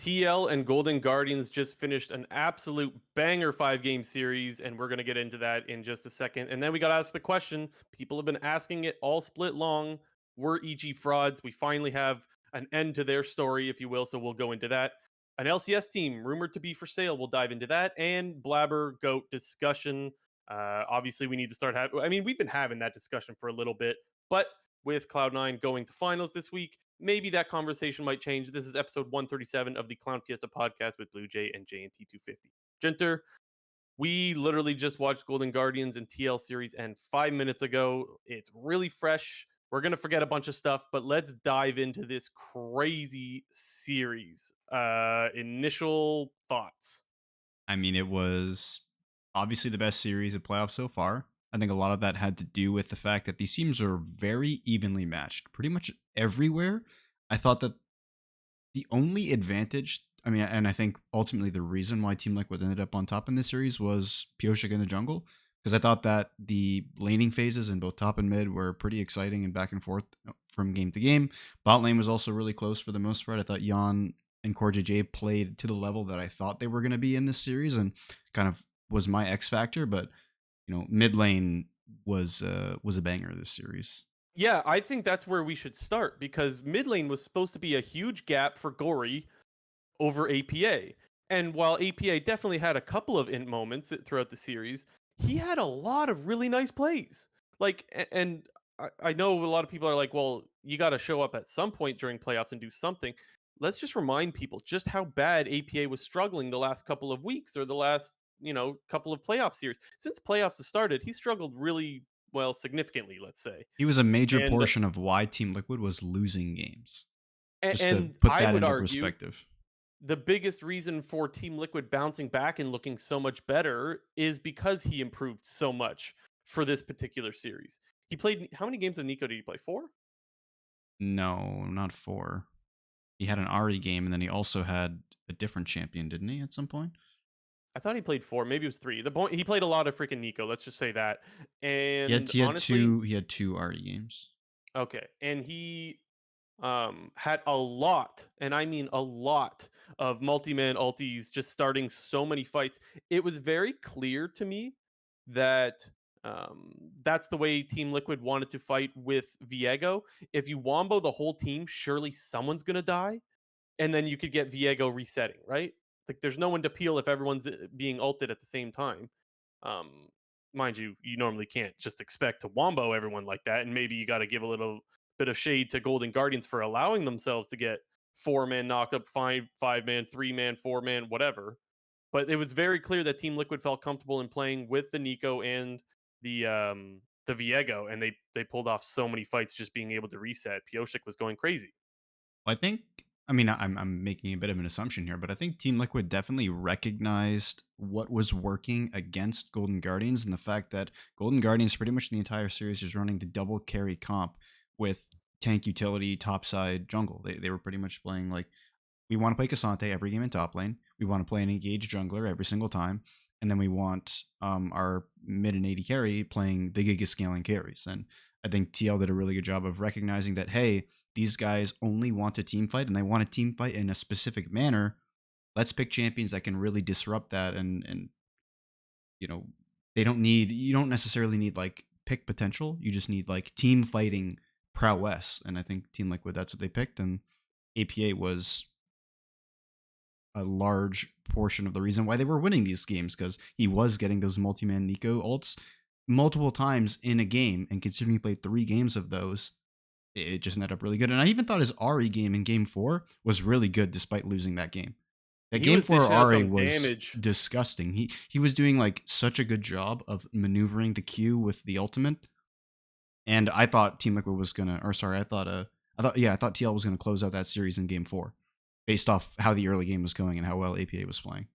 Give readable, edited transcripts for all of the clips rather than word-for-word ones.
TL and Golden Guardians just finished an absolute banger 5-game series, and we're going to get into that in just a second. And then we got to ask the question people have been asking it all split long. Were EG frauds? We finally have an end to their story, if you will. So we'll go into that. An LCS team rumored to be for sale. We'll dive into that. And Blaber GOAT discussion. Obviously, we need to start having, I mean, we've been having that discussion for a little bit, but with Cloud9 going to finals this week, maybe that conversation might change. This is episode 137 of the Clown Fiesta podcast with Blue Jay and JNT250. Jinter, we literally just watched Golden Guardians and TL series, and 5 minutes ago, it's really fresh. We're going to forget a bunch of stuff, but let's dive into this crazy series. Initial thoughts. I mean, it was obviously the best series of playoffs so far. I think a lot of that had to do with the fact that these teams are very evenly matched, pretty much everywhere. I thought that the only advantage, I mean, and I think ultimately the reason why Team Liquid ended up on top in this series was Pyosik in the jungle, because I thought that the laning phases in both top and mid were pretty exciting and back and forth from game to game. Bot lane was also really close for the most part. I thought Jan and CoreJJ played to the level that I thought they were going to be in this series, and kind of was my X factor. But mid lane was a banger this series. Yeah, I think that's where we should start because mid lane was supposed to be a huge gap for Gory over APA. And while APA definitely had a couple of int moments throughout the series, he had a lot of really nice plays. And I know a lot of people are like, well, you got to show up at some point during playoffs and do something. Let's just remind people just how bad APA was struggling the last couple of weeks or the last, couple of playoff series. Since playoffs have started, he struggled really, well, significantly, let's say. He was a major And portion of why Team Liquid was losing games. Just to and put I that would into argue perspective. the biggest reason for Team Liquid bouncing back and looking so much better is because he improved so much for this particular series. He played how many games of Nico did he play? 4? No, not 4. He had an Ari game, and then he also had a different champion, didn't he, at some point? I thought he played 4, maybe it was 3. The point he played a lot of freaking Nico, let's just say that. He had And he had honestly, two he had two Ari games. okay, and he had a lot, and I mean a lot of multi-man ultis just starting so many fights. It was very clear to me that that's the way Team Liquid wanted to fight with Viego. If you wombo the whole team, surely someone's gonna die, and then you could get Viego resetting, right? Like there's no one to peel if everyone's being ulted at the same time. Um, Mind you, you normally can't just expect to wombo everyone like that, and maybe you got to give a little bit of shade to Golden Guardians for allowing themselves to get 4-man knocked up, 5-man, 3-man, 4-man, whatever. But it was very clear that Team Liquid felt comfortable in playing with the Nico and the Viego, and they pulled off so many fights just being able to reset. Pyosik was going crazy. I think, I mean, I'm making a bit of an assumption here, but I think Team Liquid definitely recognized what was working against Golden Guardians, and the fact that Golden Guardians pretty much the entire series is running the double carry comp with tank utility, topside, jungle. They were pretty much playing like, we want to play Cassante every game in top lane. We want to play an engaged jungler every single time. And then we want our mid and 80 carry playing the giga scaling carries. And I think TL did a really good job of recognizing that, hey, these guys only want a team fight and they want a team fight in a specific manner. Let's pick champions that can really disrupt that. And you know, you don't necessarily need like pick potential. You just need like team fighting prowess. And I think Team Liquid, that's what they picked. And APA was a large portion of the reason why they were winning these games, because he was getting those multi-man Nico ults multiple times in a game, and considering he played 3 games of those, it just ended up really good. And I even thought his Ari game in game 4 was really good despite losing that game. That He game was 4 dishing out Ari some was damage. disgusting. He was doing like such a good job of maneuvering the Q with the ultimate. And I thought Team Liquid was gonna, or sorry, I thought TL was gonna close out that series in game 4, based off how the early game was going and how well APA was playing.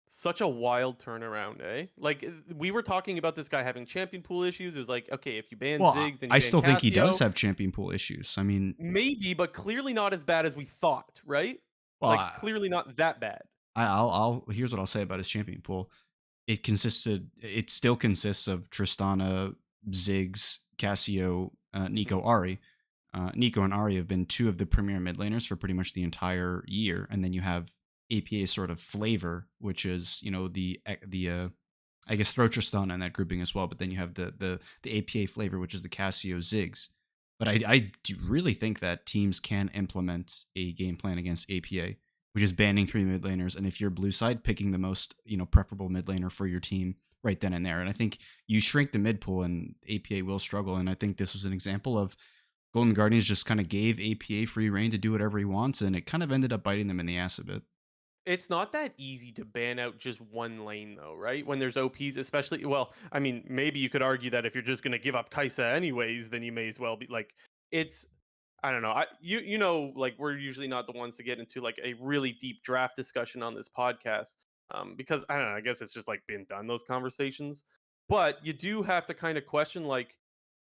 Such a wild turnaround, eh? Like we were talking about this guy having champion pool issues. It was like, okay, if you ban Well, Ziggs and you I ban still think he does Cassio, have champion pool issues. I mean, maybe, but clearly not as bad as we thought, right? well, Like clearly not that bad. I'll here's what I'll say about his champion pool. It still consists of Tristana, Ziggs, Cassio, Nico, Ari. Nico and Ari have been two of the premier mid laners for pretty much the entire year, and then you have APA sort of flavor, which is the I guess throat your stun in that grouping as well. But then you have the APA flavor, which is the Cassio Ziggs. But I do really think that teams can implement a game plan against APA, which is banning three mid laners, and if you're blue side, picking the most preferable mid laner for your team right then and there. And I think you shrink the mid pool, and APA will struggle. And I think this was an example of Golden Guardians just kind of gave APA free reign to do whatever he wants, and it kind of ended up biting them in the ass a bit. It's not that easy to ban out just one lane though, right? When there's OPs, especially, well, I mean, maybe you could argue that if you're just gonna give up Kaisa anyways, then you may as well be like, it's, I don't know. Like we're usually not the ones to get into like a really deep draft discussion on this podcast. Because I don't know, I guess it's just like been done those conversations. But you do have to kind of question like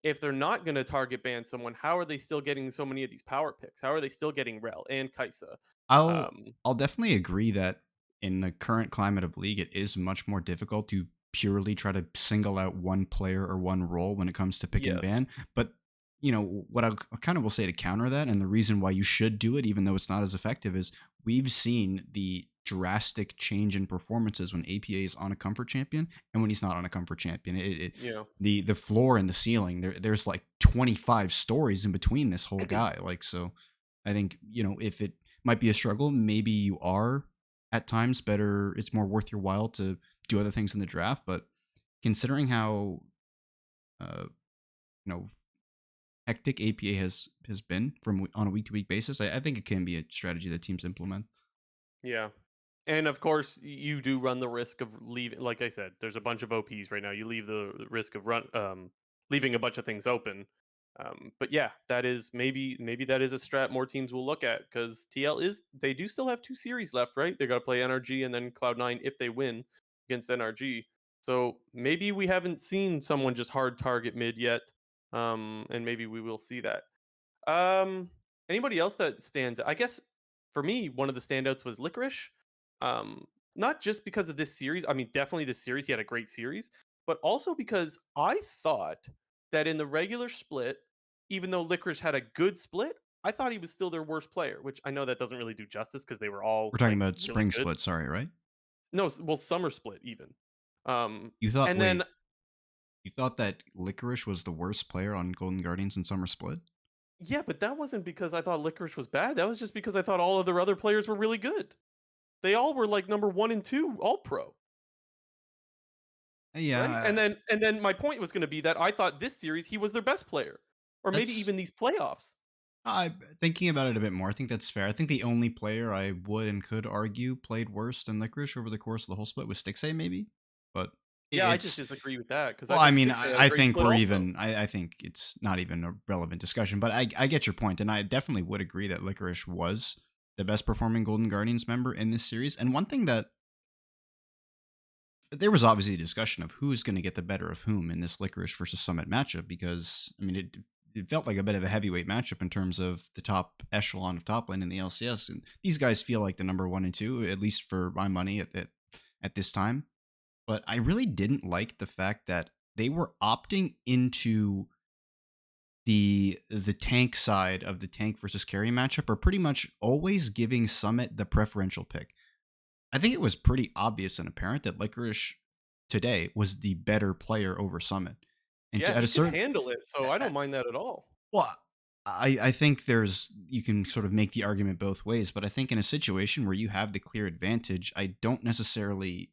if they're not gonna target ban someone, how are they still getting so many of these power picks? How are they still getting Rel and Kaisa? I'll Um, I'll definitely agree that in the current climate of league, it is much more difficult to purely try to single out one player or one role when it comes to pick and yes. ban. But what I kind of will say to counter that, and the reason why you should do it, even though it's not as effective, is we've seen the drastic change in performances when APA is on a comfort champion and when he's not on a comfort champion. Yeah. The floor and the ceiling, there's like 25 stories in between this whole guy. Like, so I think if it might be a struggle, maybe you are at times better. It's more worth your while to do other things in the draft. But considering how uh, you know hectic APA has been from on a week to week basis, I think it can be a strategy that teams implement. Yeah. And of course, you do run the risk of leaving. Like I said, there's a bunch of OPs right now. You leave the risk of leaving a bunch of things open. But yeah, that is maybe that is a strat more teams will look at because TL is they do still have two series left, right? They got to play NRG and then Cloud9 if they win against NRG. So maybe we haven't seen someone just hard target mid yet, and maybe we will see that. Um, Anybody else that stands I guess for me, one of the standouts was Licorice. Not just because of this series. I mean, definitely this series. He had a great series, but also because I thought that in the regular split, even though Licorice had a good split, I thought he was still their worst player, which I know that doesn't really do justice because they were We're all talking like about really spring good. split, sorry, right? No, well, summer split even. You thought And then wait, you thought that Licorice was the worst player on Golden Guardians in Summer Split? yeah, but that wasn't because I thought Licorice was bad. That was just because I thought all of their other players were really good. They all were like number 1 and 2 all pro, right? Yeah, And then my point was gonna be that I thought this series he was their best player, or maybe that's even these playoffs. I thinking about it a bit more. I think that's fair. I think the only player I would and could argue played worse than Licorice over the course of the whole split was Stixay, maybe. But Yeah, I just it's disagree with that because I well, I think mean, Stixay had a I great think split we're also. even. I think it's not even a relevant discussion. But I get your point, and I definitely would agree that Licorice was the best performing Golden Guardians member in this series. And one thing that there was obviously a discussion of who's going to get the better of whom in this Licorice versus Summit matchup because I mean it felt like a bit of a heavyweight matchup in terms of the top echelon of top lane in the LCS, and these guys feel like the number one and two at least for my money at this time. But I really didn't like the fact that they were opting into the tank side of the tank versus carry matchup, or pretty much always giving Summit the preferential pick. I think it was pretty obvious and apparent that Licorice today was the better player over Summit. And Yeah, at a he could certain, handle it, so I uh, don't mind that at all. well, I think there's you can sort of make the argument both ways, but I think in a situation where you have the clear advantage, I don't necessarily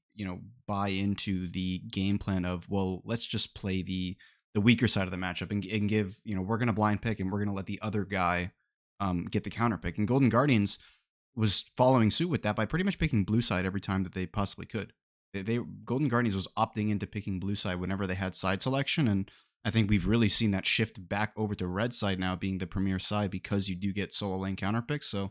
buy into the game plan of, well, let's just play the weaker side of the matchup and give we're gonna blind pick and we're gonna let the other guy get the counter pick. And Golden Guardians was following suit with that by pretty much picking blue side every time that they possibly could. They Golden Guardians was opting into picking blue side whenever they had side selection, and I think we've really seen that shift back over to red side now being the premier side because you do get solo lane counter picks. So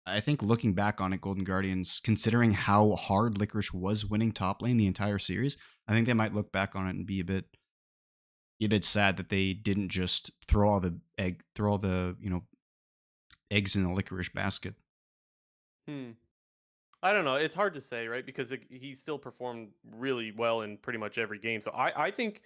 I think looking back on it, Golden Guardians, considering how hard Licorice was winning top lane the entire series, I think they might look back on it and be a bit sad that they didn't just throw all the eggs in the Licorice basket. Hmm. I don't know. It's hard to say, right? Because he still performed really well in pretty much every game. So I think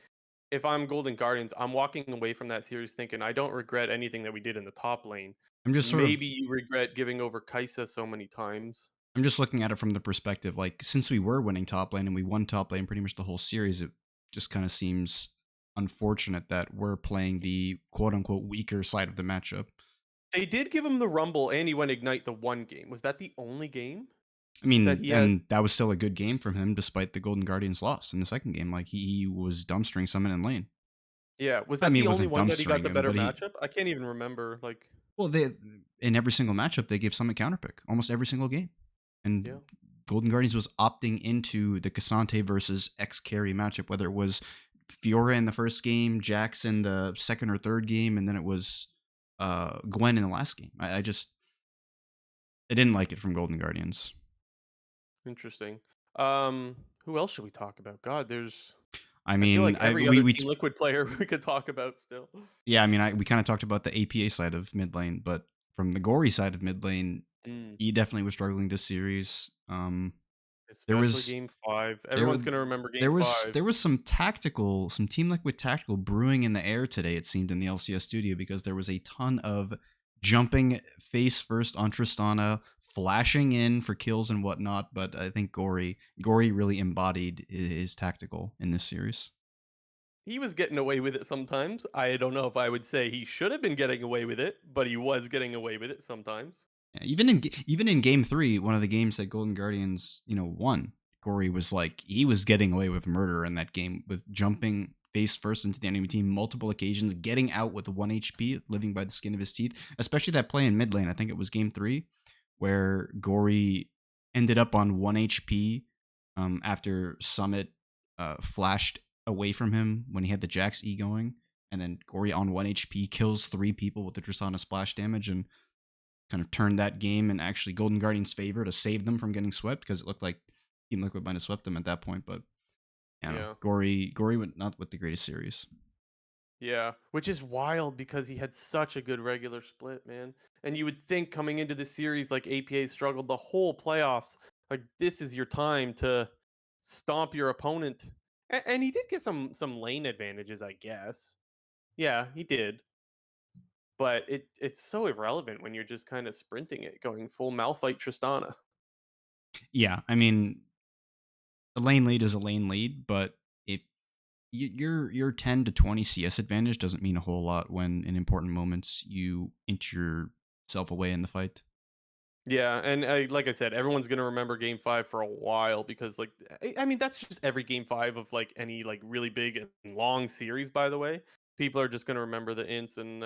if I'm Golden Guardians, I'm walking away from that series thinking, "I don't regret anything that we did in the top lane." I'm just sort of Maybe you regret giving over Kai'Sa so many times. I'm just looking at it from the perspective, like, since we were winning top lane and we won top lane pretty much the whole series, it just kind of seems unfortunate that we're playing the quote unquote weaker side of the matchup. They did give him the Rumble and he went Ignite the one game. Was that the only game I that mean, he had? and that was still a good game from him despite the Golden Guardians loss in the second game. Like he was dumpstering someone in lane. Yeah, was I that mean, the it only wasn't one that he got dumpstering the him, better but matchup? I can't even remember, like they in every single matchup they gave Summit counterpick almost every single game, yeah. and Golden Guardians was opting into the Cassante versus X carry matchup, whether it was Fiora in the first game, Jax in the second or third game, and then it was Gwen in the last game. I didn't like it from Golden Guardians. Interesting. Um, who else should we talk about? God, there's I I feel mean, like every other Team Liquid player we could talk about still. yeah, I mean, we kind of talked about the APA side of mid lane, but from the gory side of mid lane, Mm, he definitely was struggling this series. There especially was game 5. there Everyone's gonna remember game there was 5. there was some Team Liquid tactical brewing in the air today. It seemed in the LCS studio because there was a ton of jumping face first on Tristana, flashing in for kills and whatnot. But I think Gory really embodied his tactical in this series. He was getting away with it sometimes. I don't know if I would say he should have been getting away with it, but he was getting away with it sometimes. Yeah, even in game 3, one of the games that Golden Guardians, won, Gory was like he was getting away with murder in that game with jumping face first into the enemy team multiple occasions, getting out with 1 HP, living by the skin of his teeth. Especially that play in mid lane. I think it was game 3 where Gory ended up on 1 HP after Summit flashed away from him when he had the Jax E going, and then Gory on 1 HP kills 3 people with the Tristana splash damage and kind of turned that game in actually Golden Guardians' favor to save them from getting swept because it looked like Team Liquid might have swept them at that point. But yeah, no, Yeah. Gory went not with the greatest series. Yeah, which is wild because he had such a good regular split, man. And you would think coming into the series, like APA struggled the whole playoffs, like this is your time to stomp your opponent. And he did get some lane advantages, I guess. Yeah, he did. But it's so irrelevant when you're just kind of sprinting it, going full Malphite Tristana. Yeah, I mean, a lane lead is a lane lead, but if your 10 to 20 CS advantage doesn't mean a whole lot when in important moments you inch yourself away in the fight. Yeah, and like I said, everyone's gonna remember Game 5 for a while because, like, I mean, that's just every Game 5 of like any like really big and long series. By the way, people are just gonna remember the ints, and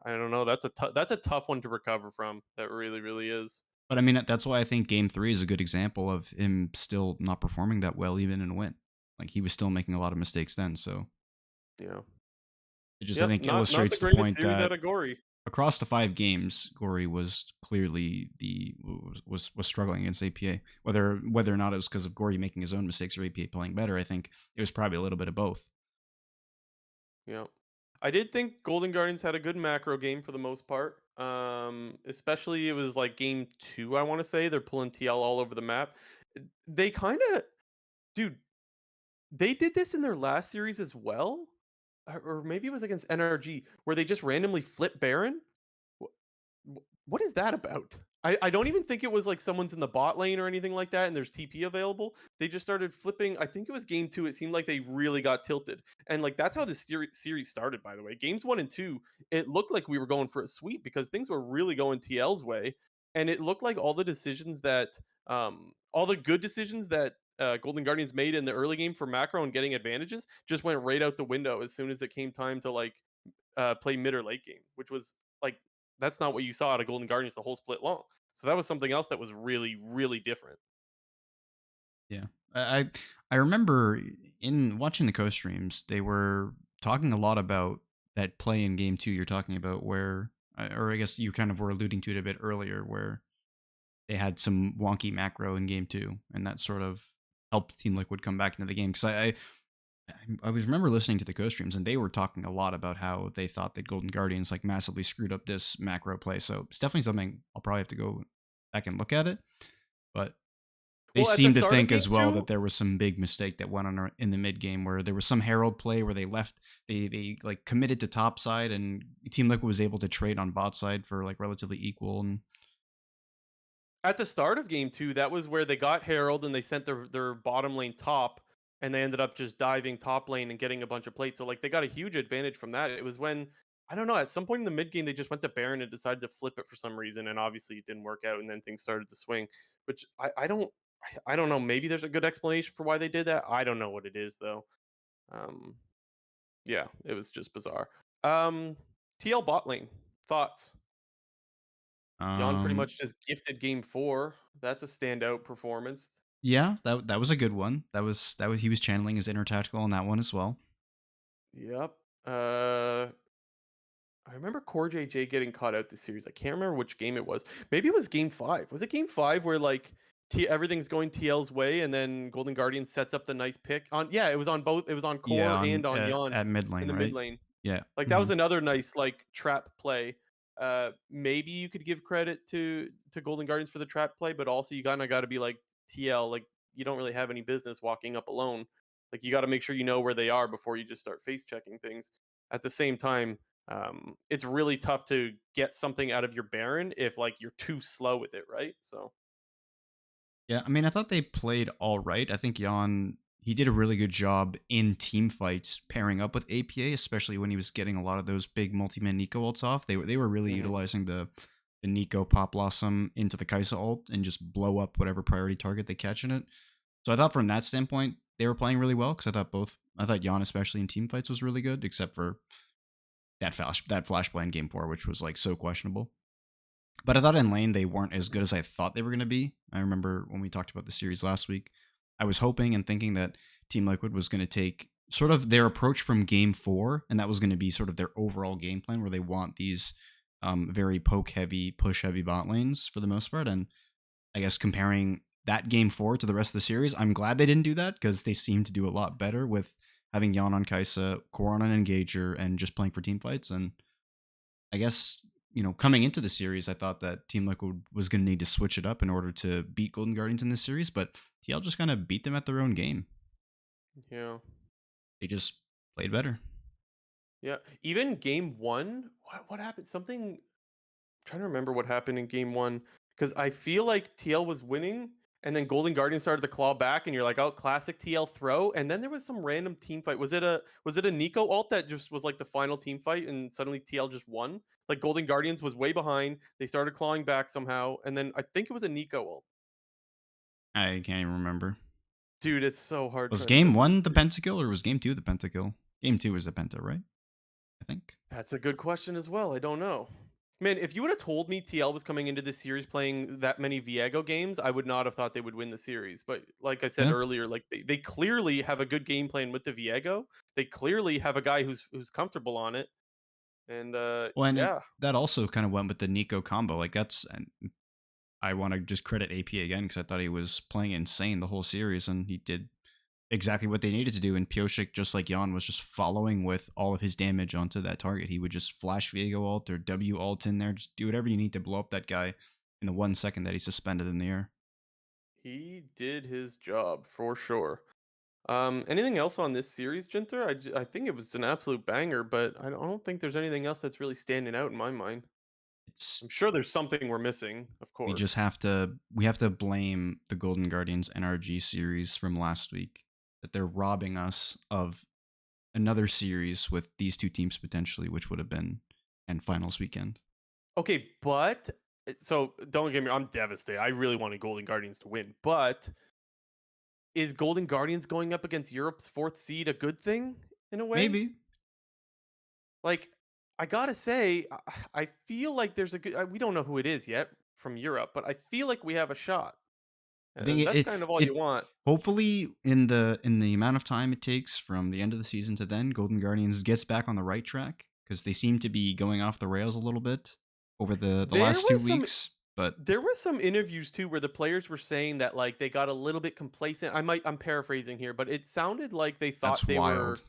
I don't know. That's a tough one to recover from. That really really is. But I mean, that's why I think Game 3 is a good example of him still not performing that well, even in a win. Like he was still making a lot of mistakes then. So Yeah. it just, I Yep. think, Not the illustrates the greatest point series out that of Gory. across the 5 games, Gory was clearly was struggling against APA. Whether or not it was because of Gory making his own mistakes or APA playing better, I think it was probably a little bit of both. Yeah. I did think Golden Guardians had a good macro game for the most part. Especially it was like game 2, I want to say. They're pulling TL all over the map. They kind of dude, they did this in their last series as well, or maybe it was against NRG where they just randomly flip Baron. What is that about? I don't even think it was like someone's in the bot lane or anything like that, and there's TP available. They just started flipping. I think it was game 2. It seemed like they really got tilted, and like that's how this series started. By the way, games 1 and 2, it looked like we were going for a sweep because things were really going TL's way, and it looked like all the good decisions that Golden Guardians made in the early game for macro and getting advantages just went right out the window as soon as it came time to like play mid or late game, which was like that's not what you saw out of Golden Guardians the whole split long. So that was something else that was really, really different. Yeah, I remember in watching the co-streams, they were talking a lot about that play in Game 2 you're talking about, where, or I guess you kind of were alluding to it a bit earlier, where they had some wonky macro in Game 2, and that sort of helped Team Liquid come back into the game. Because I was remember listening to the co-streams, and they were talking a lot about how they thought that Golden Guardians like massively screwed up this macro play. So it's definitely something I'll probably have to go back and look at it. But They Well, at the seemed to start of think game as well that 2, there was some big mistake that went on in the mid game where there was some herald play where they like committed to top side and Team Liquid was able to trade on bot side for like relatively equal and at the start of game 2, that was where they got Herald and they sent their bottom lane top, and they ended up just diving top lane and getting a bunch of plates. So like they got a huge advantage from that. It was when I don't know, at some point in the mid game they just went to Baron and decided to flip it for some reason, and obviously it didn't work out, and then things started to swing. Which I don't know. Maybe there's a good explanation for why they did that. I don't know what it is though. Um, yeah, it was just bizarre. Um, TL bot lane thoughts. Jan pretty um much just gifted game 4. That's a standout performance. yeah, that was a good one. That was he was channeling his inner tactical on that one as well. Yep. Uh, I remember Core JJ getting caught out this series. I can't remember which game it was. Maybe it was game 5. Was it game 5 where like everything's going TL's way and then Golden Guardian sets up the nice pick on yeah, it was on both. It was on Yeah, Core and on Yon at mid in lane, the mid right? lane. Yeah. Like that was Mhm. another nice like trap play. Maybe you could give credit to Golden Guardians for the trap play, but also you kind of got to be like TL. Like you don't really have any business walking up alone. Like you got to make sure you know where they are before you just start face checking things. At the same time, it's really tough to get something out of your Baron if like you're too slow with it, right? So Yeah, I mean, I thought they played all right. I think Jan he did a really good job in team fights pairing up with APA, especially when he was getting a lot of those big multi-man Nico ults off. They were really mhm. utilizing the Nico pop blossom into the Kaisa ult and just blow up whatever priority target they catch in it. So I thought from that standpoint they were playing really well because I thought Jan especially in team fights was really good, except for that flash play in game 4, which was like so questionable. But I thought in lane they weren't as good as I thought they were going to be. I remember when we talked about the series last week, I was hoping and thinking that Team Liquid was going to take sort of their approach from game 4, and that was going to be sort of their overall game plan where they want these very poke heavy, push heavy bot lanes for the most part. And I guess comparing that game 4 to the rest of the series, I'm glad they didn't do that because they seem to do a lot better with having Yon on Kaisa, Core on an Engager, and just playing for team fights. And I guess, coming into the series, I thought that Team Liquid was going to need to switch it up in order to beat Golden Guardians in this series, but TL just kind of beat them at their own game. Yeah. They just played better. Yeah. Even game 1, what happened? Something trying to remember what happened in game 1 cuz I feel like TL was winning and then Golden Guardian started to claw back and you're like, "Oh, classic TL throw." And then there was some random team fight. Was it a Nico ult that just was like the final team fight and suddenly TL just won? Like Golden Guardians was way behind. They started clawing back somehow and then I think it was a Nico ult. I can't even remember. Dude, it's so hard Was trying to game remember one this. the pentakill or was game two the pentakill? Game two was the penta, right? I think. That's a good question as well. I don't know. Man, if you would have told me TL was coming into this series playing that many Viego games, I would not have thought they would win the series. But like I said Yeah. earlier, like they clearly have a good game plan with the Viego. They clearly have a guy who's comfortable on it. And Well, and yeah, that also kind of went with the Nico combo. Like and I want to just credit AP again because I thought he was playing insane the whole series, and he did exactly what they needed to do. And Pioshik, just like Jan, was just following with all of his damage onto that target. He would just flash Viego ult or W ult in there, just do whatever you need to blow up that guy in the 1 second that he's suspended in the air. he did his job for sure. Anything else on this series, Jinter? I think it was an absolute banger, but I don't think there's anything else that's really standing out in my mind. It's I'm sure there's something we're missing, of course. we have to blame the Golden Guardians NRG series from last week that they're robbing us of another series with these two teams potentially, which would have been and finals weekend. Okay, but so don't get me. I'm devastated. I really wanted Golden Guardians to win, but is Golden Guardians going up against Europe's fourth seed a good thing in a way? Maybe. Like, I gotta say, I feel like there's a good. We don't know who it is yet from Europe, but I feel like we have a shot, I think and that's kind of all you want. hopefully in the amount of time it takes from the end of the season to then, Golden Guardians gets back on the right track because they seem to be going off the rails a little bit over the There last two was some weeks. But There were some interviews too where the players were saying that like they got a little bit complacent. I'm paraphrasing here, but it sounded like they that's thought they were wild.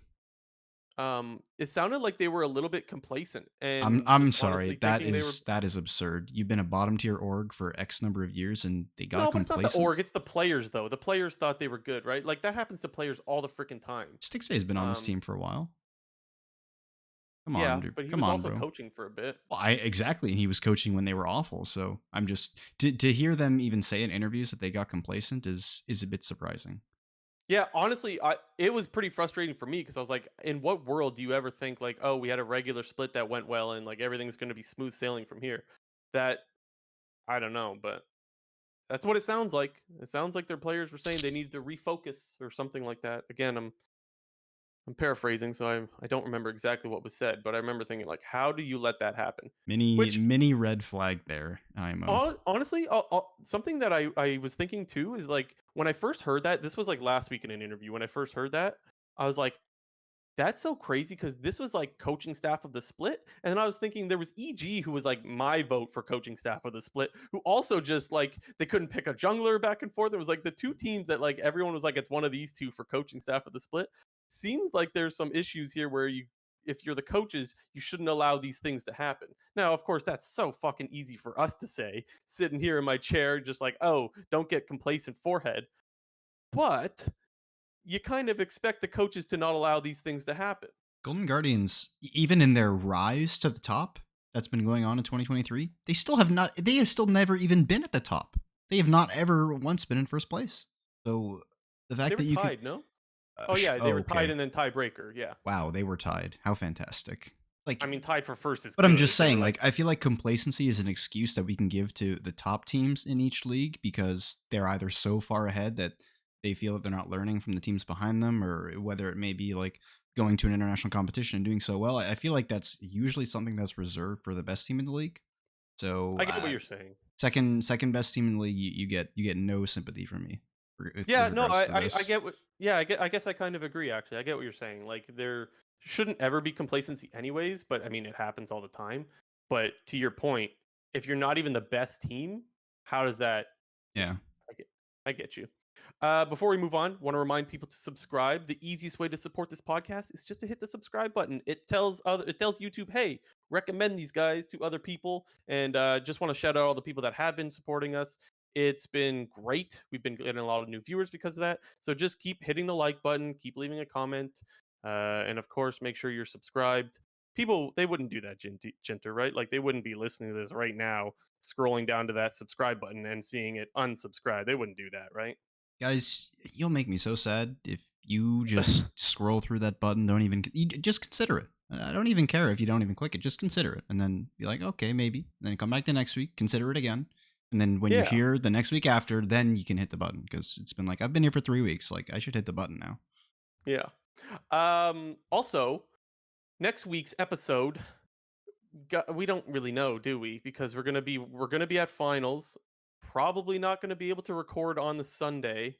it sounded like they were a little bit complacent I'm and I'm just sorry. honestly thinking they were. That is absurd. You've been a bottom tier org for X number of years and they got No, but it's not the org, complacent? it's the players though. The players thought they were good, right? Like that happens to players all the freaking time. Stixxay's been on this Um, team for a while. Come on, yeah, dude. but he Come was on, also bro. coaching for a bit. Well, I exactly, and he was coaching when they were awful. So I'm just to hear them even say in interviews that they got complacent is a bit surprising. Yeah, honestly, it was pretty frustrating for me because I was like, in what world do you ever think like, oh, we had a regular split that went well and like everything's going to be smooth sailing from here? That I don't know, but that's what it sounds like. It sounds like their players were saying they needed to refocus or something like that. Again, I'm paraphrasing, so I don't remember exactly what was said, but I remember thinking like, how do you let that happen? Which Mini red flag there, IMO. honestly, something that I was thinking too is like when I first heard that this was like last week in an interview. When I first heard that, I was like, that's so crazy because this was like coaching staff of the split. And then I was thinking there was EG who was like my vote for coaching staff of the split, who also just like they couldn't pick a jungler back and forth. It was like the two teams that like everyone was like, it's one of these two for coaching staff of the split. Seems like there's some issues here where if you're the coaches, you shouldn't allow these things to happen. Now, of course, that's so fucking easy for us to say, sitting here in my chair, just like, oh, don't get complacent forehead. But you kind of expect the coaches to not allow these things to happen. Golden Guardians, even in their rise to the top that's been going on in 2023, they still have not. They have still never even been at the top. They have not ever once been in first place. So the They fact were that you could, tied, no? Oh, yeah, they oh, were tied okay, and then tiebreaker, yeah. wow, they were tied. How fantastic! I Like, mean, tied for first is but I'm just good. They were saying, like like, I feel like complacency is an excuse that we can give to the top teams in each league because they're either so far ahead that they feel that they're not learning from the teams behind them, or whether it may be like going to an international competition and doing so well. I feel like that's usually something that's reserved for the best team in the league. So I get what you're saying. second best team in the league, you get no sympathy from me with Yeah, no, regards to I this. get what yeah, I guess I kind of agree, actually. I get what you're saying. Like, there shouldn't ever be complacency anyways, but, I mean, it happens all the time. But to your point, if you're not even the best team, how does that yeah, Yeah. I get I get you. Before we move on, want to remind people to subscribe. The easiest way to support this podcast is just to hit the subscribe button. It tells YouTube, hey, recommend these guys to other people. And just want to shout out all the people that have been supporting us. It's been great. We've been getting a lot of new viewers because of that. So just keep hitting the like button, keep leaving a comment, and of course, make sure you're subscribed. People, they wouldn't do that, Jinter, right? Like they wouldn't be listening to this right now, scrolling down to that subscribe button and seeing it unsubscribe. They wouldn't do that, right? Guys, you'll make me so sad if you just scroll through that button. Don't even just consider it. I don't even care if you don't even click it. Just consider it, and then be like, okay, maybe. And then come back to next week, consider it again, and then when you're Yeah. here the next week after, then you can hit the button because it's been like I've been here for 3 weeks. Like I should hit the button now. Yeah. Also, next week's episode, we don't really know, do we? Because we're gonna be at finals. Probably not gonna be able to record on the Sunday.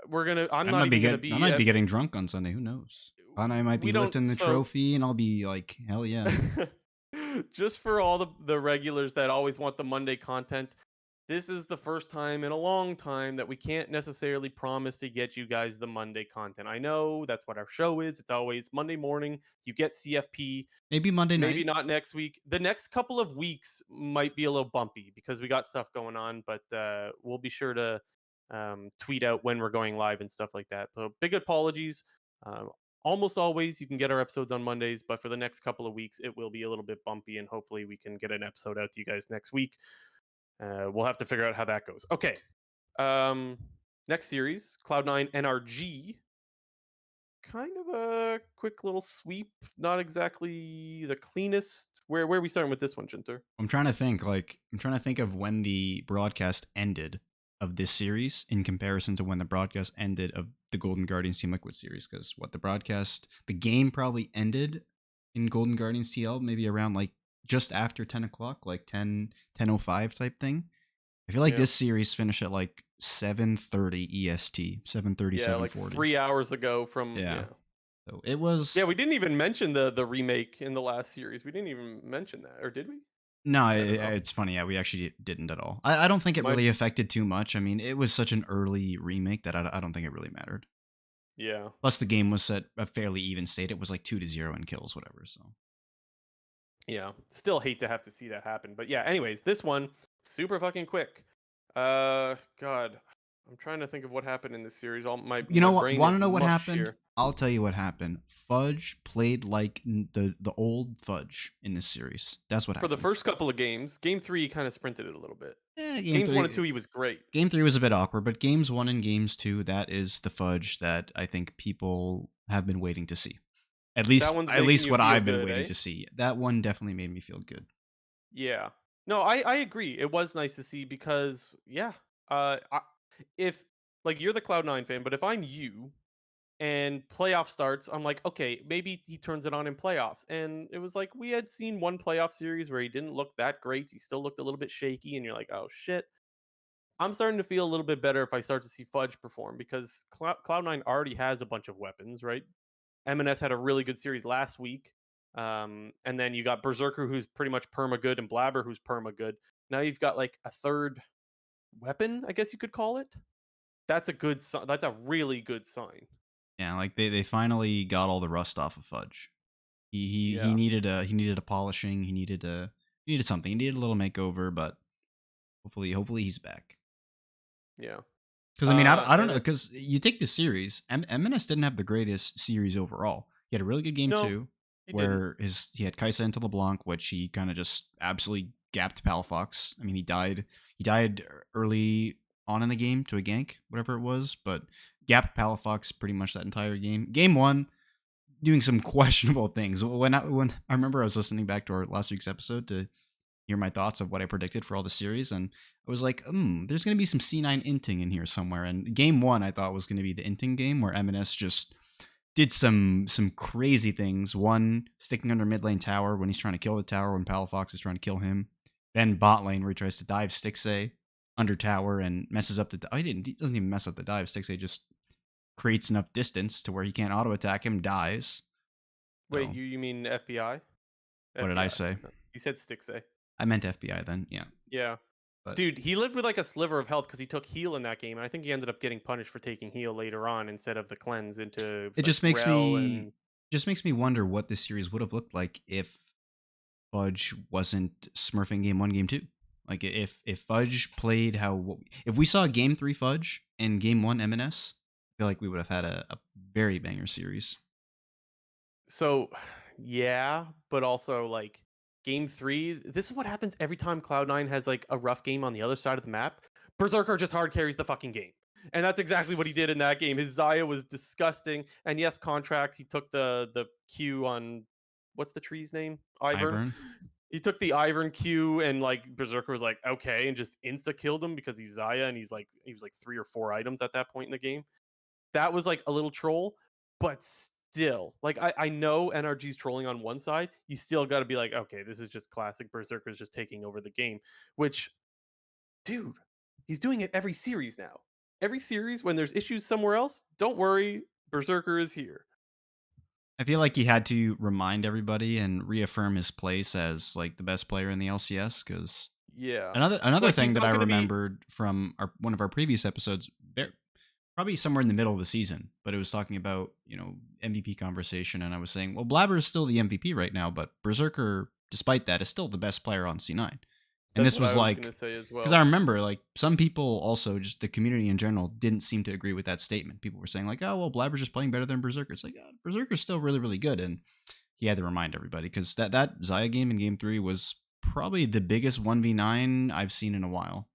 We're gonna. I'm not even gonna I be might at. be getting drunk on Sunday. Who knows? And I might be We don't. lifting the So trophy, and I'll be like, hell yeah. just for all the regulars that always want the Monday content, this is the first time in a long time that we can't necessarily promise to get you guys the Monday content. I know that's what our show is. It's always Monday morning. You get CFP. Maybe Monday Maybe night. not next week. The next couple of weeks might be a little bumpy because we got stuff going on, but we'll be sure to tweet out when we're going live and stuff like that. So big apologies. Um, Almost always you can get our episodes on Mondays, but for the next couple of weeks it will be a little bit bumpy, and hopefully we can get an episode out to you guys next week. We'll have to figure out how that goes. Okay. Um, Next series, Cloud9 NRG. Kind of a quick little sweep. Not exactly the cleanest. Where are we starting with this one, Jinter? I'm trying to think. Like, I'm trying to think of when the broadcast ended of this series in comparison to when the broadcast ended of the Golden Guardians Team Liquid series. Because the game probably ended in Golden Guardians TL maybe around like just after 10 o'clock, like 10:05 type thing. I feel like Yeah. this series finished at like 7:30 EST, 7:30, Yeah, like 7:40. 3 hours ago from Yeah. yeah. So it Yeah, was. we didn't even mention the remake in the last series. We didn't even mention that, or did we? No, I don't know. it's funny. Yeah, we actually didn't at all. I don't think it Might really affected too much. I mean, it was such an early remake that I don't think it really mattered. Yeah. Plus, the game was at a fairly even state. It was like 2-0 in kills, whatever. So Yeah. Still hate to have to see that happen. But yeah, anyways, this one, super fucking quick. God. I'm trying to think of what happened in this series. All my you my know what? brain Want is to know what mush happened? here. I'll tell you what happened. Fudge played like the old Fudge in this series. That's what For the happened. first couple of games, game 3 he kind of sprinted it a little bit. Game Games 1 and three. 2 he was great. Game three was a bit awkward, but games one and games two, that is the Fudge that I think people have been waiting to see. That one's At making least you what feel I've been good, waiting eh? to see. That one definitely made me feel good. Yeah. No, I agree. It was nice to see because yeah, if like you're the Cloud9 fan, but if I'm you and playoff starts, I'm like, okay, maybe he turns it on in playoffs. And it was like we had seen one playoff series where he didn't look that great. He still looked a little bit shaky, and you're like, oh shit. I'm starting to feel a little bit better if I start to see Fudge perform because Cloud9 already has a bunch of weapons, right? M&S had a really good series last week. And then you got Berserker, who's pretty much perma good, and Blaber, who's perma good. Now you've got like a third weapon, I guess you could call it. That's a good sign. That's a really good sign. Yeah, like they finally got all the rust off of Fudge. He Yeah, needed a polishing. He needed something. He needed a little makeover, but hopefully he's back. yeah. Because I mean, I don't And know. then Because you take the series, MNS didn't have the greatest series overall. He had a really good game no, two, he didn't. where he had Kaisa into LeBlanc, which he kind of just absolutely gapped Palafox. I mean, he died. He died early on in the game to a gank, whatever it was, but gapped Palafox pretty much that entire game. Game one, doing some questionable things. When I remember I was listening back to our last week's episode to hear my thoughts of what I predicted for all the series, and I was like, there's going to be some C9 inting in here somewhere. And game one, I thought was going to be the inting game where MNS just did some crazy things. One, sticking under mid lane tower when he's trying to kill the tower when Palafox is trying to kill him. Then bot lane where he tries to dive Stixay under tower and messes up the. He doesn't even mess up the dive. Stixay just creates enough distance to where he can't auto attack him, dies. Wait, So you mean FBI? what did I FBI. say? No, you said Stixay. I meant FBI then, yeah. Yeah. But Dude, he lived with like a sliver of health because he took heal in that game, and I think he ended up getting punished for taking heal later on instead of the cleanse into it it was like Rel. just makes me wonder what this series would have looked like if Fudge wasn't smurfing game one, game two. Like if Fudge played if we saw game three Fudge and game one MNS, I feel like we would have had a very banger series. So, yeah, but also like game 3, this is what happens every time Cloud9 has like a rough game on the other side of the map. Berserker just hard carries the fucking game. And that's exactly what he did in that game. His Zaya was disgusting. And yes, contract, he took the Q on what's the tree's name? Ivern. Ivern, He took the Ivern Q and like Berserker was like, okay, and just insta killed him because he's Zaya and he was like 3 or 4 items at that point in the game. That was like a little troll, but still, like I know NRG's trolling on one side. You still got to be like, okay, this is just classic Berserker's just taking over the game. Which, dude, he's doing it every series now. Every series when there's issues somewhere else, don't worry, Berserker is here. I feel like he had to remind everybody and reaffirm his place as like the best player in the LCS because Yeah, another like thing he's that not I going to be. remembered from one of our previous episodes, probably somewhere in the middle of the season, but it was talking about MVP conversation, and I was saying, well, Blabber is still the MVP right now, but Berserker, despite that, is still the best player on C9. And That's this what was I was going like to say as because I well. remember like some people also just the community in general didn't seem to agree with that statement. People were saying like, oh well, Blabber's just playing better than Berserker. It's like Berserker's still really good, and he had to remind everybody because that Zaya game in game three was probably the biggest 1v9 I've seen in a while.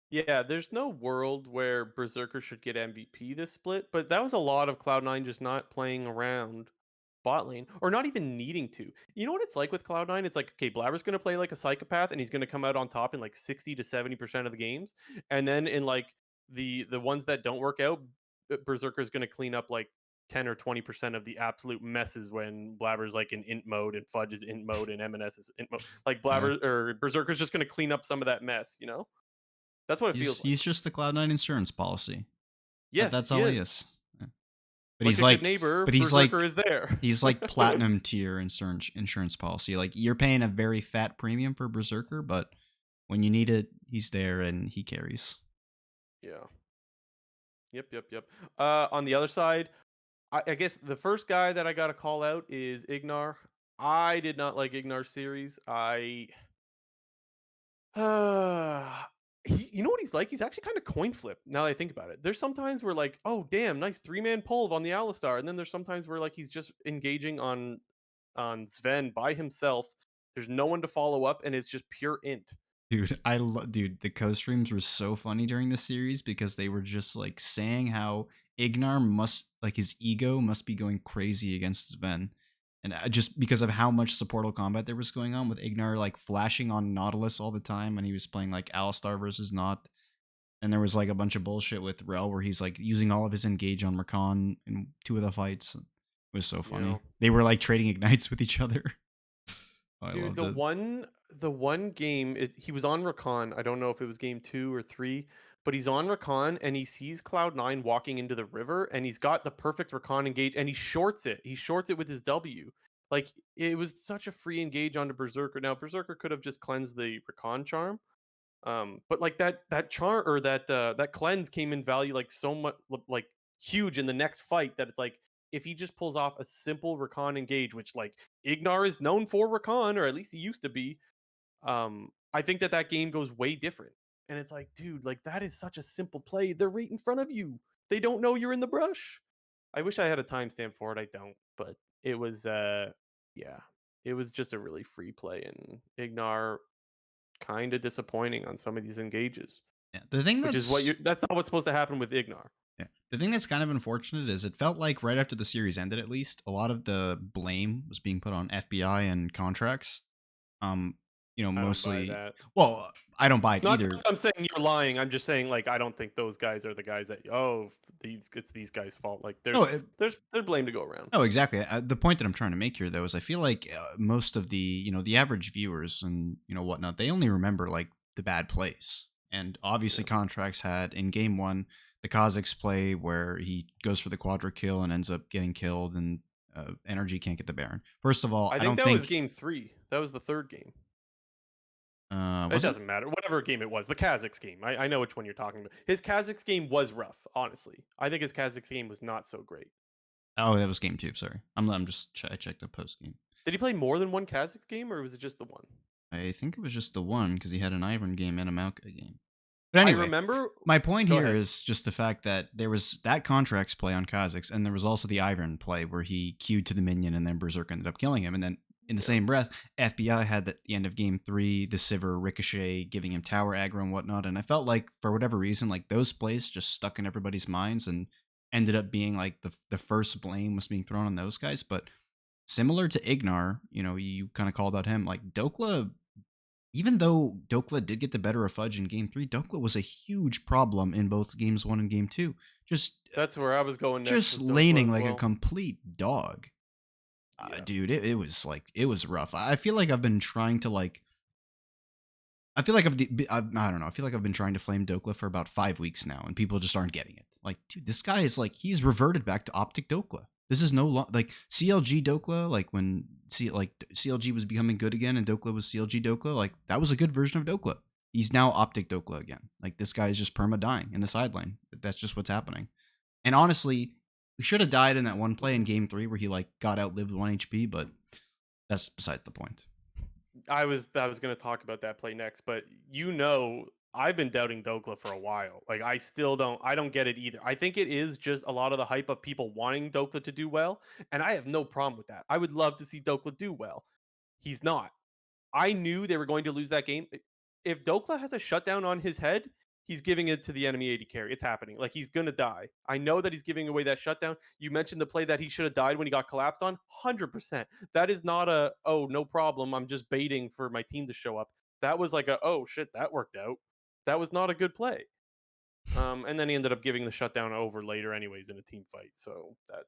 Yeah, there's no world where Berserker should get MVP this split, but that was a lot of Cloud9 just not playing around bot lane or not even needing to. You know what it's like with Cloud9? It's like, okay, Blabber's going to play like a psychopath and he's going to come out on top in like 60 to 70% of the games. And then in like the ones that don't work out, Berserker's going to clean up like 10 or 20% of the absolute messes when Blabber's like in int mode and Fudge is int mode and MNS is int mode. Like Yeah, Blabber or Berserker's just going to clean up some of that mess, you know? That's what it feels like. he's just the Cloud9 insurance policy. Yes, That's he all he is. is. Yeah. But Like he's a good like, neighbor, but he's Berserker like, is there. he's like platinum tier insurance policy. Like you're paying a very fat premium for Berserker, but when you need it, he's there and he carries. Yeah. Yep, yep, yep. On the other side, I guess the first guy that I gotta call out is Ignar. I did not like Ignar's series. You know what he's like? He's actually kind of coin flip now that I think about it. There's sometimes where like, oh damn, nice three-man pull on the Alistar, and then there's sometimes where like he's just engaging on Sven by himself. There's no one to follow up, and it's just pure int. Dude, the co-streams were so funny during the series because they were just like saying how Ignar must like his ego must be going crazy against Sven. And just because of how much supportal combat there was going on with Ignar like flashing on Nautilus all the time when he was playing like Alistar versus Naut. And there was like a bunch of bullshit with Rel where he's like using all of his engage on Rakan in two of the fights. It was so You funny. know, They were like trading ignites with each other. Oh, I dude, loved it. the one game he was on Rakan. I don't know if it was game 2 or 3, but he's on Rakan and he sees Cloud9 walking into the river and he's got the perfect Rakan engage and he shorts it. He shorts it with his W. Like it was such a free engage onto Berserker. Now Berserker could have just cleansed the Rakan charm. But like that char or that cleanse came in value like so much like huge in the next fight that it's like if he just pulls off a simple Rakan engage, which like Ignar is known for Rakan, or at least he used to be, I think that game goes way different. And it's like, dude, like that is such a simple play. They're right in front of you. They don't know you're in the brush. I wish I had a timestamp for it. I don't, but it was yeah, it was just a really free play, and Ignar kind of disappointing on some of these engages, Yeah. The thing which is what that's you're that's not what's supposed to happen with Ignar. Yeah. The thing that's kind of unfortunate is it felt like right after the series ended, at least, a lot of the blame was being put on FBI and contracts. Um, I don't buy mostly. that. Well, I don't buy it Not either. that I'm saying you're lying. I'm just saying like I don't think those guys are the guys that these it's these guys' fault. Like No, there's blame to go around. no, exactly. The point that I'm trying to make here, though, is I feel like most of the the average viewers and whatnot, they only remember like the bad plays. And obviously, Yeah. contracts had in game one the Kazakh's play where he goes for the quadra kill and ends up getting killed, and energy can't get the Baron. First of all, I I think don't that was think game 3. That was the 3rd game. It was it? doesn't matter. Whatever game it was, the Kazakhs game. I know which one you're talking about. His Kazakhs game was rough, honestly. I think his Kazakhs game was not so great. Oh, that was game two. Sorry, I'm just I checked the post game. Did he play more than one Kazakhs game, or was it just the one? I think it was just the one because he had an Ivern game and a Malka game. But I anyway, remember. my point Go here ahead. is just the fact that there was that contracts play on Kazakhs, and there was also the Ivern play where he queued to the minion and then Berserk ended up killing him. And then in the Yeah. same breath, FBI had the end of game three, the Sivir Ricochet giving him tower aggro and whatnot. And I felt like for whatever reason, like those plays just stuck in everybody's minds and ended up being like the first blame was being thrown on those guys. But similar to Ignar, you kind of called out him like Dokla, even though Dokla did get the better of Fudge in game three, Dokla was a huge problem in both games one and game two. Just That's where I was going next, just was Dokla laning as like a well. complete dog. Yeah. Dude, it was like it was rough. I feel like I've been trying to like I feel like I don't know. I feel like I've been trying to flame Dokla for about 5 weeks now, and people just aren't getting it. Like, dude, this guy is like he's reverted back to Optic Dokla. This is no like CLG Dokla, like when CLG was becoming good again, and Dokla was CLG Dokla. Like that was a good version of Dokla. He's now Optic Dokla again. Like this guy is just perma dying in the sideline. That's just what's happening. And honestly, we should have died in that one play in game three where he like got outlived 1 HP, but that's besides the point. I was gonna talk about that play next, but I've been doubting Dokla for a while. Like I don't get it either. I think it is just a lot of the hype of people wanting Dokla to do well, and I have no problem with that. I would love to see Dokla do well. He's not. I knew they were going to lose that game. If Dokla has a shutdown on his head, he's giving it to the enemy AD carry. It's happening. Like he's gonna die. I know that he's giving away that shutdown. You mentioned the play that he should have died when he got collapsed on. 100%. That is not a no problem. I'm just baiting for my team to show up. That was like a oh shit that worked out. That was not a good play. And then he ended up giving the shutdown over later, anyways, in a team fight. So that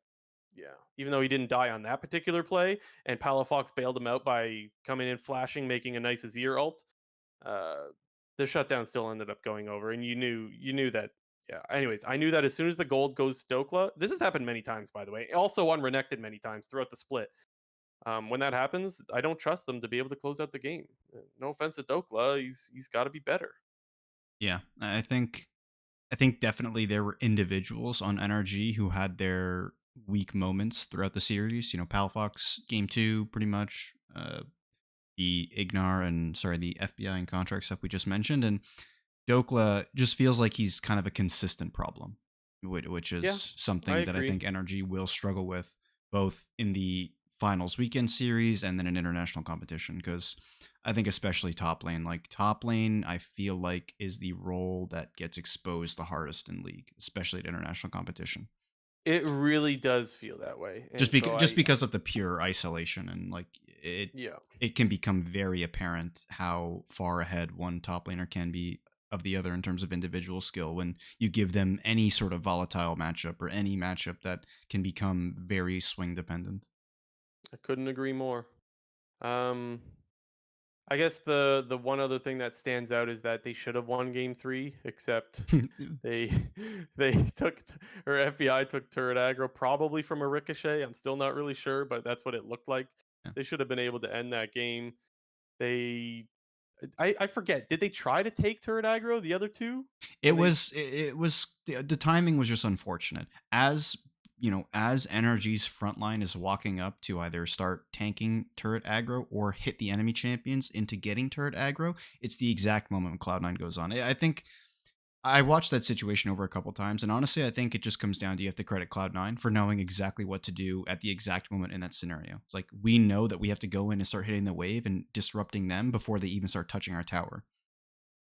yeah. Even though he didn't die on that particular play, and Palafox bailed him out by coming in flashing, making a nice Azir ult, uh, the shutdown still ended up going over, and you knew that. Yeah. Anyways, I knew that as soon as the gold goes to Dokla, this has happened many times, by the way. Also on Renekton many times throughout the split. When that happens, I don't trust them to be able to close out the game. No offense to Dokla, he's got to be better. Yeah, I think. I think definitely there were individuals on NRG who had their weak moments throughout the series. You know, Palafox game two, pretty much. The Ignar and sorry, the FBI and contract stuff we just mentioned, and Dokla just feels like he's kind of a consistent problem, which Yeah, is I something that I agree. think NRG will struggle with both in the finals weekend series and then in international competition. Because I think especially top lane, I feel like is the role that gets exposed the hardest in league, especially at international competition. It really does feel that way, Just and because so just because of the pure isolation and like yeah. it can become very apparent how far ahead one top laner can be of the other in terms of individual skill when you give them any sort of volatile matchup or any matchup that can become very swing dependent. I couldn't agree more. Um, I guess the one other thing that stands out is that they should have won game 3, except they they took or FBI took turret aggro probably from a ricochet. I'm still not really sure, but that's what it looked like. Yeah. They should have been able to end that game. They I forget. Did they try to take turret aggro the other two? Or It was the timing was just unfortunate. As you know, as NRG's frontline is walking up to either start tanking turret aggro or hit the enemy champions into getting turret aggro, it's the exact moment when Cloud9 goes on. I think I watched that situation over a couple times, and honestly, I think it just comes down to you have to credit Cloud9 for knowing exactly what to do at the exact moment in that scenario. It's like we know that we have to go in and start hitting the wave and disrupting them before they even start touching our tower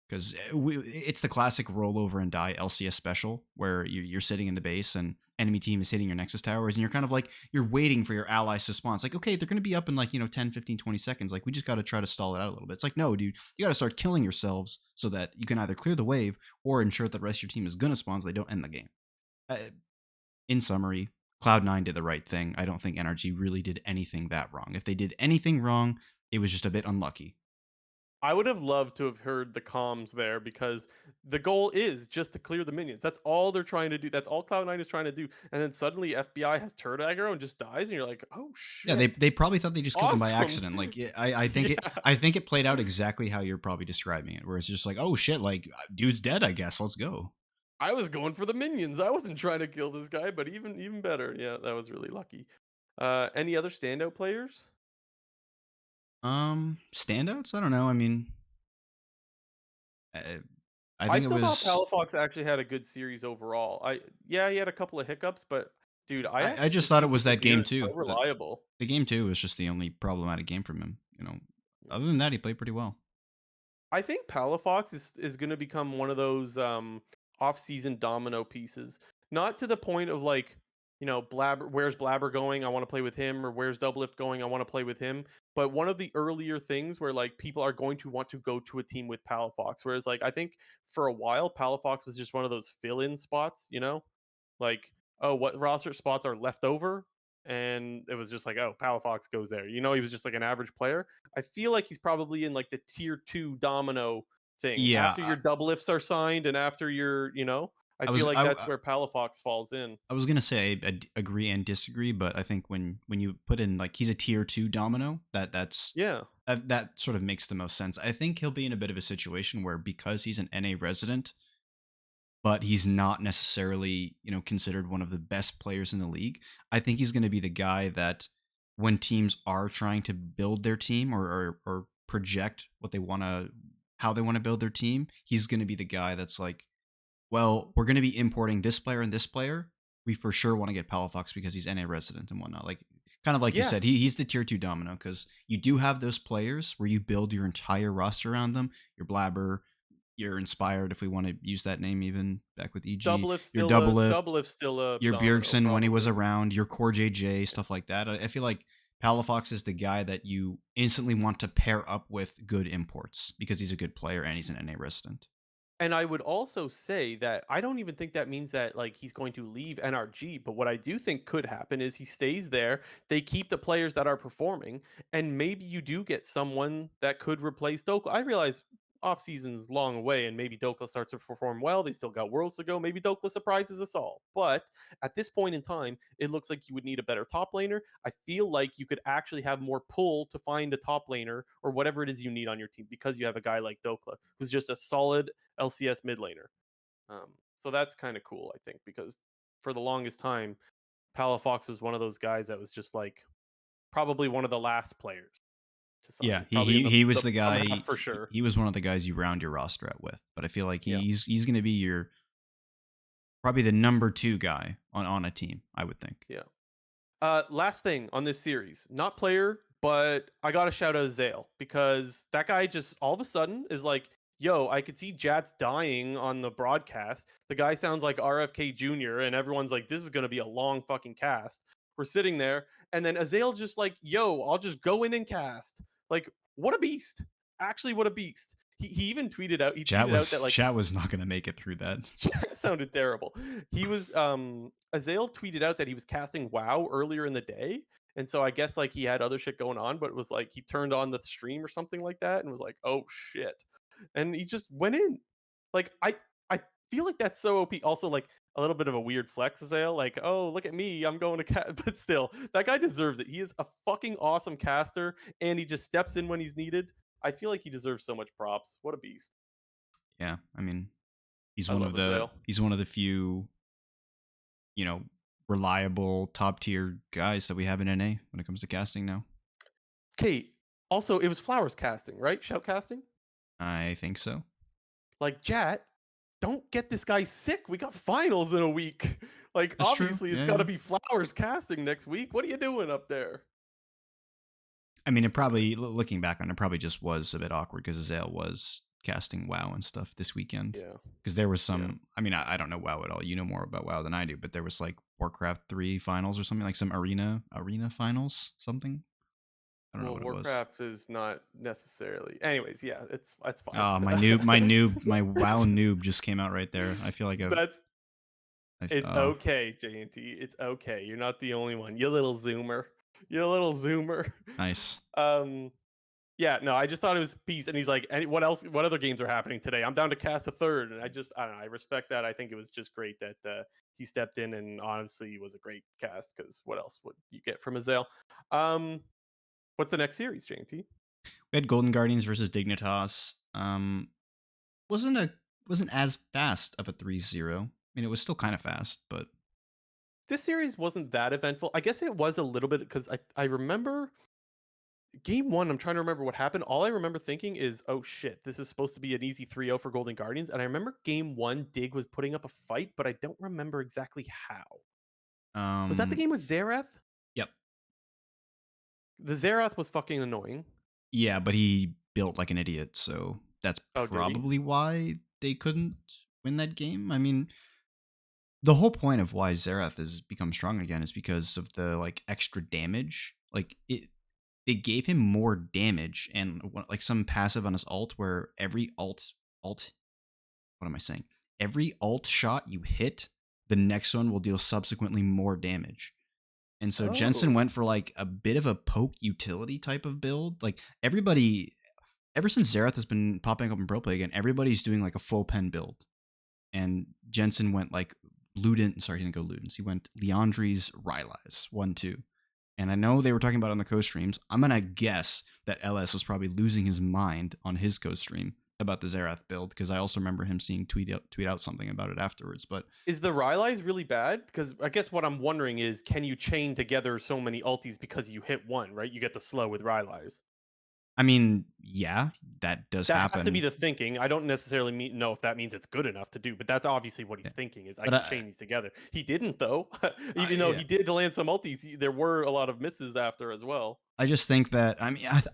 because it's the classic roll over and die LCS special where you're sitting in the base and enemy team is hitting your Nexus towers and you're kind of like you're waiting for your allies to spawn. It's like, okay, they're going to be up in like 10, 15, 20 seconds. Like we just got to try to stall it out a little bit. It's like, no, dude, you got to start killing yourselves so that you can either clear the wave or ensure that the rest of your team is going to spawn so they don't end the game. uh, in summary, Cloud9 did the right thing. I don't think NRG really did anything that wrong. If they did anything wrong, it was just a bit unlucky. I would have loved to have heard the comms there because the goal is just to clear the minions. That's all they're trying to do. That's all Cloud9 is trying to do. And then suddenly FBI has turret aggro and just dies, and you're like, oh Yeah, they shit. they probably thought they just killed them by Awesome. accident. Like I think it Yeah. I think it played out exactly how you're probably describing it, where it's just like, oh shit, like dude's dead. I guess let's go. I was going for the minions. I wasn't trying to kill this guy, but even better. Yeah, that was really lucky. Any other standout players? Standouts. I don't know. I mean, I, I I think it still thought was. Palafox actually had a good series overall. Yeah, he had a couple of hiccups, but dude, I I actually just just thought it think was his that Azir game is so too. reliable. The game two was just the only problematic game from him. Other than that, he played pretty well. I think Palafox is going to become one of those off-season domino pieces. Not to the point of like, Blabber, where's Blabber going? I want to play with him, or where's Doublelift going? I want to play with him. But one of the earlier things where like people are going to want to go to a team with Palafox. Whereas like I think for a while Palafox was just one of those fill-in spots, like, oh, what roster spots are left over? And it was just like, oh, Palafox goes there. He was just like an average player. I feel like he's probably in like the tier 2 domino thing. Yeah, After your double lifts are signed and after I I feel was like that's where Palafox falls in. I was gonna say agree and disagree, but I think when you put in like he's a tier two domino, Yeah. that sort of makes the most sense. I think he'll be in a bit of a situation where because he's an NA resident, but he's not necessarily considered one of the best players in the league. I think he's going to be the guy that when teams are trying to build their team or project what they want to how they want to build their team, he's going to be the guy that's like, well, we're going to be importing this player and this player. We for sure want to get Palafox because he's NA resident and whatnot. Like, kind of like you Yeah. said, he's the tier two domino because you do have those players where you build your entire roster around them. Your Blabber, your Inspired, if we want to use that name, even back with EG, your Doublelift, Double lift still a your domino Bjergsen when he was probably. around, your Core JJ, stuff like that. I feel like Palafox is the guy that you instantly want to pair up with good imports because he's a good player and he's an NA resident. And I would also say that I don't even think that means that like he's going to leave NRG, but what I do think could happen is he stays there, they keep the players that are performing, and maybe you do get someone that could replace Dokla. I realize off season's long away and maybe Dokla starts to perform well. They still got worlds to go. Maybe Dokla surprises us all. But at this point in time, it looks like you would need a better top laner. I feel like you could actually have more pull to find a top laner or whatever it is you need on your team because you have a guy like Dokla who's just a solid LCS mid laner. So that's kind of cool, I think, because for the longest time, Palafox was one of those guys that was just like probably one of the last players to Yeah, sign, probably in he was the the bottom guy. half for sure. He was one of the guys you round your roster out with. But I feel like Yeah, he's going to be your probably the number 2 guy on a team, I would think. yeah. Last thing on this series, not player, but I got to shout out Zale because that guy just all of a sudden is like, yo, I could see Jats dying on the broadcast. The guy sounds like RFK Jr., and everyone's like, this is going to be a long fucking cast. We're sitting there, and then Azale just like, yo, I'll just go in and cast. Like, what a beast. Actually, what a beast. He even tweeted out that like Chat was not going to make it through that. sounded terrible. He was Azale tweeted out that he was casting WoW earlier in the day. And so I guess like he had other shit going on, but it was like he turned on the stream or something like that and was like, "Oh shit." And he just went in. Like I feel like that's so OP. Also like a little bit of a weird flex, Azale, like, "Oh, look at me. I'm going to cast." But still, that guy deserves it. He is a fucking awesome caster and he just steps in when he's needed. I feel like he deserves so much props. What a beast. Yeah, I mean, I love Azale. he's one of the few, you know, reliable top tier guys that we have in NA when it comes to casting now. Kate. Also, it was Flowers casting, right? Shout casting. I think so. Like Jat, don't get this guy sick. We got finals in a week. Like That's true. obviously, it's Yeah, got yeah. to be Flowers casting next week. What are you doing up there? I mean, it probably looking back on it, probably just was a bit awkward because Azale was casting WoW and stuff this weekend. Yeah, Because there was yeah. some. I mean, I don't know WoW at all. You know more about WoW than I do, but there was like Warcraft 3 finals or something, like some arena finals, something. I don't know Well, what it was. Warcraft is not necessarily. Anyways, yeah, it's fine. Oh, my WoW it's, noob just came out right there. I feel like that's it's oh, okay, JNT. It's okay. You're not the only one. You little zoomer. You little zoomer. nice. Um, Yeah, no, I just thought it was peace. And he's like, what else? What other games are happening today? I'm down to cast a third. And I don't know. I respect that. I think it was just great that he stepped in and honestly was a great cast because what else would you get from Azale? Um, what's the next series, JT? We had Golden Guardians versus Dignitas. Wasn't a wasn't as fast of a 3-0. I mean, it was still kind of fast, but This series wasn't that eventful. I guess it was a little bit because I remember game one. I'm trying to remember what happened. All I remember thinking is, oh shit, this is supposed to be an easy 3-0 for Golden Guardians. And I remember game one, Dig was putting up a fight, but I don't remember exactly how. Was that the um, game with Xerath? yep. The Xerath was fucking annoying. Yeah, but he built like an idiot, so that's Oh, did he? probably why they couldn't win that game. I mean, the whole point of why Xerath has become strong again is because of the like extra damage. Like they gave him more damage and like some passive on his ult where every alt what am I saying? Every alt shot you hit, the next one will deal subsequently more damage. And so Jensen Oh. went for like a bit of a poke utility type of build. Like everybody, ever since Xerath has been popping up in Pro Play again, everybody's doing like a full pen build. And Jensen went like Luden. Sorry, he didn't go Ludens. He went Leandri's Rylai's 1-2. And I know they were talking about it on the co-streams. I'm going to guess that LS was probably losing his mind on his co-stream about the Xerath build because I also remember him seeing tweet out something about it afterwards. But Is the Rylai's really bad? Because I guess what I'm wondering is, can you chain together so many ultis because you hit one, right? You get the slow with Rylai's. I mean, yeah, that does That has to be happen. the thinking. I don't necessarily know if that means it's good enough to do, but that's obviously what he's Yeah. thinking is I But can chain these together. He didn't though. Even though yeah, he did land some ultis, there were a lot of misses after as well. I just think that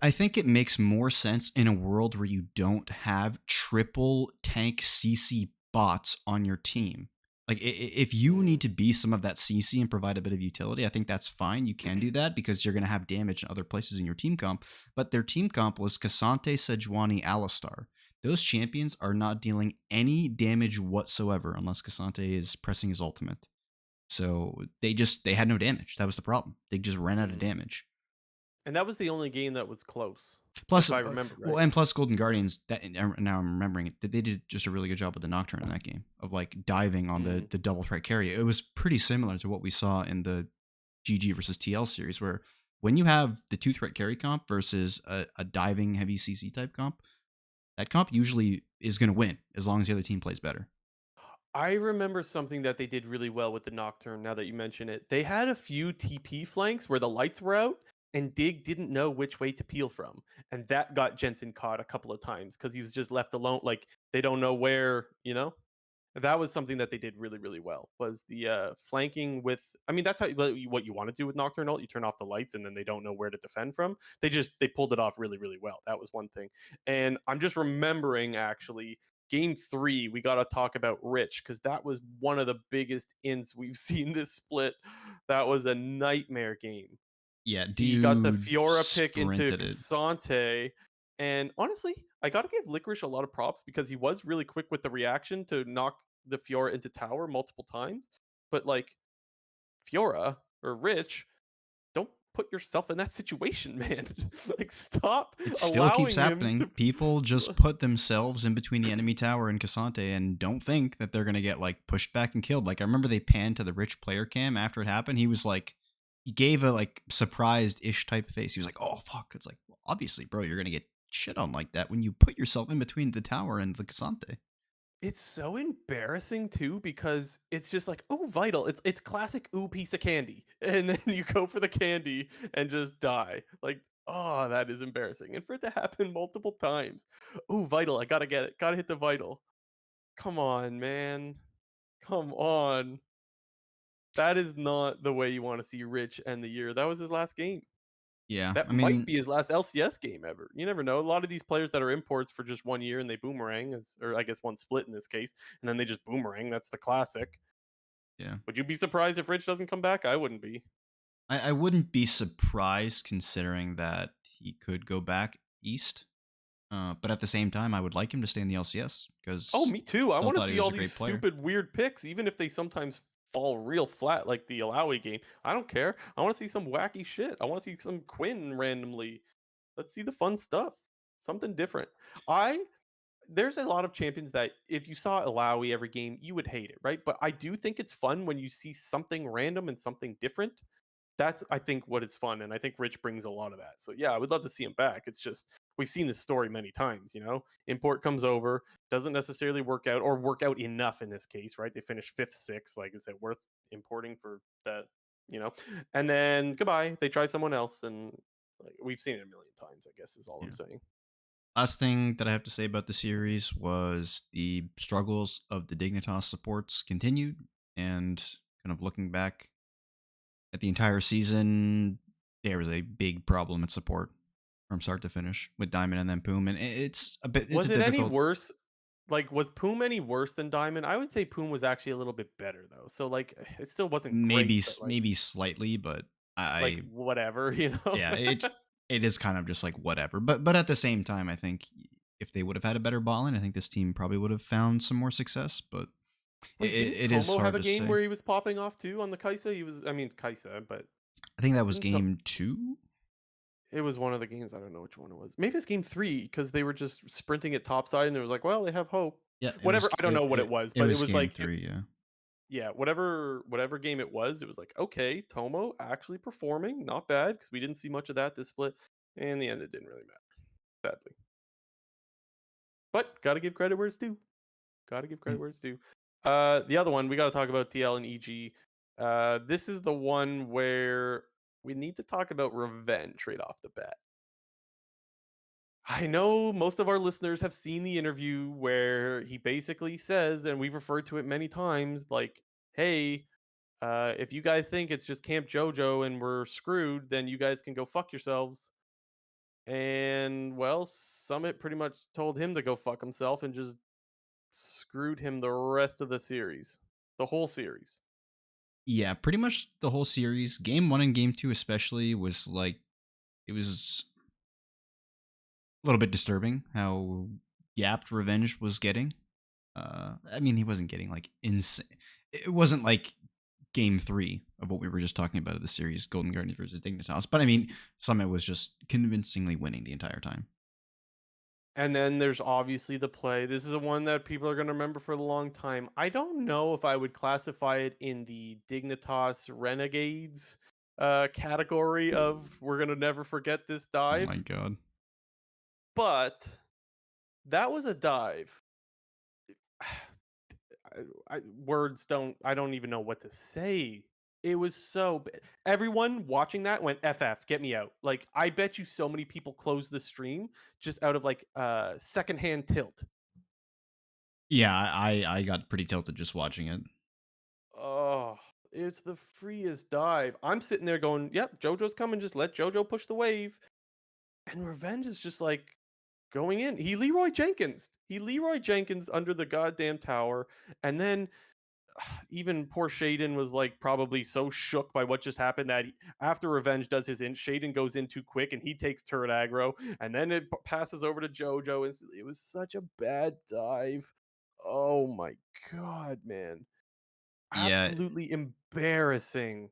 I think it makes more sense in a world where you don't have triple tank CC bots on your team. Like if you Mm. need to be some of that CC and provide a bit of utility, I think that's fine. You can do that because you're going to have damage in other places in your team comp. But their team comp was Cassante, Sejuani, Alistar. Those champions are not dealing any damage whatsoever unless Cassante is pressing his ultimate. So they had no damage. That was the problem. They just ran out of Mm. damage. And that was the only game that was close, Plus, if I remember well, right. and plus Golden Guardians. That now I'm remembering it. They did just a really good job with the Nocturne in that game of like diving on Mm. the double threat carry. It was pretty similar to what we saw in the GG versus TL series, where when you have the 2-threat carry comp versus a diving heavy CC type comp, that comp usually is going to win as long as the other team plays better. I remember something that they did really well with the Nocturne, now that you mention it. They had a few TP flanks where the lights were out and Dig didn't know which way to peel from. And that got Jensen caught a couple of times because he was just left alone. Like they don't know where, you know? That was something that they did really, really well. Was the flanking with? I mean, that's how what you want to do with Nocturnal. You turn off the lights, and then they don't know where to defend from. They pulled it off really, really well. That was one thing. And I'm just remembering actually game three. We got to talk about Rich because that was one of the biggest ints we've seen this split. That was a nightmare game. Yeah, He got the dude Fiora pick into sprinted it. Casante, and honestly, I gotta give Licorice a lot of props because he was really quick with the reaction to knock the Fiora into tower multiple times. But like Fiora or Rich, don't put yourself in that situation, man. Like stop It still keeps allowing him happening. to. People just put themselves in between the enemy tower and Cassante and don't think that they're gonna get like pushed back and killed. Like I remember they panned to the Rich player cam after it happened. He was like, he gave a like surprised ish type face. He was like, "Oh fuck!" It's like, well, obviously, bro, you're gonna get shit on like that when you put yourself in between the tower and the Cassante. It's so embarrassing too because it's just like, "Ooh, vital." It's classic "ooh, piece of candy." And then you go for the candy and just die. Like, oh, that is embarrassing. And for it to happen multiple times. "Ooh, vital. I got to get it. Got to hit the vital." Come on, man. Come on. That is not the way you want to see Rich end the year. That was his last game. Yeah, That I might mean, be his last LCS game ever. You never know. A lot of these players that are imports for just 1 year and they boomerang, or I guess one split in this case, and then they just boomerang. That's the classic. yeah. Would you be surprised if Rich doesn't come back? I wouldn't be. I wouldn't be surprised considering that he could go back east. But at the same time, I would like him to stay in the LCS Oh, because me too. I still want to thought he see was all a these great player. stupid, weird picks, even if they sometimes fall real flat, like the Alawi game. I don't care. I want to see some wacky shit. I want to see some Quinn randomly. Let's see the fun stuff. Something different. I There's a lot of champions that if you saw Alawi every game, you would hate it, right? But I do think it's fun when you see something random and something different. That's I think what is fun, and I think Rich brings a lot of that. So yeah, I would love to see him back. It's just we've seen this story many times, you know. Import comes over, doesn't necessarily work out or work out enough in this case, right? They finished fifth, sixth. Like, is it worth importing for that? You know, and then goodbye. They try someone else, and like we've seen it a million times. I guess is all I'm Yeah. saying. Last thing that I have to say about the series was the struggles of the Dignitas supports continued, and kind of looking back at the entire season, there was a big problem at support from start to finish with Diamond and then Poom, and it's a Was it any difficult. worse? Like, was Poom any worse than Diamond? I would say Poom was actually a little bit better though. So like, it still wasn't great, but Maybe slightly, but like I whatever, you know. yeah, it is kind of just like whatever. But at the same time, I think if they would have had a better ball in, I think this team probably would have found some more success. But Wait, didn't it is Tomo have hard a to game say. where he was popping off too on the Kaisa? I mean Kaisa, but I think that was didn't to- game two. it was one of the games. I don't know which one it was. Maybe it's game three because they were just sprinting it topside, and it was like, well, they have hope. Yeah, Whatever. I don't know what it was, it but it was was game like, three. Yeah. yeah, whatever game it was, it was like, okay, Tomo actually performing, not bad because we didn't see much of that this split. And in the end, it didn't really matter, sadly. But gotta give credit where it's due. Gotta give credit Mm. where it's due. The other one we got to talk about TL and EG. This is the one where we need to talk about revenge right off the bat. I know most of our listeners have seen the interview where he basically says, and we've referred to it many times, like, "Hey, if you guys think it's just Camp JoJo and we're screwed, then you guys can go fuck yourselves." And well, Summit pretty much told him to go fuck himself and just screwed him the rest of the series, the whole series. Yeah, pretty much the whole series. Game one and game two, especially, was like it was a little bit disturbing how yapped Revenge was getting. I mean, he wasn't getting like insane. It wasn't like game three of what we were just talking about of the series, Golden Guardians versus Dignitas. But I mean, Summit was just convincingly winning the entire time. And then there's obviously the play. This is a one that people are going to remember for a long time. I don't know if I would classify it in the Dignitas Renegades category of we're going to never forget this Oh my dive, god. but that was a dive. words don't. I don't even know what to say. It was so. Everyone watching that went "FF, get me out." Like I bet you so many people closed the stream just out of like secondhand tilt. Yeah, I got pretty tilted just watching it. Oh, it's the freest dive. I'm sitting there going, "Yep, JoJo's coming. Just let JoJo push the wave." And Revenge is just like going in. He Leroy Jenkins under the goddamn tower, and then even poor Shaden was like probably so shook by what just happened that after Revenge does his in, Shaden goes in too quick and he takes turret aggro, and then it passes over to JoJo. It was such a bad dive. Oh my god, man! Yeah, Absolutely embarrassing.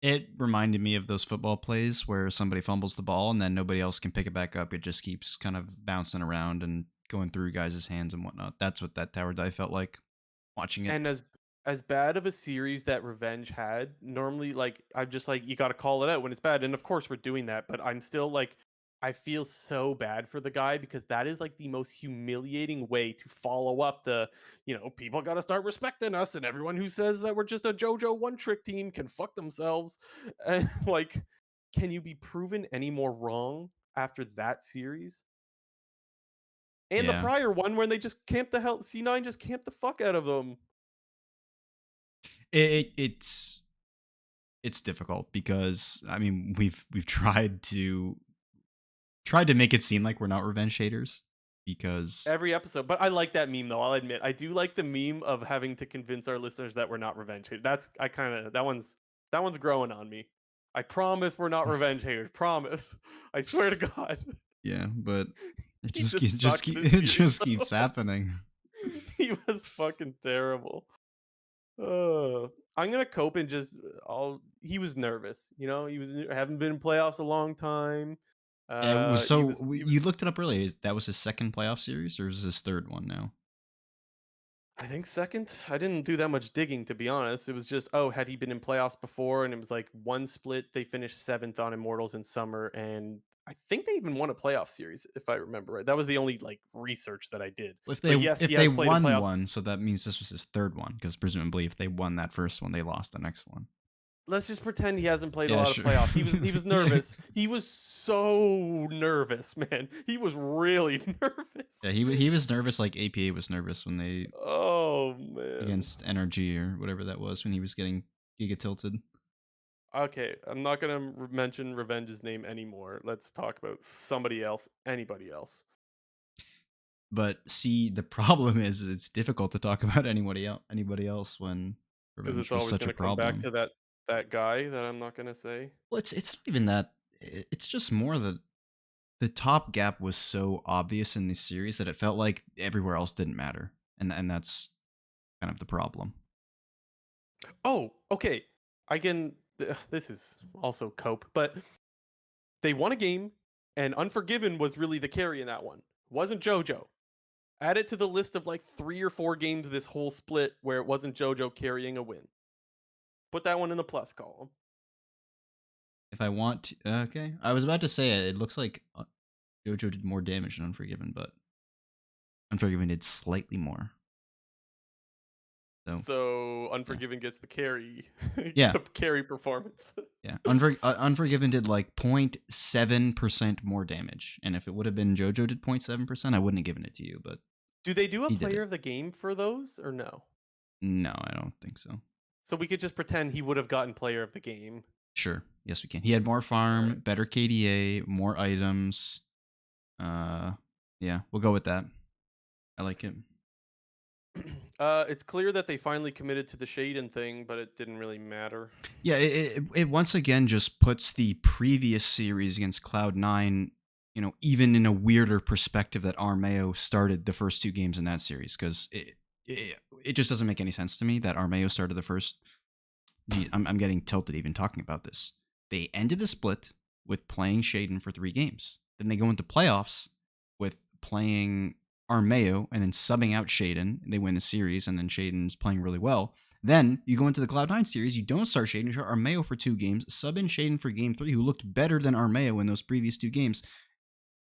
it reminded me of those football plays where somebody fumbles the ball and then nobody else can pick it back up. It just keeps kind of bouncing around and going through guys' hands and whatnot. That's what that tower dive felt like watching it. And as bad of a series that Revenge had, normally like I'm just like you got to call it out when it's bad, and of course we're doing that. But I'm still like I feel so bad for the guy because that is like the most humiliating way to follow up the people got to start respecting us, and everyone who says that we're just a JoJo one trick team can fuck themselves. And like, can you be proven any more wrong after that series? And the Yeah. prior one when they just camped the hell C9 just camped the fuck out of them. It's difficult because I mean we've tried to make it seem like we're not revenge shaders because Every episode, but I like that meme though. I'll admit, I do like the meme of having to convince our listeners that we're not revenge haters. That's I kind of that one's growing on me. I promise we're not revenge haters. Promise. I swear to God. yeah, but it He just just sucked this it series just though. keeps happening. He was fucking terrible. I'm gonna cope and just all. He was nervous. He was haven't been in playoffs a long time. It was He so was he you was looked it up earlier. That was his second playoff series, or is his third one now? I think second. I didn't do that much digging to be honest. It was just, oh, had he been in playoffs before? And it was like one split. They finished seventh on Immortals in summer, and I think they even won a playoff series if I remember right. That was the only like research that I did. Well, But yes, he if they has played in won playoffs. one, so that means this was his third one because presumably if they won that first one, they lost the next one. Let's just pretend he hasn't played a Yeah, lot of sure. playoffs. He was Yeah, nervous. He was so nervous, man. He was really nervous. yeah. He was nervous like APA was nervous when they Oh man. against NRG or whatever that was when he was getting giga tilted. Okay, I'm not gonna mention Revenge's name anymore. Let's talk about somebody else, anybody else. But see, the problem is it's difficult to talk about anybody else when Because revenge it's was always such a gonna come back problem. to that guy that I'm not gonna say. Well, it's not even that. It's just more that the top gap was so obvious in this series that it felt like everywhere else didn't matter, and that's kind of the problem. Oh, okay. I can. This is also cope, but they won a game, and Unforgiven was really the carry in that one. Wasn't JoJo. Add it to the list of like 3 or 4 games this whole split where it wasn't JoJo carrying a win. Put that one in the plus column. If I want, okay, I was about to say it looks like JoJo did more damage than Unforgiven, but Unforgiven did slightly more. So So yeah, Unforgiven gets the carry, yeah, the carry performance. yeah. Unforgiven did like 0.7% more damage, and if it would have been JoJo did 0.7%, I wouldn't have given it to you, but Do they do a he did player it. of the game for those or no? No, I don't think so. So we could just pretend he would have gotten player of the game. Sure, yes, we can. He had more All farm, right. better KDA, more items. Uh, yeah, we'll go with that. I like it. It's clear that they finally committed to the Shaden thing, but it didn't really matter. Yeah, it once again just puts the previous series against Cloud9, even in a weirder perspective that Armeo started the first two games in that series because it just doesn't make any sense to me that Armeo started the first. Gee, I'm getting tilted even talking about this. They ended the split with playing Shaden for 3 games. Then they go into playoffs with playing Armeo and then subbing out Shaden. They win the series, and then Shaden's playing really well. Then you go into the Cloud9 series, you don't start Shaden, you start Armeo for 2 games, sub in Shaden for game 3, who looked better than Armeo in those previous 2 games.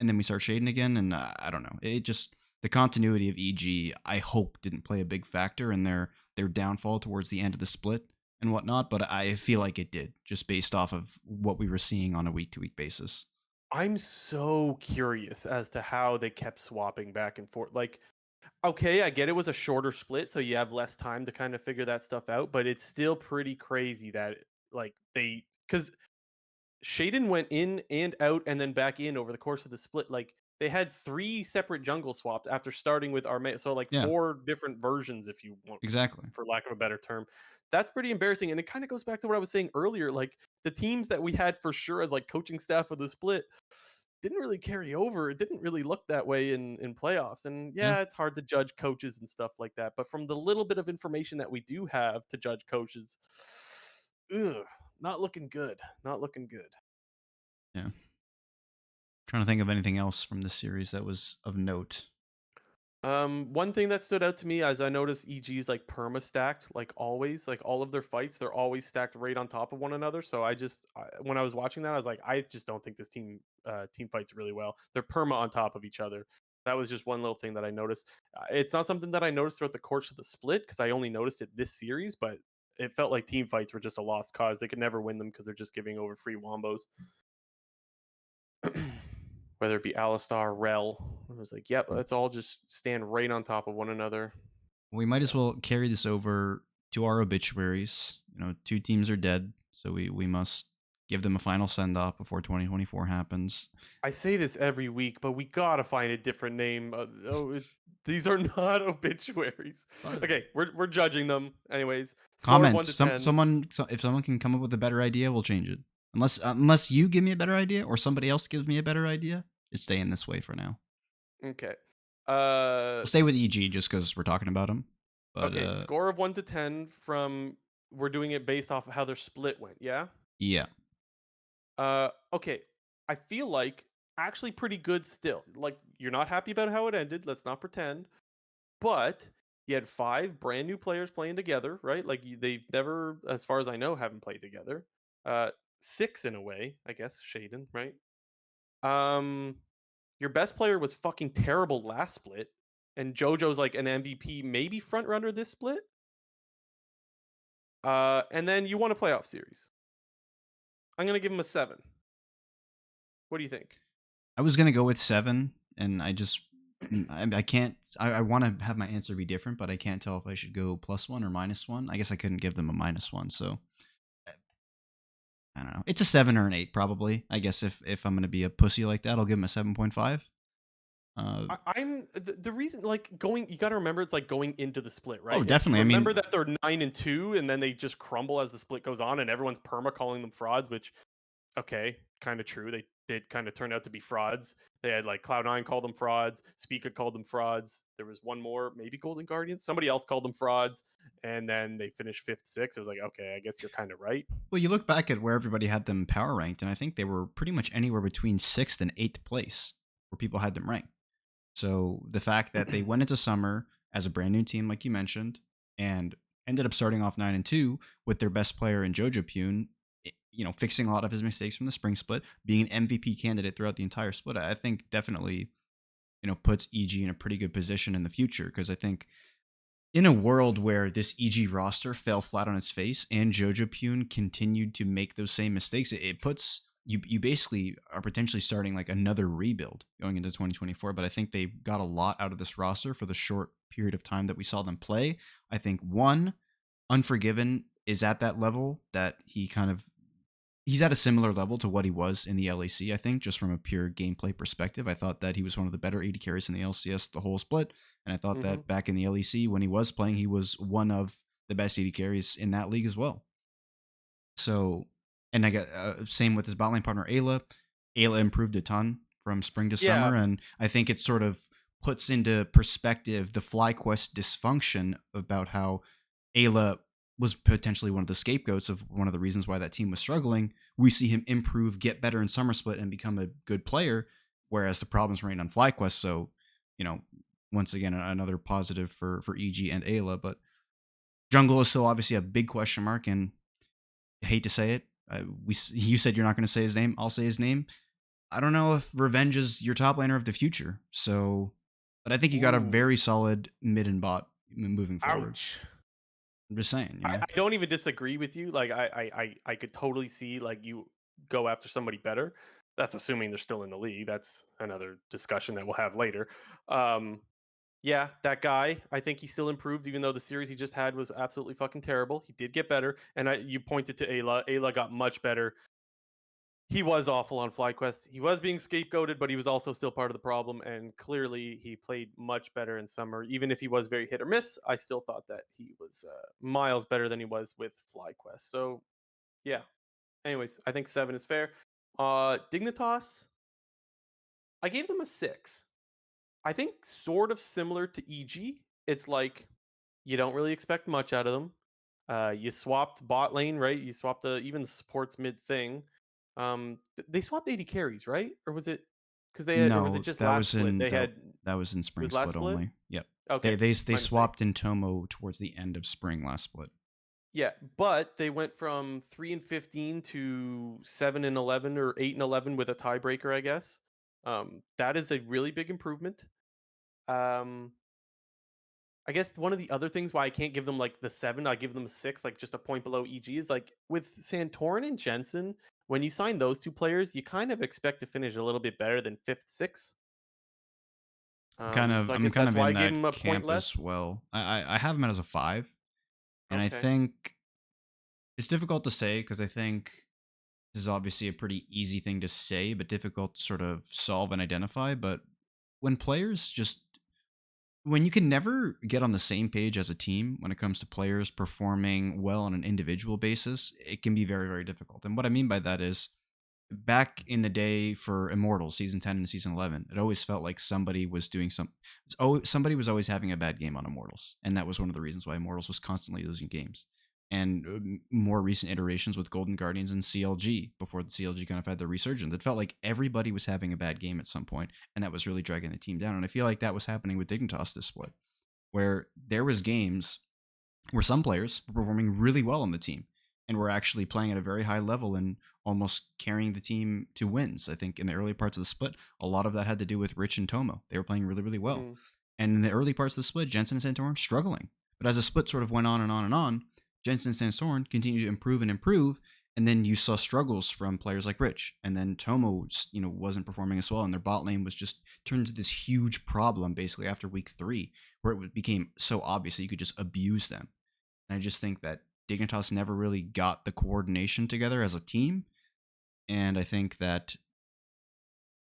And then we start Shaden again, and I don't know. It just, the continuity of EG, I hope, didn't play a big factor in their downfall towards the end of the split and whatnot, but I feel like it did, just based off of what we were seeing on a week to week basis. I'm so curious as to how they kept swapping back and forth. Like, okay, I get it was a shorter split, so you have less time to kind of figure that stuff out, but it's still pretty crazy that like they because Shaden went in and out and then back in over the course of the split. Like they had three separate jungle swaps after starting with Arme. So like Yeah, four different versions, if you want, exactly. for lack of a better term. That's pretty embarrassing. And it kind of goes back to what I was saying earlier. Like the teams that we had for sure as like coaching staff of the split didn't really carry over. It didn't really look that way in playoffs. And Yeah. yeah, it's hard to judge coaches and stuff like that. But from the little bit of information that we do have to judge coaches, ugh, not looking good. Not looking good. Yeah. Trying to think of anything else from this series that was of note. One thing that stood out to me as I noticed EG's like perma stacked, like always, like all of their fights, they're always stacked right on top of one another. So when I was watching that, I was like, I just don't think this team fights really well. They're perma on top of each other. That was just one little thing that I noticed. It's not something that I noticed throughout the course of the split because I only noticed it this series, but it felt like team fights were just a lost cause. They could never win them because they're just giving over free wombos. Whether it be Alistar, Rel, I was like, yep, let's all just stand right on top of one another. We might as Yeah. well carry this over to our obituaries. Two teams are dead, so we must give them a final send off before 2024 happens. I say this every week, but we gotta find a different name. These are not obituaries. Okay, we're judging them anyways. Score of Comment. one to ten. If someone can come up with a better idea, we'll change it. Unless you give me a better idea or somebody else gives me a better idea, it's staying this way for now. Okay. We'll stay with EG S- just because we're talking about them. But okay, score of 1 to 10 from. We're doing it based off of how their split went. Yeah. yeah, Okay. I feel like actually pretty good still. Like you're not happy about how it ended. Let's not pretend. But you had 5 brand new players playing together, right? Like they've never, as far as I know, haven't played together. 6 in a way, I guess. Shaden, right? Um, your best player was fucking terrible last split, and JoJo's like an MVP, maybe front runner this split. And then you won a playoff series. I'm gonna give him a 7. What do you think? I was gonna go with 7, and I can't. I want to have my answer be different, but I can't tell if I should go +1 or -1. I guess I couldn't give them a -1, so I don't know. It's a 7 or an 8, probably. I guess if I'm gonna be a pussy like that, I'll give them a 7.5. Uh, I'm the reason like going. You got to remember it's like going into the split, right? oh, If you definitely. I mean, remember that they're 9-2, and then they just crumble as the split goes on, and everyone's perma calling them frauds, which okay, kind of true. They did kind of turn out to be frauds. They had like Cloud9 called them frauds, Speaker called them frauds. There was one more, maybe Golden Guardians. Somebody else called them frauds, and then they finished fifth, sixth. It was like, okay, I guess you're kind of right. well, you look back at where everybody had them power ranked, and I think they were pretty much anywhere between 6th and 8th place where people had them ranked. So the fact that they went into summer as a brand new team, like you mentioned, and ended up starting off 9-2 with their best player in Jojo Pune, fixing a lot of his mistakes from the spring split, being an MVP candidate throughout the entire split, I think definitely, puts EG in a pretty good position in the future. Because I think in a world where this EG roster fell flat on its face and Jojo Pune continued to make those same mistakes, it puts you basically are potentially starting like another rebuild going into 2024. But I think they got a lot out of this roster for the short period of time that we saw them play. I think one, Unforgiven is at that level that he's at a similar level to what he was in the LAC, I think, just from a pure gameplay perspective. I thought that he was one of the better AD carries in the LCS the whole split. And I thought Hmm. that back in the LEC, when he was playing, he was one of the best AD carries in that league as well. So, and I got same with his bot lane partner, Ayla. Ayla improved a ton from spring to Yeah. summer. And I think it sort of puts into perspective the FlyQuest dysfunction about how Ayla was potentially one of the scapegoats of one of the reasons why that team was struggling. We see him improve, get better in Summer Split, and become a good player, whereas the problems remain on FlyQuest. So, you know, once again, another positive for EG and Ayla. But jungle is still obviously a big question mark, and I hate to say it. You said you're not going to say his name. I'll say his name. I don't know if Revenge is your top laner of the future. So But I think you got a Ooh, very solid mid and bot moving forward. ouch. I'm just saying, you know. I don't even disagree with you. Like I could totally see like you go after somebody better. That's assuming they're still in the league. That's another discussion that we'll have later. Um, yeah, that guy. I think he still improved, even though the series he just had was absolutely fucking terrible. He did get better, and you pointed to Ayla. Ayla got much better. He was awful on FlyQuest. He was being scapegoated, but he was also still part of the problem. And clearly, he played much better in summer. Even if he was very hit or miss, I still thought that he was miles better than he was with FlyQuest. So yeah. Anyways, I think 7 is fair. Dignitas, I gave them a 6. I think sort of similar to EG. It's like you don't really expect much out of them. You swapped bot lane, right? You swapped the even supports mid thing. They swapped 80 carries, right? Or was it because they had, or was it No, just last split? They had that was in it spring was last split split. only. Yep. Okay, They my mistake. swapped in Tomo towards the end of spring last split. Yeah, but they went from 3-15 to 7-11 or 8-11 with a tiebreaker, I guess. That is a really big improvement. Um, I guess one of the other things why I can't give them like the 7, I give them a 6, like just a point below EG, is like with Santorin and Jensen, when you sign those two players, you kind of expect to finish a little bit better than 5th, 6th. So I I'm guess kind that's of why I in gave that him a point camp as less. well. I have him as a 5, and I Okay. think it's difficult to say because I think this is obviously a pretty easy thing to say, but difficult to sort of solve and identify. But when players just when you can never get on the same page as a team when it comes to players performing well on an individual basis, it can be very, very difficult. And what I mean by that is back in the day for Immortals, season 10 and season 11, it always felt like somebody was doing somebody was always having a bad game on Immortals. And that was one of the reasons why Immortals was constantly losing games. And more recent iterations with Golden Guardians and CLG, before the CLG kind of had the resurgence, it felt like everybody was having a bad game at some point, and that was really dragging the team down. And I feel like that was happening with Dignitas this split, where there was games where some players were performing really well on the team and were actually playing at a very high level and almost carrying the team to wins. I think in the early parts of the split, a lot of that had to do with Rich and Tomo. They were playing really, really well. Mm, And in the early parts of the split, Jensen and Santorin struggling. But as the split sort of went on and on and on, Jensen and Santorin continued to improve and improve. And then you saw struggles from players like Rich. And then Tomo, wasn't performing as well. And their bot lane was just turned into this huge problem basically after week 3, where it became so obvious that you could just abuse them. And I just think that Dignitas never really got the coordination together as a team. And I think that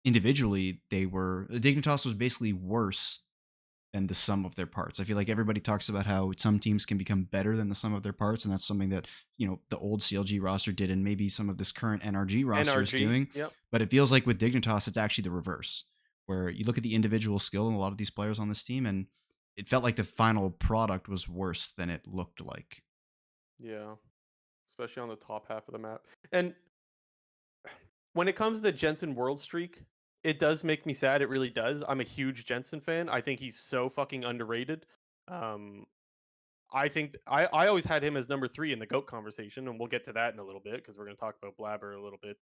individually, Dignitas was basically worse than the sum of their parts. I feel like everybody talks about how some teams can become better than the sum of their parts. And that's something that, the old CLG roster did, and maybe some of this current NRG roster is NRG. doing. Yep. But it feels like with Dignitas, it's actually the reverse, where you look at the individual skill in a lot of these players on this team, and it felt like the final product was worse than it looked like. Yeah. Especially on the top half of the map. And when it comes to the Jensen world streak, it does make me sad. It really does. I'm a huge Jensen fan. I think he's so fucking underrated. Um, I think I always had him as number 3 in the GOAT conversation, and we'll get to that in a little bit because we're going to talk about Blaber a little bit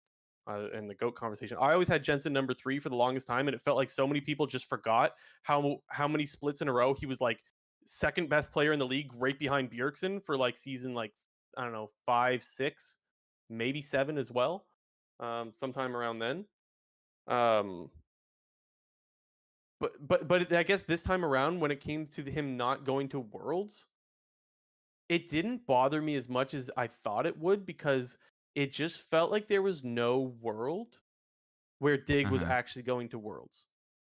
in the GOAT conversation. I always had Jensen number 3 for the longest time, and it felt like so many people just forgot how many splits in a row he was like second best player in the league, right behind Bjergsen for like season like I don't know 5, 6, maybe 7 as well, sometime around then. Um, but I guess this time around, when it came to him not going to Worlds, it didn't bother me as much as I thought it would because it just felt like there was no world where Dig was Uh-huh. actually going to Worlds.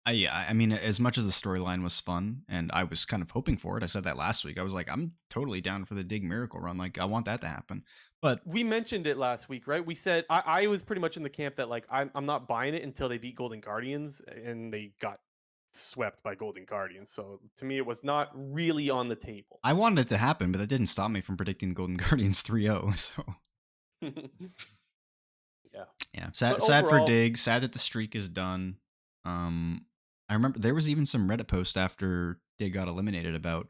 Yeah, I mean, as much as the storyline was fun, and I was kind of hoping for it, I said that last week. I was like, I'm totally down for the Dig Miracle run. Like, I want that to happen. But We mentioned it last week, right? We said I was pretty much in the camp that like I'm not buying it until they beat Golden Guardians, and they got swept by Golden Guardians. So to me, it was not really on the table. I wanted it to happen, but that didn't stop me from predicting Golden Guardians 3-0. So, Yeah, yeah, but sad for overall, Dig. Sad that the streak is done. I remember there was even some Reddit post after Dig got eliminated about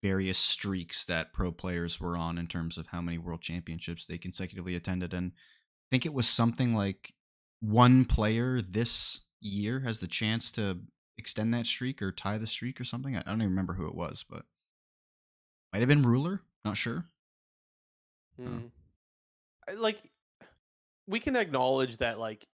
various streaks that pro players were on in terms of how many world championships they consecutively attended. And I think it was something like one player this year has the chance to extend that streak or tie the streak or something. I don't even remember who it was, but might have been Ruler. Not sure. Uh, Hmm. Like, we can acknowledge that, like,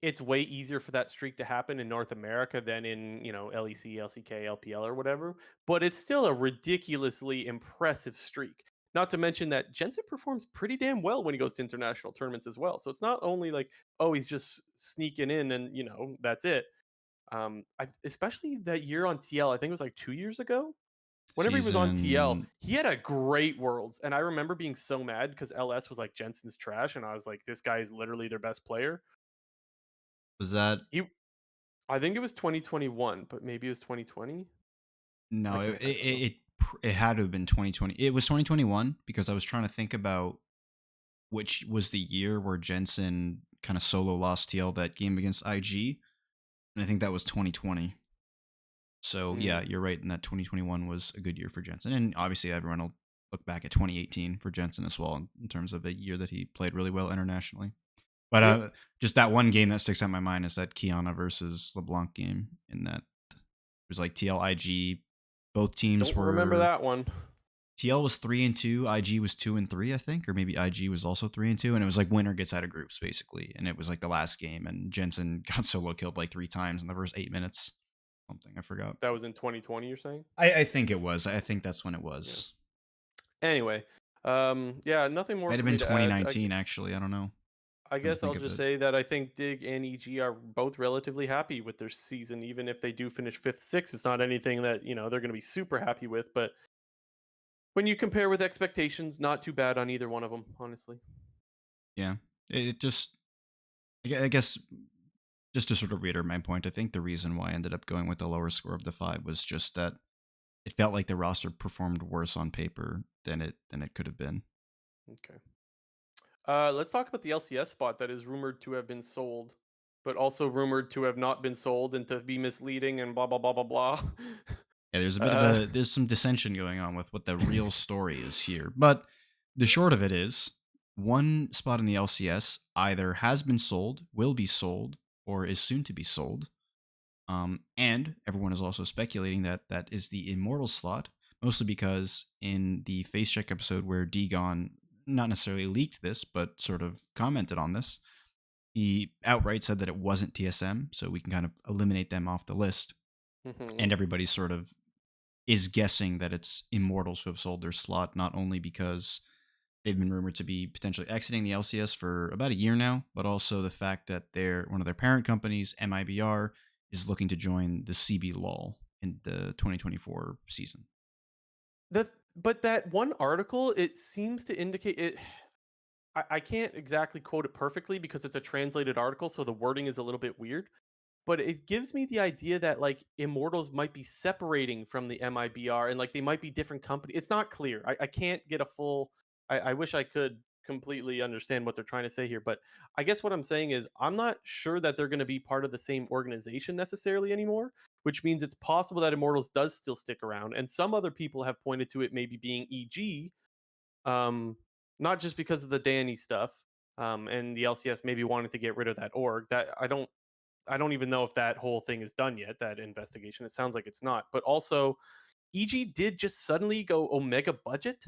it's way easier for that streak to happen in North America than in, LEC, LCK, LPL, or whatever, but it's still a ridiculously impressive streak. Not to mention that Jensen performs pretty damn well when he goes to international tournaments as well. So it's not only like, oh, he's just sneaking in and, that's it. Especially that year on TL, I think it was like 2 years ago. Whenever he was on TL, season he had a great Worlds, and I remember being so mad because LS was like Jensen's trash, and I was like, this guy is literally their best player. was that He I think it was 2021, but maybe it was 2020. no, I don't know. it had to have been 2020. It was 2021 because I was trying to think about which was the year where Jensen kind of solo lost TL that game against IG, and I think that was 2020. So yeah, Mm. you're right in that 2021 was a good year for Jensen, and obviously everyone will look back at 2018 for Jensen as well in terms of a year that he played really well internationally. But Yep. just that one game that sticks out in my mind is that Kiana versus LeBlanc game. In that it was like TLIG, both teams Don't remember were that one. TL was 3-2, IG was 2-3, I think, or maybe IG was also 3-2, and it was like winner gets out of groups basically. And it was like the last game, and Jensen got solo killed like 3 times in the first 8 minutes. Something I forgot. That was in 2020, you're saying? I think it was. I think that's when it Yeah. was. Anyway, yeah, nothing more Might have for been me to add. 2019 actually. I don't know. I Trying to guess I'll think of just it. say that I think Dig and EG are both relatively happy with their season, even if they do finish fifth, sixth. It's not anything that they're going to be super happy with, but when you compare with expectations, not too bad on either one of them, honestly. Yeah. It just I guess just to sort of reiterate my point, I think the reason why I ended up going with the lower score of the 5 was just that it felt like the roster performed worse on paper than it could have been. Okay. Let's talk about the LCS spot that is rumored to have been sold, but also rumored to have not been sold and to be misleading and blah blah blah blah blah. Yeah, there's a bit of uh, a there's some dissension going on with what the real story is here. But the short of it is one spot in the LCS either has been sold, will be sold, or is soon to be sold. And everyone is also speculating that that is the Immortal slot, mostly because in the Face Check episode where Degon not necessarily leaked this, but sort of commented on this, he outright said that it wasn't TSM, so we can kind of eliminate them off the list. mhm. And everybody sort of is guessing that it's Immortals who have sold their slot, not only because they've been rumored to be potentially exiting the LCS for about a year now, but also the fact that their one of their parent companies, MIBR, is looking to join the CB LOL in the 2024 season. But that one article, it seems to indicate it. I can't exactly quote it perfectly because it's a translated article, so the wording is a little bit weird. But it gives me the idea that like Immortals might be separating from the MIBR and like they might be different company. It's not clear. I can't get a full. I wish I could completely understand what they're trying to say here, but I guess what I'm saying is I'm not sure that they're going to be part of the same organization necessarily anymore, which means it's possible that Immortals does still stick around. And some other people have pointed to it maybe being EG, um, not just because of the Danny stuff, and the LCS maybe wanting to get rid of that org. That I don't even know if that whole thing is done yet, that investigation. It sounds like it's not. But also, EG did just suddenly go Omega budget.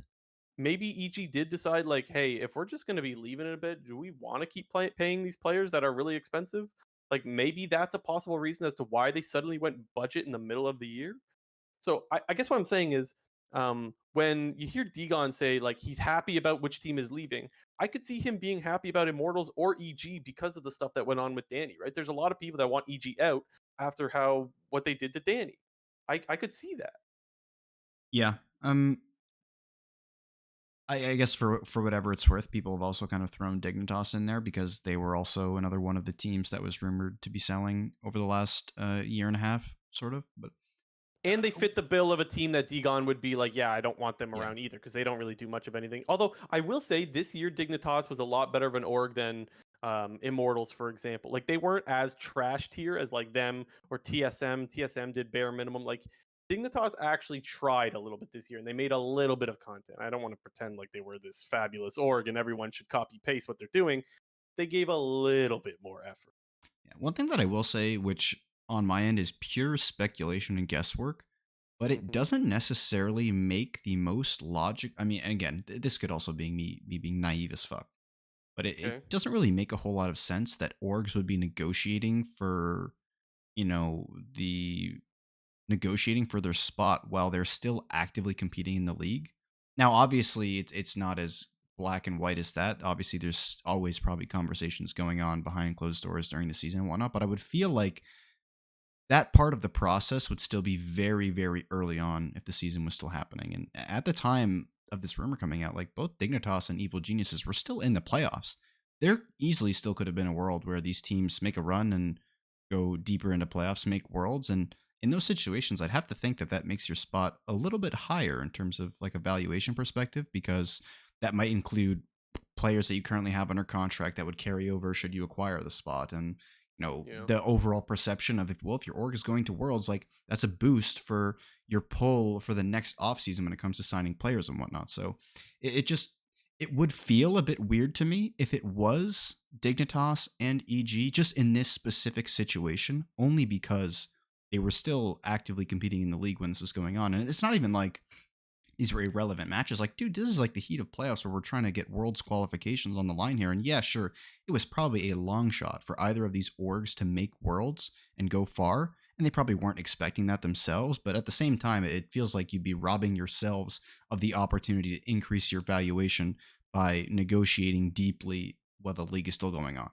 Maybe EG did decide, like, hey, if we're just going to be leaving it a bit, do we want to keep paying these players that are really expensive? Like, maybe that's a possible reason as to why they suddenly went budget in the middle of the year. So I guess what I'm saying is, when you hear Degon say like he's happy about which team is leaving, I could see him being happy about Immortals or EG because of the stuff that went on with Danny. Right? There's a lot of people that want EG out after how what they did to Danny. I could see that. Yeah. I guess for whatever it's worth, people have also kind of thrown Dignitas in there because they were also another one of the teams that was rumored to be selling over the last year and a half, sort of. But And they uh, fit the bill of a team that Degon would be like, yeah, I don't want them yeah, around either because they don't really do much of anything. Although I will say this year Dignitas was a lot better of an org than Immortals, for example. Like they weren't as trash tier as like them or TSM. TSM did bare minimum. Like Dignitas actually tried a little bit this year and they made a little bit of content. I don't want to pretend like they were this fabulous org and everyone should copy paste what they're doing. They gave a little bit more effort. yeah. One thing that I will say, which on my end is pure speculation and guesswork, but it Mhm. doesn't necessarily make the most logic. I mean, again, this could also be me being naive as fuck, but it Okay. doesn't really make a whole lot of sense that orgs would be negotiating for, you know, the negotiating for their spot while they're still actively competing in the league. Now, obviously, it's not as black and white as that. Obviously, there's always probably conversations going on behind closed doors during the season and whatnot. But I would feel like that part of the process would still be very, very early on if the season was still happening. And at the time of this rumor coming out, like both Dignitas and Evil Geniuses were still in the playoffs. There easily still could have been a world where these teams make a run and go deeper into playoffs, make worlds. And in those situations, I'd have to think that that makes your spot a little bit higher in terms of like a valuation perspective, because that might include players that you currently have under contract that would carry over should you acquire the spot. And Yeah. the overall perception of, if your org is going to worlds, like that's a boost for your pull for the next offseason when it comes to signing players and whatnot. So it just, it would feel a bit weird to me if it was Dignitas and EG just in this specific situation, only because they were still actively competing in the league when this was going on. And it's not even like these were irrelevant matches. Like, dude, this is like the heat of playoffs where we're trying to get world's qualifications on the line here. And yeah, sure, it was probably a long shot for either of these orgs to make worlds and go far. And they probably weren't expecting that themselves. But at the same time, it feels like you'd be robbing yourselves of the opportunity to increase your valuation by negotiating deeply while the league is still going on.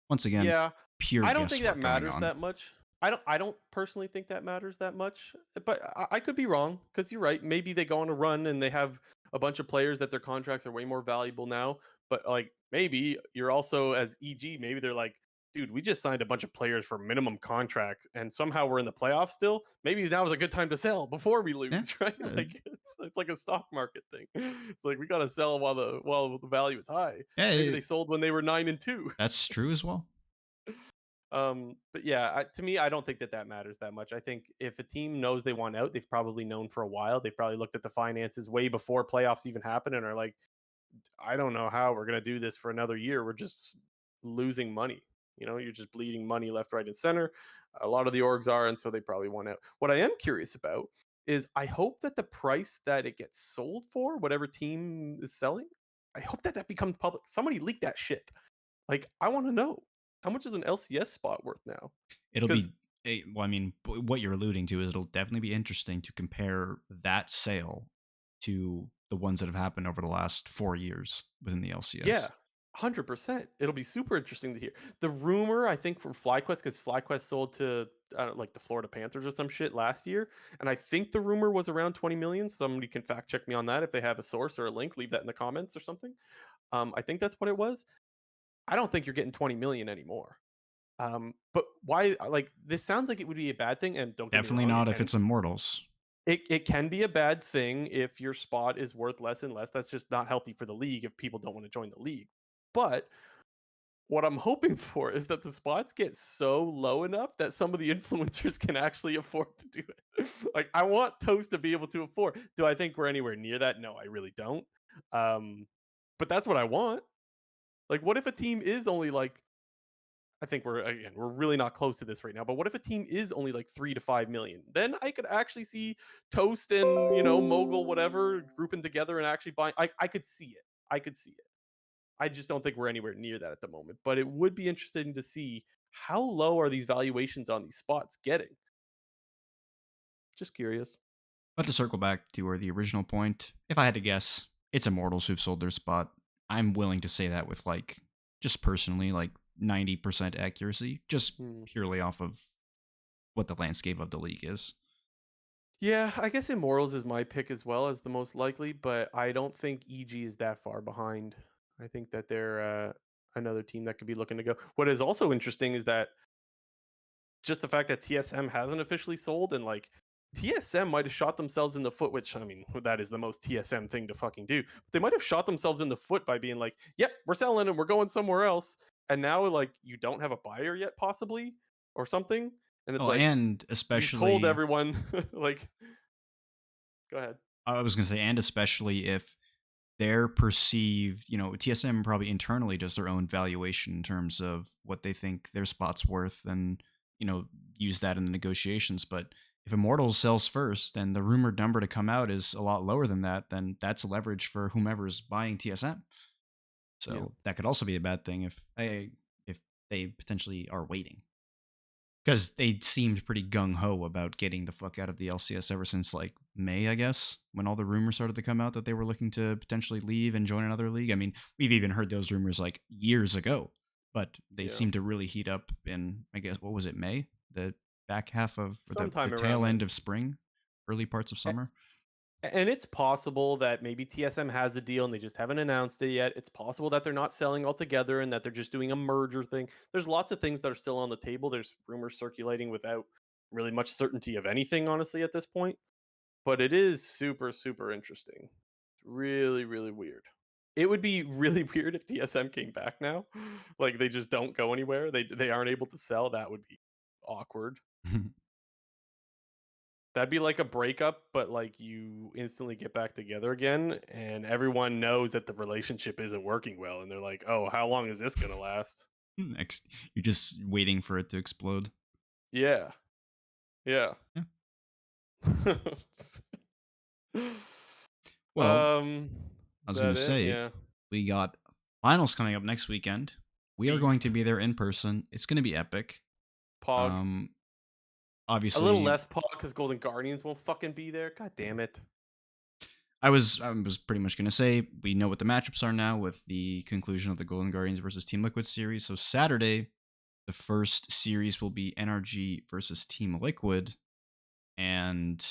Once again, Yeah. pure I don't think that guesswork going matters on. that much. I don't personally think that matters that much, but I could be wrong because you're right. Maybe they go on a run and they have a bunch of players that their contracts are way more valuable now. But like maybe you're also as EG, maybe they're like, dude, we just signed a bunch of players for minimum contracts and somehow we're in the playoffs still. Maybe now is a good time to sell before we Yeah. lose, right? Uh, Like it's like a stock market thing. It's like we gotta sell while the value is high. yeah, Maybe they sold when they were 9-2. that's true as well. But yeah, to me, I don't think that that matters that much. I think if a team knows they want out, they've probably known for a while. They've probably looked at the finances way before playoffs even happen and are like, I don't know how we're going to do this for another year. We're just losing money. You're just bleeding money left, right, and center. A lot of the orgs are, and so they probably want out. What I am curious about is I hope that the price that it gets sold for, whatever team is selling, I hope that that becomes public. Somebody leak that shit. Like, I want to know how much is an LCS spot worth now? It'll Because be well, I mean, what you're alluding to is it'll definitely be interesting to compare that sale to the ones that have happened over the last 4 years within the yeah, LCS. 100%. It'll be super interesting to hear. The rumor, I think, from FlyQuest, because FlyQuest sold to like the Florida Panthers or some shit last year, and I think the rumor was around 20 million. Somebody can fact check me on that if they have a source or a link. Leave that in the comments or something. I think that's what it was. I don't think you're getting 20 million anymore. But why? Like this sounds like it would be a bad thing, and don't get me Definitely wrong, not if it's Immortals. it can be a bad thing if your spot is worth less and less. That's just not healthy for the league if people don't want to join the league. But what I'm hoping for is that the spots get so low enough that some of the influencers can actually afford to do it. Like I want Toast to be able to afford. Do I think we're anywhere near that? No, I really don't. Um, but that's what I want. Like, what if a team is only like I think we're really not close to this right now. But what if a team is only like 3 to 5 million? Then I could actually see Toast and Mogul whatever grouping together and actually buying. I could see it. I could see it. I just don't think we're anywhere near that at the moment. But it would be interesting to see how low are these valuations on these spots getting. Just curious. But to circle back to where the original point, if I had to guess, it's Immortals who've sold their spot. I'm willing to say that with like, just personally, like 90% accuracy, just Hmm. purely off of what the landscape of the league is. Yeah, I guess Immortals is my pick as well as the most likely, but I don't think EG is that far behind. I think that they're another team that could be looking to go. What is also interesting is that just the fact that TSM hasn't officially sold and like TSM might have shot themselves in the foot, which I mean, that is the most TSM thing to fucking do. But they might have shot themselves in the foot by being like, "Yep, we're selling and we're going somewhere else." And now like you don't have a buyer yet possibly or something. And it's Oh, like and you've told especially, everyone like go ahead. I was going to say, and especially if they're perceived, TSM probably internally does their own valuation in terms of what they think their spot's worth. And use that in the negotiations. But if Immortals sells first and the rumored number to come out is a lot lower than that, then that's leverage for whomever's buying TSM. Yeah. So that could also be a bad thing if they potentially are waiting, because they seemed pretty gung ho about getting the fuck out of the LCS ever since like May, I guess, when all the rumors started to come out that they were looking to potentially leave and join another league. I mean, we've even heard those rumors like years ago, but they Yeah. seem to really heat up in, I guess, what was it, May? The back half of, or the Sometime around tail then. end of spring, early parts of summer. And it's possible that maybe TSM has a deal and they just haven't announced it yet. It's possible that they're not selling altogether and that they're just doing a merger thing. There's lots of things that are still on the table. There's rumors circulating without really much certainty of anything, honestly, at this point. But it is super, super interesting. It's really, really weird. It would be really weird if TSM came back now. Like they just don't go anywhere. They aren't able to sell. That would be awkward. That'd be like a breakup, but like you instantly get back together again, and everyone knows that the relationship isn't working well, and they're like, "Oh, how long is this gonna last?" Next, you're just waiting for it to explode. Yeah, yeah. Yeah. Well, um, I is was going that to it? say, Yeah. we got finals coming up next weekend. We are going to Beast. be there in person. It's going to be epic. Pog. Um, A little obviously, less Pog because Golden Guardians won't fucking be there. God damn it. I was pretty much going to say we know what the matchups are now with the conclusion of the Golden Guardians versus Team Liquid series. So Saturday, the first series will be NRG versus Team Liquid, and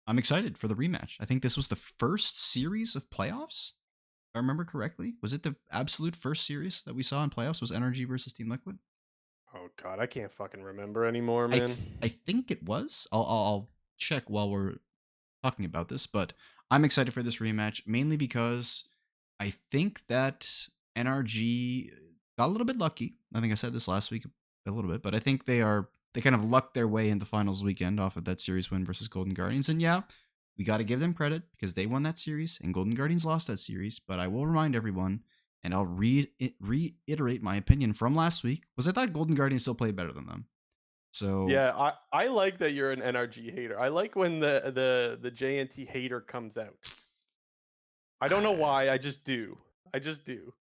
I'm excited for the rematch. I think this was the first series of playoffs. If I remember correctly, was it the absolute first series that we saw in playoffs? Was NRG versus Team Liquid? Oh god, I can't fucking remember anymore, I man. I think it was. I'll check while we're talking about this, but I'm excited for this rematch mainly because I think that NRG got a little bit lucky. I think I said this last week a little bit, but I think they kind of lucked their way into finals weekend off of that series win versus Golden Guardians. And yeah, we got to give them credit because they won that series and Golden Guardians lost that series. But I will remind everyone, and I'll reiterate my opinion from last week, was I thought Golden Guardians still played better than them. So Yeah, I like that you're an NRG hater. I like when the JNT hater comes out. I don't know why, I just do. I just do.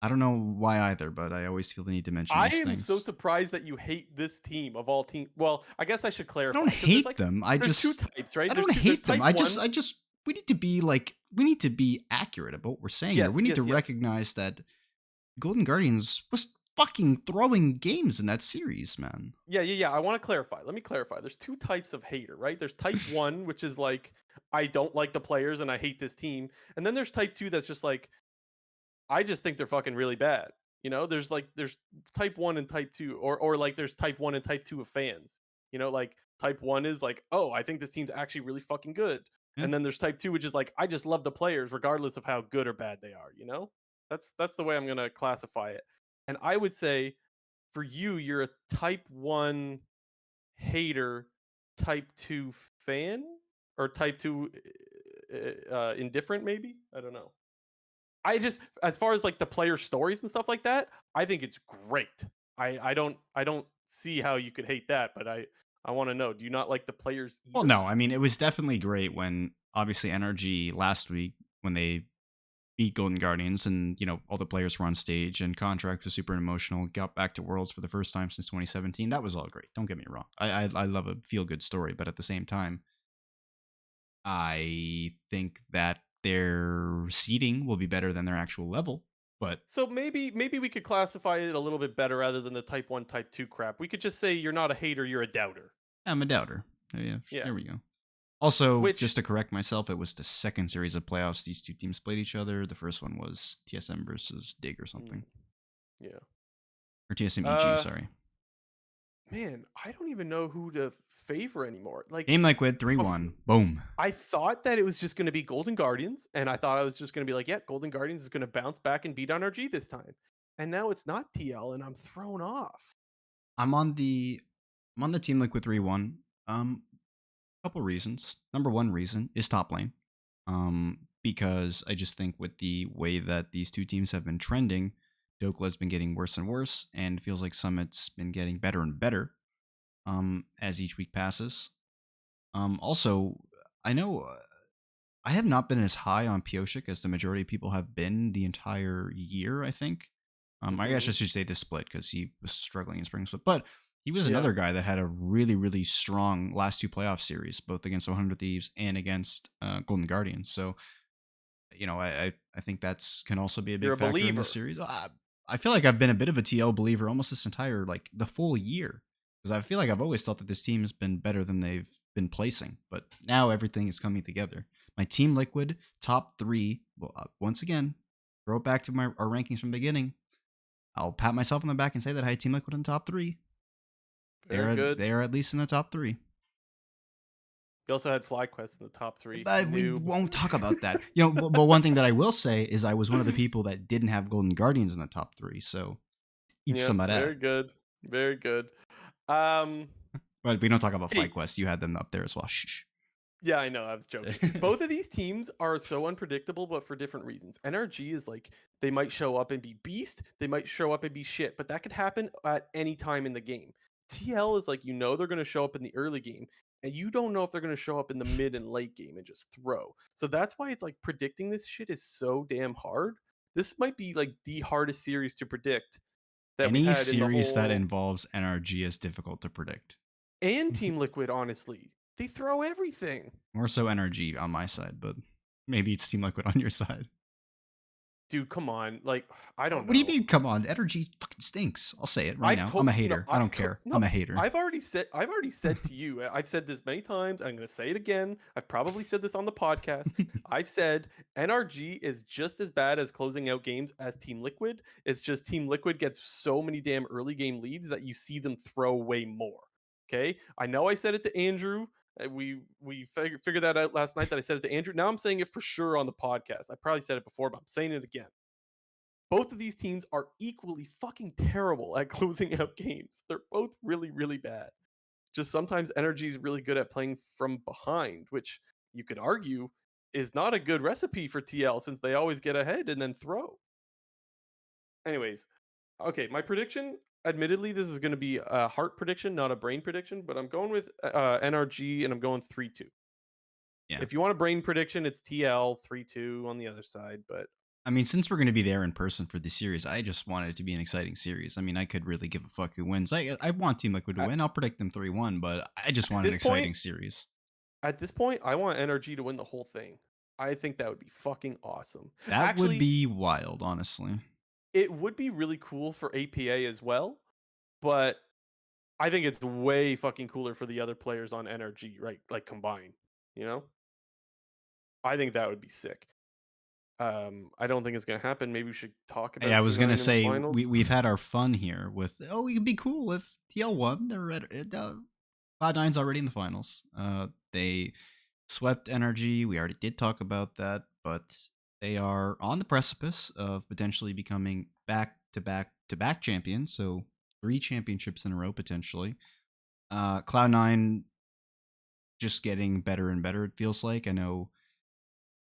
I don't know why either, but I always feel the need to mention I these am so things. surprised that you hate this team of all team. Well, I guess I should I don't clarify because hate them. there's 2 types, right? I don't There's hate them. type 1. I just we need to be accurate about what we're saying here. We Yes, need to yes, yes. recognize that Golden Guardians was fucking throwing games in that series, man. Yeah, yeah, yeah. I want to clarify. Let me clarify. There's 2 types of hater, right? There's type 1, which is like I don't like the players and I hate this team. And then there's type 2 that's just like I just think they're fucking really bad. You know, there's type 1 and type 2 or like there's type 1 and type 2 of fans. You know, like type 1 is like, "Oh, I think this team's actually really fucking good." Yeah. And then there's type 2 which is like, "I just love the players regardless of how good or bad they are," you know? That's the way I'm going to classify it. And I would say for you, you're a type 1 hater, type 2 fan or type 2 indifferent maybe? I don't know. I just as far as like the player stories and stuff like that, I think it's great. I don't see how you could hate that, but I want to know, do you not like the players Well, either? no, I mean it was definitely great when obviously NRG last week when they beat Golden Guardians and all the players were on stage and Contract was super emotional, got back to Worlds for the first time since 2017. That was all great. Don't get me wrong. I love a feel good story, but at the same time, I think that their seeding will be better than their actual level. But So maybe we could classify it a little bit better rather than the type 1 type 2 crap. We could just say you're not a hater, you're a doubter. I'm a doubter. Yeah, Yeah. there we go. Also, Which just to correct myself, it was the second series of playoffs these two teams played each other. The first one was TSM versus Dig or mm, something. yeah. Or TSM EG, Uh sorry. man, I don't even know who to favor anymore. Like Game Liquid bef- 3-1. Boom. I thought that it was just going to be Golden Guardians, and I thought I was just going to be like, yeah, Golden Guardians is going to bounce back and beat NRG this time. And now it's not TL, and I'm thrown off. I'm on the Team Liquid 3-1. Couple reasons. Number one reason is top lane. Because I just think with the way that these two teams have been trending, Dokla has been getting worse and worse, and feels like Summit's been getting better and better. as each week passes. Also, I know I have not been as high on Pioshik as the majority of people have been the entire year, I think. I guess I Mhm. should say this split because he was struggling in spring split, but he was Yeah. another guy that had a really, really strong last two playoff series, both against 100 Thieves and against Golden Guardians. So, I think that's can also be a You're big a factor in this believer. series. I feel like I've been a bit of a TL believer almost this entire like the full year because I feel like I've always thought that this team has been better than they've been placing, but now everything is coming together. My Team Liquid top three. Well, once again, throw it back to our rankings from the beginning. I'll pat myself on the back and say that I had Team Liquid in the top three. Very good. They are at least in the top three. You also had FlyQuest in the top 3. But we Noob. won't talk about that. But one thing that I will say is I was one of the people that didn't have Golden Guardians in the top three. So eat Yep, some of that. very good. Very good. Um, But we don't talk about hey, FlyQuest. You had them up there as well. Shh. yeah, I know, I was joking. Both of these teams are so unpredictable, but for different reasons. NRG is like they might show up and be beast, they might show up and be shit, but that could happen at any time in the game. TL is like they're going to show up in the early game, and you don't know if they're going to show up in the mid and late game and just throw. So that's why it's like predicting this shit is so damn hard. This might be like the hardest series to predict that we've Any had in the series that whole involves NRG is difficult to predict. and Team Liquid, honestly. They throw everything. More so NRG on my side, but maybe it's Team Liquid on your side. Dude, come on. Like, I don't What do you know. mean? Come on, NRG fucking stinks. I'll say it right I've now. I'm told a hater. I don't care. I'm a hater. I've already said to you. I've said this many times. I'm going to say it again. I've probably said this on the podcast. I've said NRG is just as bad as closing out games as Team Liquid. It's just Team Liquid gets so many damn early game leads that you see them throw way more. Okay? I know I said it to Andrew. We figured that out last night that I said it to Andrew. Now I'm saying it for sure on the podcast. I probably said it before, but I'm saying it again. Both of these teams are equally fucking terrible at closing out games. They're both really, really bad. Just sometimes energy is really good at playing from behind, which you could argue is not a good recipe for TL since they always get ahead and then throw. Anyways, okay, my prediction, admittedly, this is going to be a heart prediction, not a brain prediction, but I'm going with NRG and I'm going 3-2. Yeah. If you want a brain prediction, it's TL 3-2 on the other side, but I mean, since we're going to be there in person for the series, I just want it to be an exciting series. I mean, I could really give a fuck who wins. I want Team Liquid to at, win. I'll predict them 3-1, but I just at want an this point, exciting series. I want NRG to win the whole thing. I think that would be fucking awesome. That would Actually, be wild, honestly. it would be really cool for APA as well, but I think it's way fucking cooler for the other players on NRG, right? Like combined, you know? I think that would be sick. I don't think it's gonna happen. Maybe we should talk Hey, about I was gonna C9 in the say finals. we've had our fun here with it'd be cool if TL won or Cloud9's already in the finals. They swept NRG. We already did talk about that, but they are on the precipice of potentially becoming back to back to back champions. So 3 championships in a row potentially. Cloud9 just getting better and better. It feels like. I know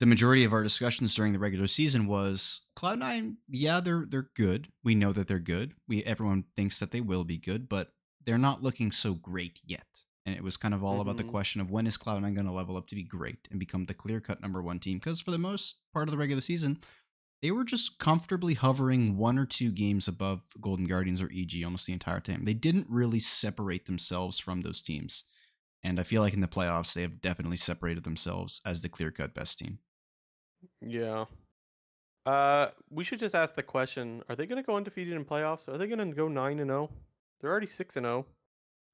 the majority of our discussions during the regular season was Cloud9. Yeah, they're good. We know that they're good. Everyone thinks that they will be good, but they're not looking so great yet. And it was kind of all about the Mm-hmm. question of when is Cloud9 going to level up to be great and become the clear cut number one team? Because for the most part of the regular season, they were just comfortably hovering 1 or 2 games above Golden Guardians or EG almost the entire time. They didn't really separate themselves from those teams. And I feel like in the playoffs, they have definitely separated themselves as the clear cut best team. Yeah. We should just ask the question: are they gonna go undefeated in playoffs? Are they gonna go 9-0? They're already 6-0.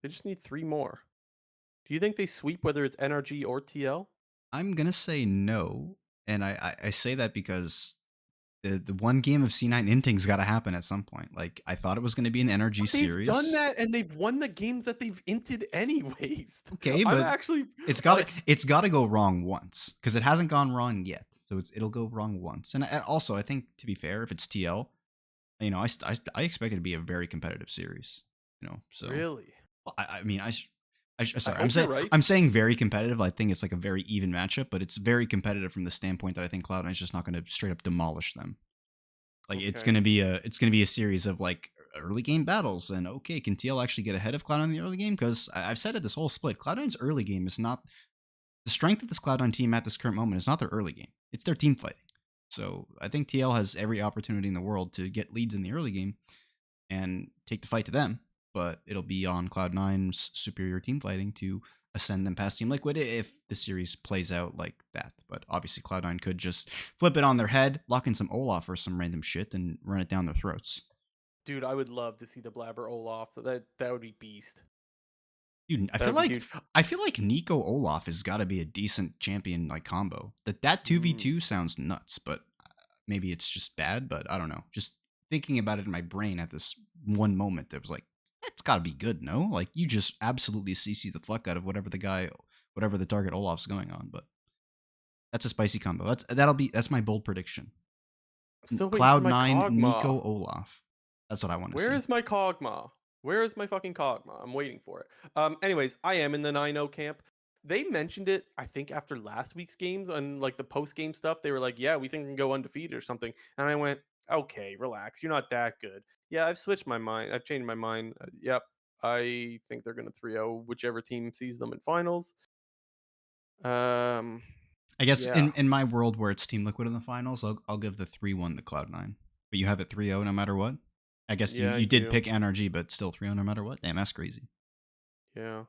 They just need 3 more. Do you think they sweep whether it's NRG or TL? I'm gonna say no, and I say that because the one game of C9 inting's got to happen at some point. Like I thought it was going to be an energy But they've done series. that and they've won the games that they've inted anyways. Okay, I'm but actually it's got to like, it's got to go wrong once because it hasn't gone wrong yet. So it'll go wrong once. And also, I think to be fair, if it's TL, I expect it to be a very competitive series. So really? I mean I sorry, hope you're right. I'm saying very competitive. I think it's like a very even matchup, but it's very competitive from the standpoint that I think Cloud9 is just not going to straight up demolish them. Like Okay. it's gonna be a series of like early game battles. And okay, can TL actually get ahead of Cloud9 in the early game? Because I've said it this whole split. Cloud9's early game is not the strength of this Cloud9 team at this current moment is not their early game. It's their team fighting. So I think TL has every opportunity in the world to get leads in the early game and take the fight to them. But it'll be on Cloud9's superior team fighting to ascend them past Team Liquid if the series plays out like that. But obviously, Cloud9 could just flip it on their head, lock in some Olaf or some random shit, and run it down their throats. Dude, I would love to see the Blaber Olaf. That would be beast. Dude, That would be huge. I feel like Nico Olaf has got to be a decent champion like combo. That 2v2 sounds nuts, but maybe it's just bad, but I don't know. Just thinking about it in my brain at this one moment, it was like, that's got to be good, no? Like, you just absolutely CC the fuck out of whatever the target Olaf's going on, but that's a spicy combo. That's my bold prediction. I'm still waiting for my Cloud9 Kog'Maw. Nico Olaf. That's what I want to Where see. is my Kog'Maw? Where is my fucking Kog'Maw? I'm waiting for it. Anyways, I am in the 9-0 camp. They mentioned it, I think, after last week's games and like the post game stuff. They were like, "Yeah, we think we can go undefeated or something." And I went, "Okay, relax. You're not that good." Yeah, I've switched my mind. I've changed my mind. Yep, I think they're gonna 3-0 whichever team sees them in finals. Um, I guess yeah, in my world where it's Team Liquid in the finals, I'll give the 3-1 to Cloud9. But you have it 3-0 no matter what? I guess yeah, I you did do. pick NRG, but still 3-0 no matter what? Damn, that's crazy. Yeah.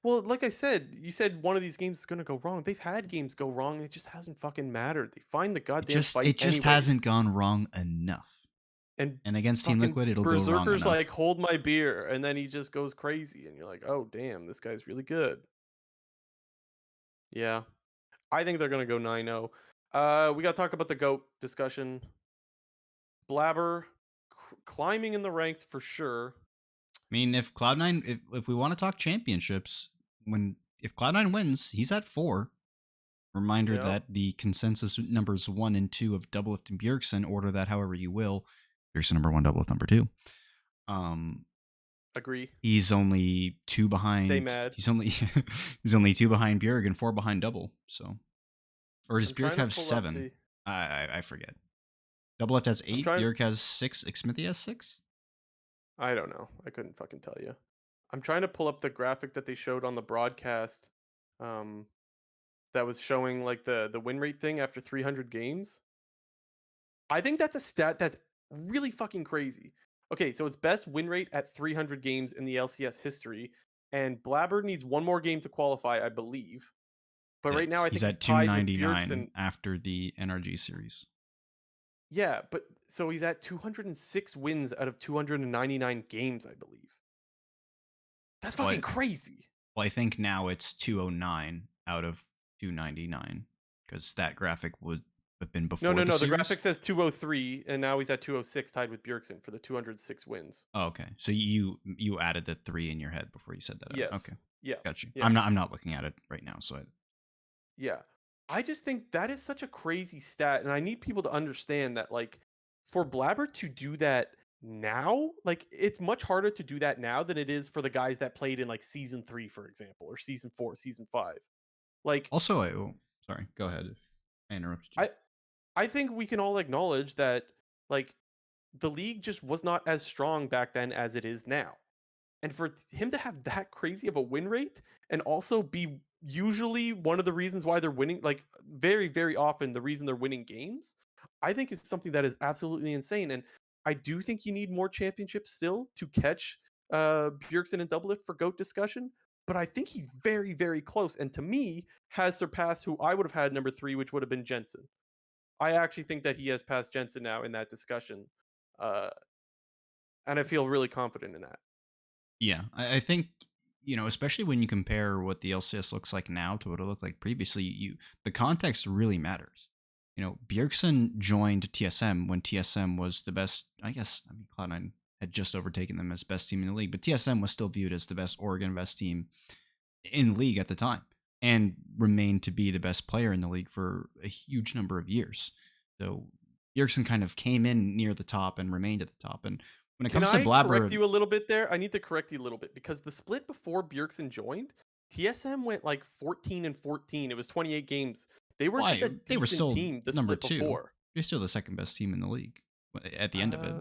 Well, like I said, you said one of these games is gonna go wrong. They've had games go wrong, and it just hasn't fucking mattered. They find the goddamn fight It just anyways. hasn't gone wrong enough. And And against Team fucking Liquid, it'll go wrong Berserker's enough. like, hold my beer, and then he just goes crazy, and you're like, oh damn, this guy's really good. Yeah. I think they're gonna go 9-0. We gotta talk about the GOAT discussion. Blabber climbing in the ranks for sure. I mean, if Cloud9 if we want to talk championships, if Cloud9 wins, he's at 4. Reminder Yep. that the consensus numbers 1 and 2 of Doublelift and Bjergsen, order that however you will. Bjergsen number 1, Doublelift number 2. Agree. He's only 2 Stay behind. mad. He's only he's only 2 behind Bjerg and 4 behind Double. So, or does I'm Bjerg trying to have pull up 7? the I forget. Doublelift has I'm 8. trying Bjerg has 6. Xmithie has 6. I don't know. I couldn't fucking tell you. I'm trying to pull up the graphic that they showed on the broadcast, um, that was showing like the win rate thing after 300 games. I think that's a stat that's really fucking crazy. Okay, so it's best win rate at 300 games in the LCS history, and Blabber needs one more game to qualify, I believe. But right now, I He's think he's at tied with 299 Bjergsen. after the NRG series. Yeah, but so he's at 206 wins out of 299 games, I believe. That's Well, fucking crazy. I think now it's 209 out of 299 because that graphic would have been No, before no, the no. The series. graphic says 203, and now he's at 206, tied with Bjergsen for the 206 wins. Oh, okay. So you added the 3 in your head before you said that out. Yes. Okay, Yeah. got you. Yeah. I'm not looking at it right now. So Yeah. I just think that is such a crazy stat, and I need people to understand that, like, for Blabber to do that now, like, it's much harder to do that now than it is for the guys that played in like season 3, for example, or season 4, season 5. Like, also, sorry. Go ahead. If I interrupted you. I I think we can all acknowledge that, like, the league just was not as strong back then as it is now. And for him to have that crazy of a win rate and also be usually one of the reasons why they're winning, like very, very often the reason they're winning games, I think is something that is absolutely insane. And I do think you need more championships still to catch Bjergsen and Doublelift for GOAT discussion. But I think he's very, very close. And to me, has surpassed who I would have had number 3, which would have been Jensen. I actually think that he has passed Jensen now in that discussion. Uh, and I feel really confident in that. Yeah, I think especially when you compare what the LCS looks like now to what it looked like previously, the context really matters. Bjergsen joined TSM when TSM was the best. I guess Cloud9 had just overtaken them as best team in the league, but TSM was still viewed as the best Oregon best team in the league at the time, and remained to be the best player in the league for a huge number of years. So Bjergsen kind of came in near the top and remained at the top. And when it Can comes to I correct Blabber, you a little bit there? I need to correct you a little bit because the split before Bjergsen joined, TSM went like 14 and 14. It was 28 games. They were just why a they were decent still team the number split 2. before. They're still the second best team in the league at the end of it. Uh,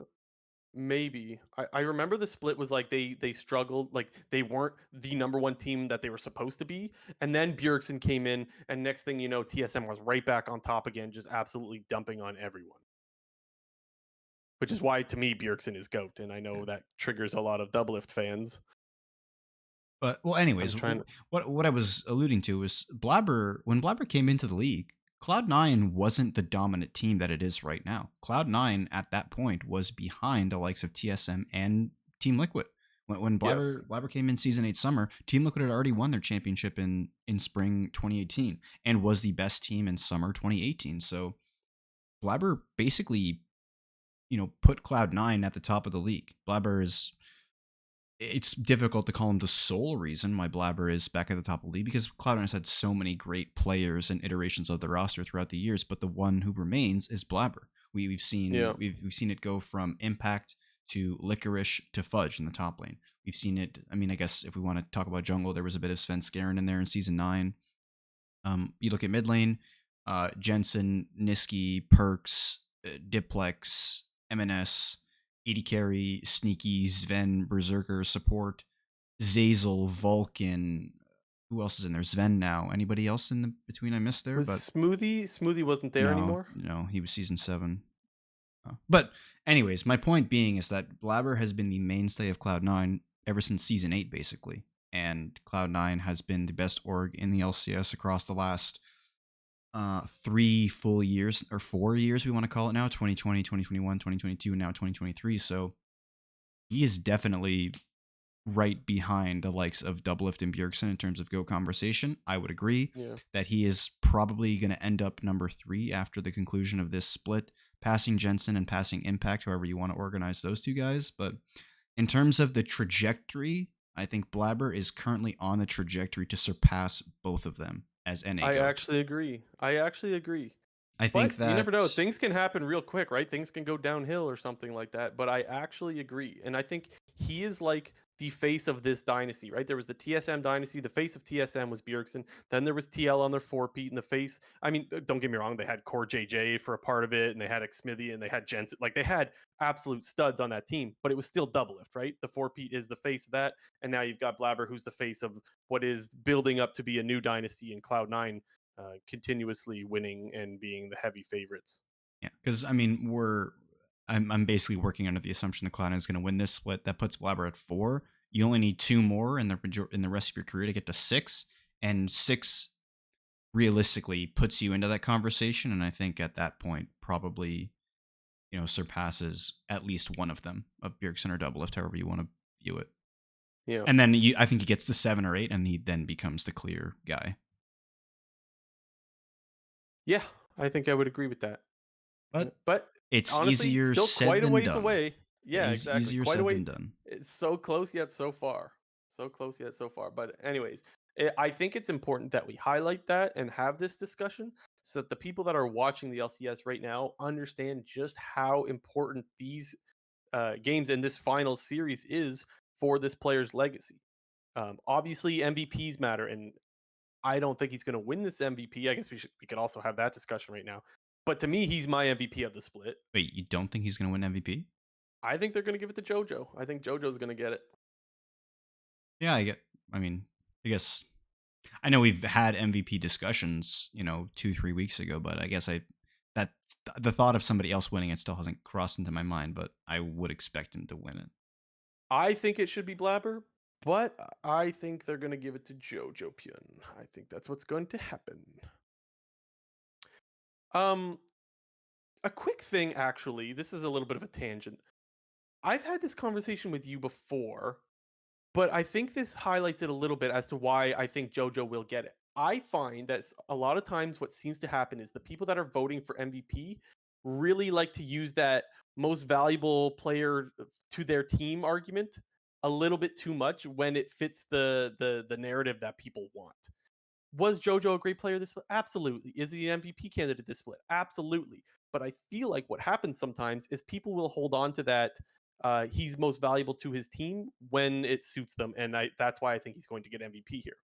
Maybe. I remember the split was like they struggled, like they weren't the number one team that they were supposed to be. And then Bjergsen came in, and next thing you know, TSM was right back on top again, just absolutely dumping on everyone. Which is why to me Bjergsen is GOAT. And I know that triggers a lot of Doublelift fans. But well, I'm anyways, trying to what I was alluding to was Blabber. When Blabber came into the league, Cloud9 wasn't the dominant team that it is right now. Cloud9 at that point was behind the likes of TSM and Team Liquid. When yes. Blabber came in season 8 summer, Team Liquid had already won their championship in spring 2018 and was the best team in summer 2018. So Blabber basically, put Cloud9 at the top of the league. Blabber is It's difficult to call him the sole reason why Blabber is back at the top of the league because Cloud9 has had so many great players and iterations of the roster throughout the years, but the one who remains is Blabber. We've seen Yeah. we've seen it go from Impact to Licorice to Fudge in the top lane. We've seen it. I mean, I guess if we want to talk about jungle, there was a bit of Sven Skaren in there in season 9. You look at mid lane, Jensen, Niski, Perks, Diplex, MNS, AD Carry, Sneaky, Sven, Berserker, support, Zazel, Vulcan. Who else is in there? Sven now. Anybody else in the between I missed there? Was But Smoothie wasn't there no, anymore? no, he was season 7. But anyways, my point being is that Blabber has been the mainstay of Cloud9 ever since season 8, basically. And Cloud9 has been the best org in the LCS across the last 3 full years or 4 years, we want to call it now, 2020, 2021, 2022, and now 2023. So he is definitely right behind the likes of Doublelift and Bjergsen in terms of Go conversation. I would agree Yeah. that he is probably going to end up number 3 after the conclusion of this split, passing Jensen and passing Impact, however you want to organize those two guys. But in terms of the trajectory, I think Blabber is currently on the trajectory to surpass both of them as NA I GOAT. actually agree. I actually agree. I But think you never that know. Things can happen real quick, right? Things can go downhill or something like that. But I actually agree. And I think he is like the face of this dynasty, right? There was the TSM dynasty. The face of TSM was Bjergsen. Then there was TL on their four-peat. And the face, I mean, don't get me wrong, they had Core JJ for a part of it, and they had Xmithy, and they had Jensen. Like they had absolute studs on that team, but it was still Doublelift, right? The four-peat is the face of that. And now you've got Blabber, who's the face of what is building up to be a new dynasty in Cloud9, continuously winning and being the heavy favorites. yeah, because I mean I'm basically working under the assumption the Cloud is going to win this split. That puts Blabber at 4. You only need 2 more in the rest of your career to get to 6, and 6 realistically puts you into that conversation. And I think at that point probably surpasses at least one of them, of Bjergsen or Doublelift, however you want to view it. Yeah. And then I think he gets to 7 or 8, and he then becomes the clear guy. Yeah, I think I would agree with that. But But it's honestly, easier still said quite a than ways done. away. Yeah, exactly. Easier Quite a said way. than done. It's so close yet so far. So close yet so far. But anyways, I think it's important that we highlight that and have this discussion so that the people that are watching the LCS right now understand just how important these games in this final series is for this player's legacy. Obviously, MVPs matter, and I don't think he's going to win this MVP. I guess we could also have that discussion right now. But to me, he's my MVP of the split. Wait, you don't think he's going to win MVP? I think they're going to give it to JoJo. I think JoJo's going to get it. Yeah, I mean, I guess I know we've had MVP discussions, 2-3 weeks ago, but I guess that the thought of somebody else winning it still hasn't crossed into my mind. But I would expect him to win it. I think it should be Blabber, but I think they're going to give it to JoJo Pyun. I think that's what's going to happen. Um, a quick thing, actually. This is a little bit of a tangent. I've had this conversation with you before, but I think this highlights it a little bit as to why I think JoJo will get it. I find that a lot of times what seems to happen is the people that are voting for MVP really like to use that most valuable player to their team argument a little bit too much when it fits the narrative that people want. Was JoJo a great player this split? Absolutely. Is he an MVP candidate this split? Absolutely. But I feel like what happens sometimes is people will hold on to that he's most valuable to his team when it suits them, and that's why I think he's going to get MVP here.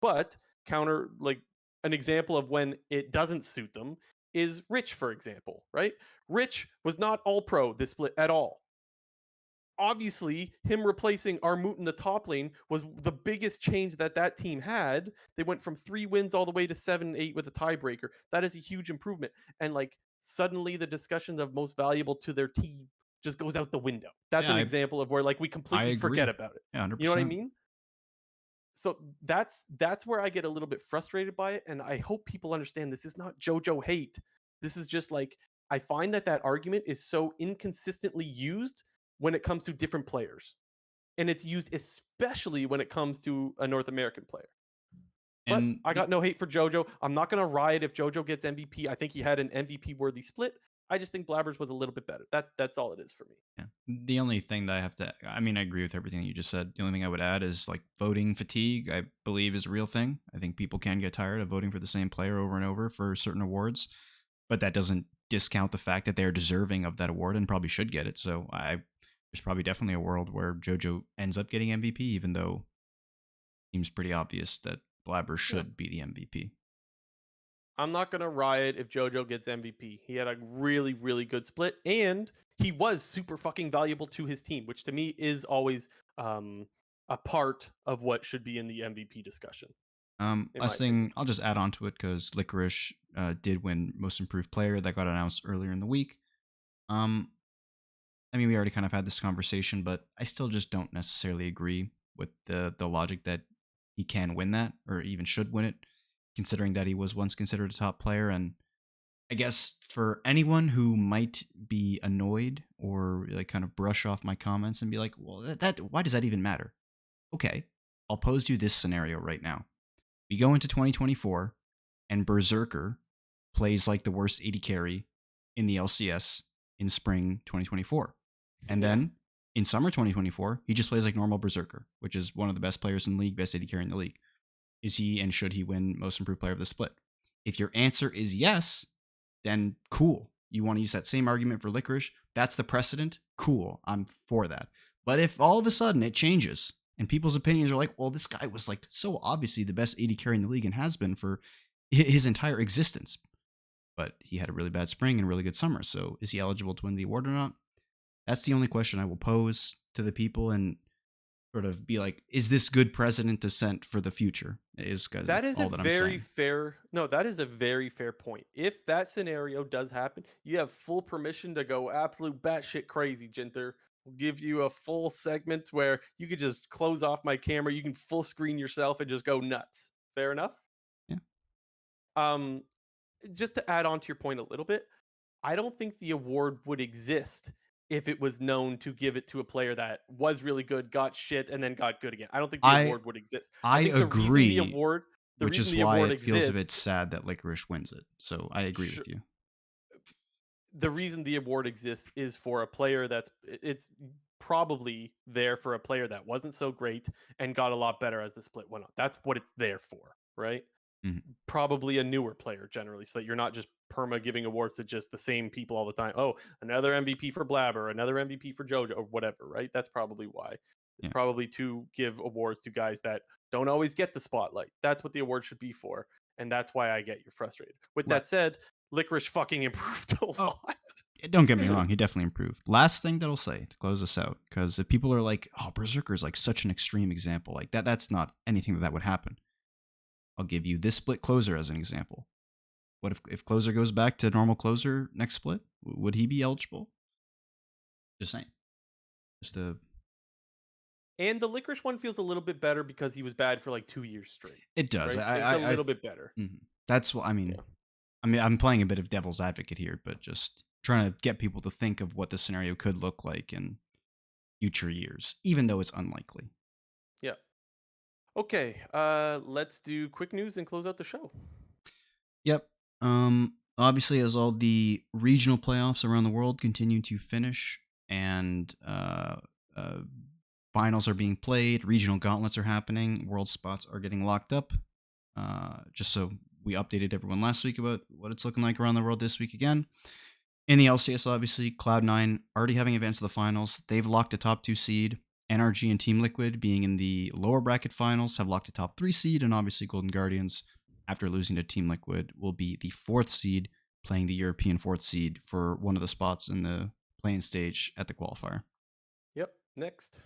But counter like an example of when it doesn't suit them is Rich, for example, right? Rich was not all pro this split at all. obviously, him replacing Armut in the top lane was the biggest change that that team had. They went from 3 wins all the way to 7-8 with a tiebreaker. That is a huge improvement, and, like, suddenly the discussions of most valuable to their team just goes out the window. That's Yeah, an example of where, like, we I completely forget agree. about it. Yeah, You know what I 100%. mean? So that's where I get a little bit frustrated by it, and I hope people understand this is not JoJo hate. This is just like I find that that argument is so inconsistently used when it comes to different players, and it's used especially when it comes to a North American player. But And I got no hate for JoJo. I'm not gonna riot if JoJo gets MVP. I think he had an MVP worthy split. I just think Blabbers was a little bit better. That's all it is for me. yeah. The only thing that I have to, I mean, I agree with everything you just said. The only thing I would add is like voting fatigue, I believe is a real thing. I think people can get tired of voting for the same player over and over for certain awards, but that doesn't discount the fact that they're deserving of that award and probably should get it. So there's probably definitely a world where JoJo ends up getting MVP, even though it seems pretty obvious that Blabber Yeah. should be the MVP. I'm not gonna riot if JoJo gets MVP. He had a really, really good split, and he was super fucking valuable to his team, which to me is always um, a part of what should be in the MVP discussion, in my Last opinion. thing, I'll just add on to it because Licorice did win Most Improved Player. That got announced earlier in the week. Um, I mean, we already kind of had this conversation, but I still just don't necessarily agree with the logic that he can win that or even should win it, considering that he was once considered a top player. And I guess for anyone who might be annoyed or like kind of brush off my comments and be like, "Well, that why does that even matter?" Okay, I'll pose you this scenario right now. We go into 2024 and Berserker plays like the worst AD carry in the LCS in spring 2024. And Yeah. then in summer 2024, he just plays like normal Berserker, which is one of the best players in the league, best AD carry in the league. Is he and should he win most improved player of the split? If your answer is yes, then cool. You want to use that same argument for Licorice? That's the precedent? Cool. I'm for that. But if all of a sudden it changes and people's opinions are like, well, this guy was like so obviously the best AD carry in the league and has been for his entire existence, but he had a really bad spring and a really good summer. So is he eligible to win the award or not? That's the only question I will pose to the people and sort of be like, is this good precedent to set for the future? Is kind That of is a all that I'm very saying. fair no, that is a very fair point. If that scenario does happen, you have full permission to go absolute batshit crazy, Jinter. We'll give you a full segment where you could just close off my camera, you can full screen yourself and just go nuts. Fair enough? Yeah. Um, just to add on to your point a little bit, I don't think the award would exist if it was known to give it to a player that was really good, got shit, and then got good again. I don't think the I award would exist. I I think agree, the which reason is the why award it feels a bit exists sad that Licorice wins it. So I agree sh- with you. the reason the award exists is for a player it's probably there for a player that wasn't so great and got a lot better as the split went on. That's what it's there for, right? Mhm. Probably a newer player generally, so that you're not just perma giving awards to just the same people all the time. Oh, another MVP for Blabber, another MVP for JoJo, or whatever, right? That's probably why. It's Yeah. probably to give awards to guys that don't always get the spotlight. That's what the award should be for, and that's why I get you're frustrated. With Let that said, Licorice fucking improved a oh, lot. don't get me wrong, he definitely improved. Last thing that I'll say to close this out, because if people are like, "Oh, Berserker is like such an extreme example," like that's not anything that would happen. I'll give you this split closer as an example. What if closer goes back to normal closer next split? Would he be eligible? Just saying. Just a And the Licorice one feels a little bit better because he was bad for like 2 years straight, it does. right? It's a I've little bit better. mhm. That's what Yeah. I mean, I'm playing a bit of devil's advocate here, but just trying to get people to think of what the scenario could look like in future years, even though it's unlikely. Yeah. Okay. Let's do quick news and close out the show. Yep. Obviously, as all the regional playoffs around the world continue to finish and uh, finals are being played, regional gauntlets are happening, world spots are getting locked up. Just so we updated everyone last week about what it's looking like around the world this week again. In the LCS, obviously, Cloud9 already having advanced to the finals. They've locked a top 2 seed. NRG and Team Liquid, being in the lower bracket finals, have locked a top 3 seed. And obviously, Golden Guardians, after losing to Team Liquid, will be the fourth seed, playing the European fourth seed for one of the spots in the playing stage at the qualifier. Yep. Next.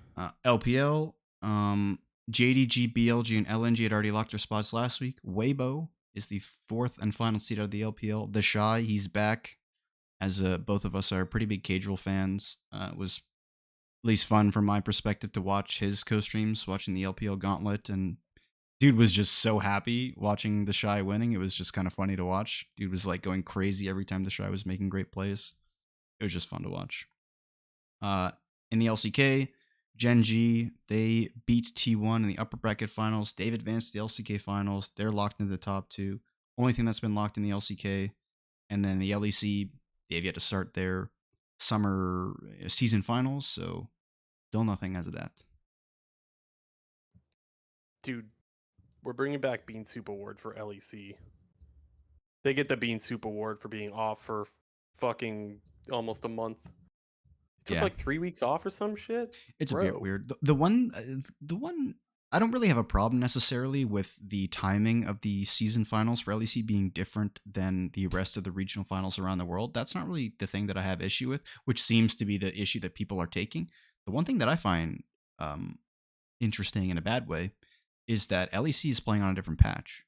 LPL, JDG, BLG, and LNG had already locked their spots last week. Weibo is the fourth and final seed out of the LPL. The Shy, he's back. As both of us are pretty big Casual fans, it was at least fun from my perspective to watch his co-streams, watching the LPL Gauntlet, and dude was just so happy watching the Shy winning. It was just kind of funny to watch. Dude was like going crazy every time the Shy was making great plays. It was just fun to watch. Uh, in the LCK, Gen G, they beat T1 in the upper bracket finals. They've advanced to the LCK finals. They're locked into the top two. Only thing that's been locked in the LCK. And then the LEC, they've yet to start their summer season finals. So still nothing as of that. Dude, we're bringing back Bean Soup Award for LEC. They get the Bean Soup Award for being off for fucking almost a month. Took Yeah, like 3 weeks off or some shit, it's a bit bro. weird. The one I don't really have a problem necessarily with the timing of the season finals for LEC being different than the rest of the regional finals around the world. That's not really the thing that I have issue with, which seems to be the issue that people are taking. The one thing that I find um, interesting in a bad way is that LEC is playing on a different patch,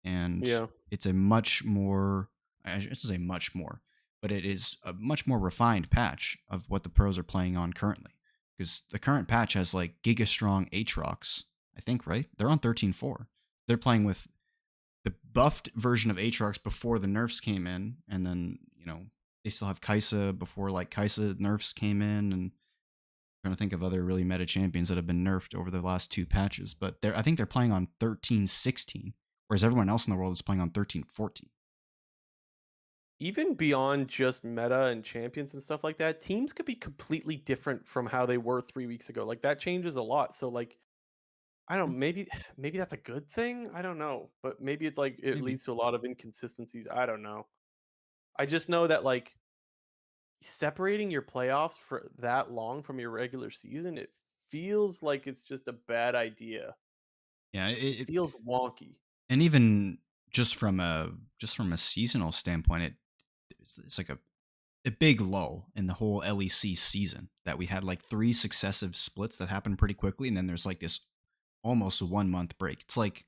and Yeah. it's a much more, I should say much more, but it is a much more refined patch of what the pros are playing on currently. Because the current patch has like Giga Strong Aatrox, I think, right? They're on 13.4. They're playing with the buffed version of Aatrox before the nerfs came in, and then, they still have Kaisa before like Kaisa nerfs came in, and trying to think of other really meta champions that have been nerfed over the last two patches, but I think they're playing on 13.16, whereas everyone else in the world is playing on 13.14. Even beyond just meta and champions and stuff like that, teams could be completely different from how they were 3 weeks ago. Like that changes a lot. So like I don't know, maybe that's a good thing. I don't know. But maybe it's like it Maybe. leads to a lot of inconsistencies. I don't know. I just know that like separating your playoffs for that long from your regular season, it feels like it's just a bad idea. Yeah, Feels wonky. and even just from a seasonal standpoint, it's like a big lull in the whole LEC season that we had like three successive splits that happened pretty quickly, and then there's like this almost 1 month break. It's like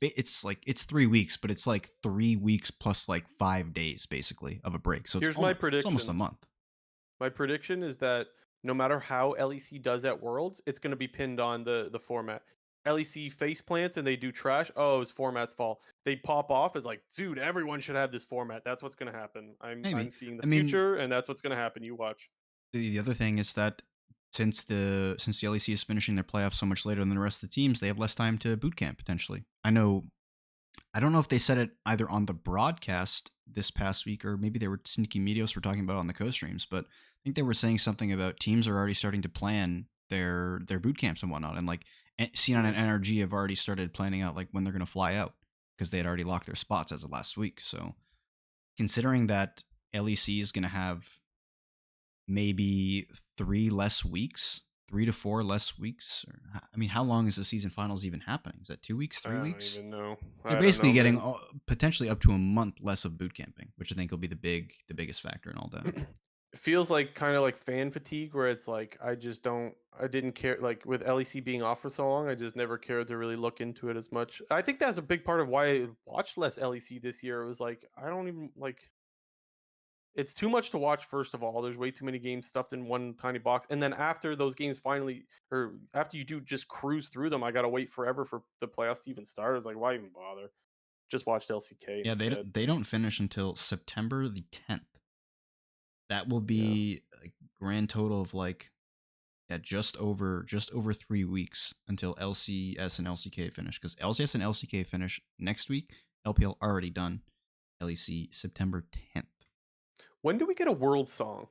it's 3 weeks, but it's like 3 weeks plus like 5 days basically of a break. So Here's my it's almost a prediction. month. My prediction is that no matter how LEC does at Worlds, it's going to be pinned on the format. LEC face plants and they do trash. Oh, it's format's fault. They pop off as like, dude, everyone should have this format. That's what's going to happen. I'm Maybe. seeing the I mean, future, and that's what's going to happen. You watch. the other thing is that since the LEC is finishing their playoffs so much later than the rest of the teams, they have less time to boot camp potentially. I don't know if they said it either on the broadcast this past week or maybe they were sneaky medios were talking about it on the co-streams, but I think they were saying something about teams are already starting to plan their boot camps and whatnot, and like Xenon and Mm. NRG have already started planning out like when they're going to fly out because they had already locked their spots as of last week. So considering that LEC is going to have maybe 3 to 4 less weeks. Or, I mean, how long is the season finals even happening? Is that 2 weeks, I three don't weeks? even know. They're I don't basically know, getting man. potentially up to a month less of boot camping, which I think will be the biggest factor in all that. It feels like kind of like fan fatigue where it's like I didn't care like with LEC being off for so long, I just never cared to really look into it as much. I think that's a big part of why I watched less LEC this year. It was like I don't even like it's too much to watch. First of all, there's way too many games stuffed in one tiny box, and then after those games finally, or after you do just cruise through them, I gotta wait forever for the playoffs to even start. It's like, why even bother? Just watched LCK Yeah, instead. they don't finish until September the 10th. That will Yeah. be a grand total of like yeah, just over 3 weeks until LCS and LCK finish. Because LCS and LCK finish next week. LPL already done. LEC September 10th. When do we get a world song?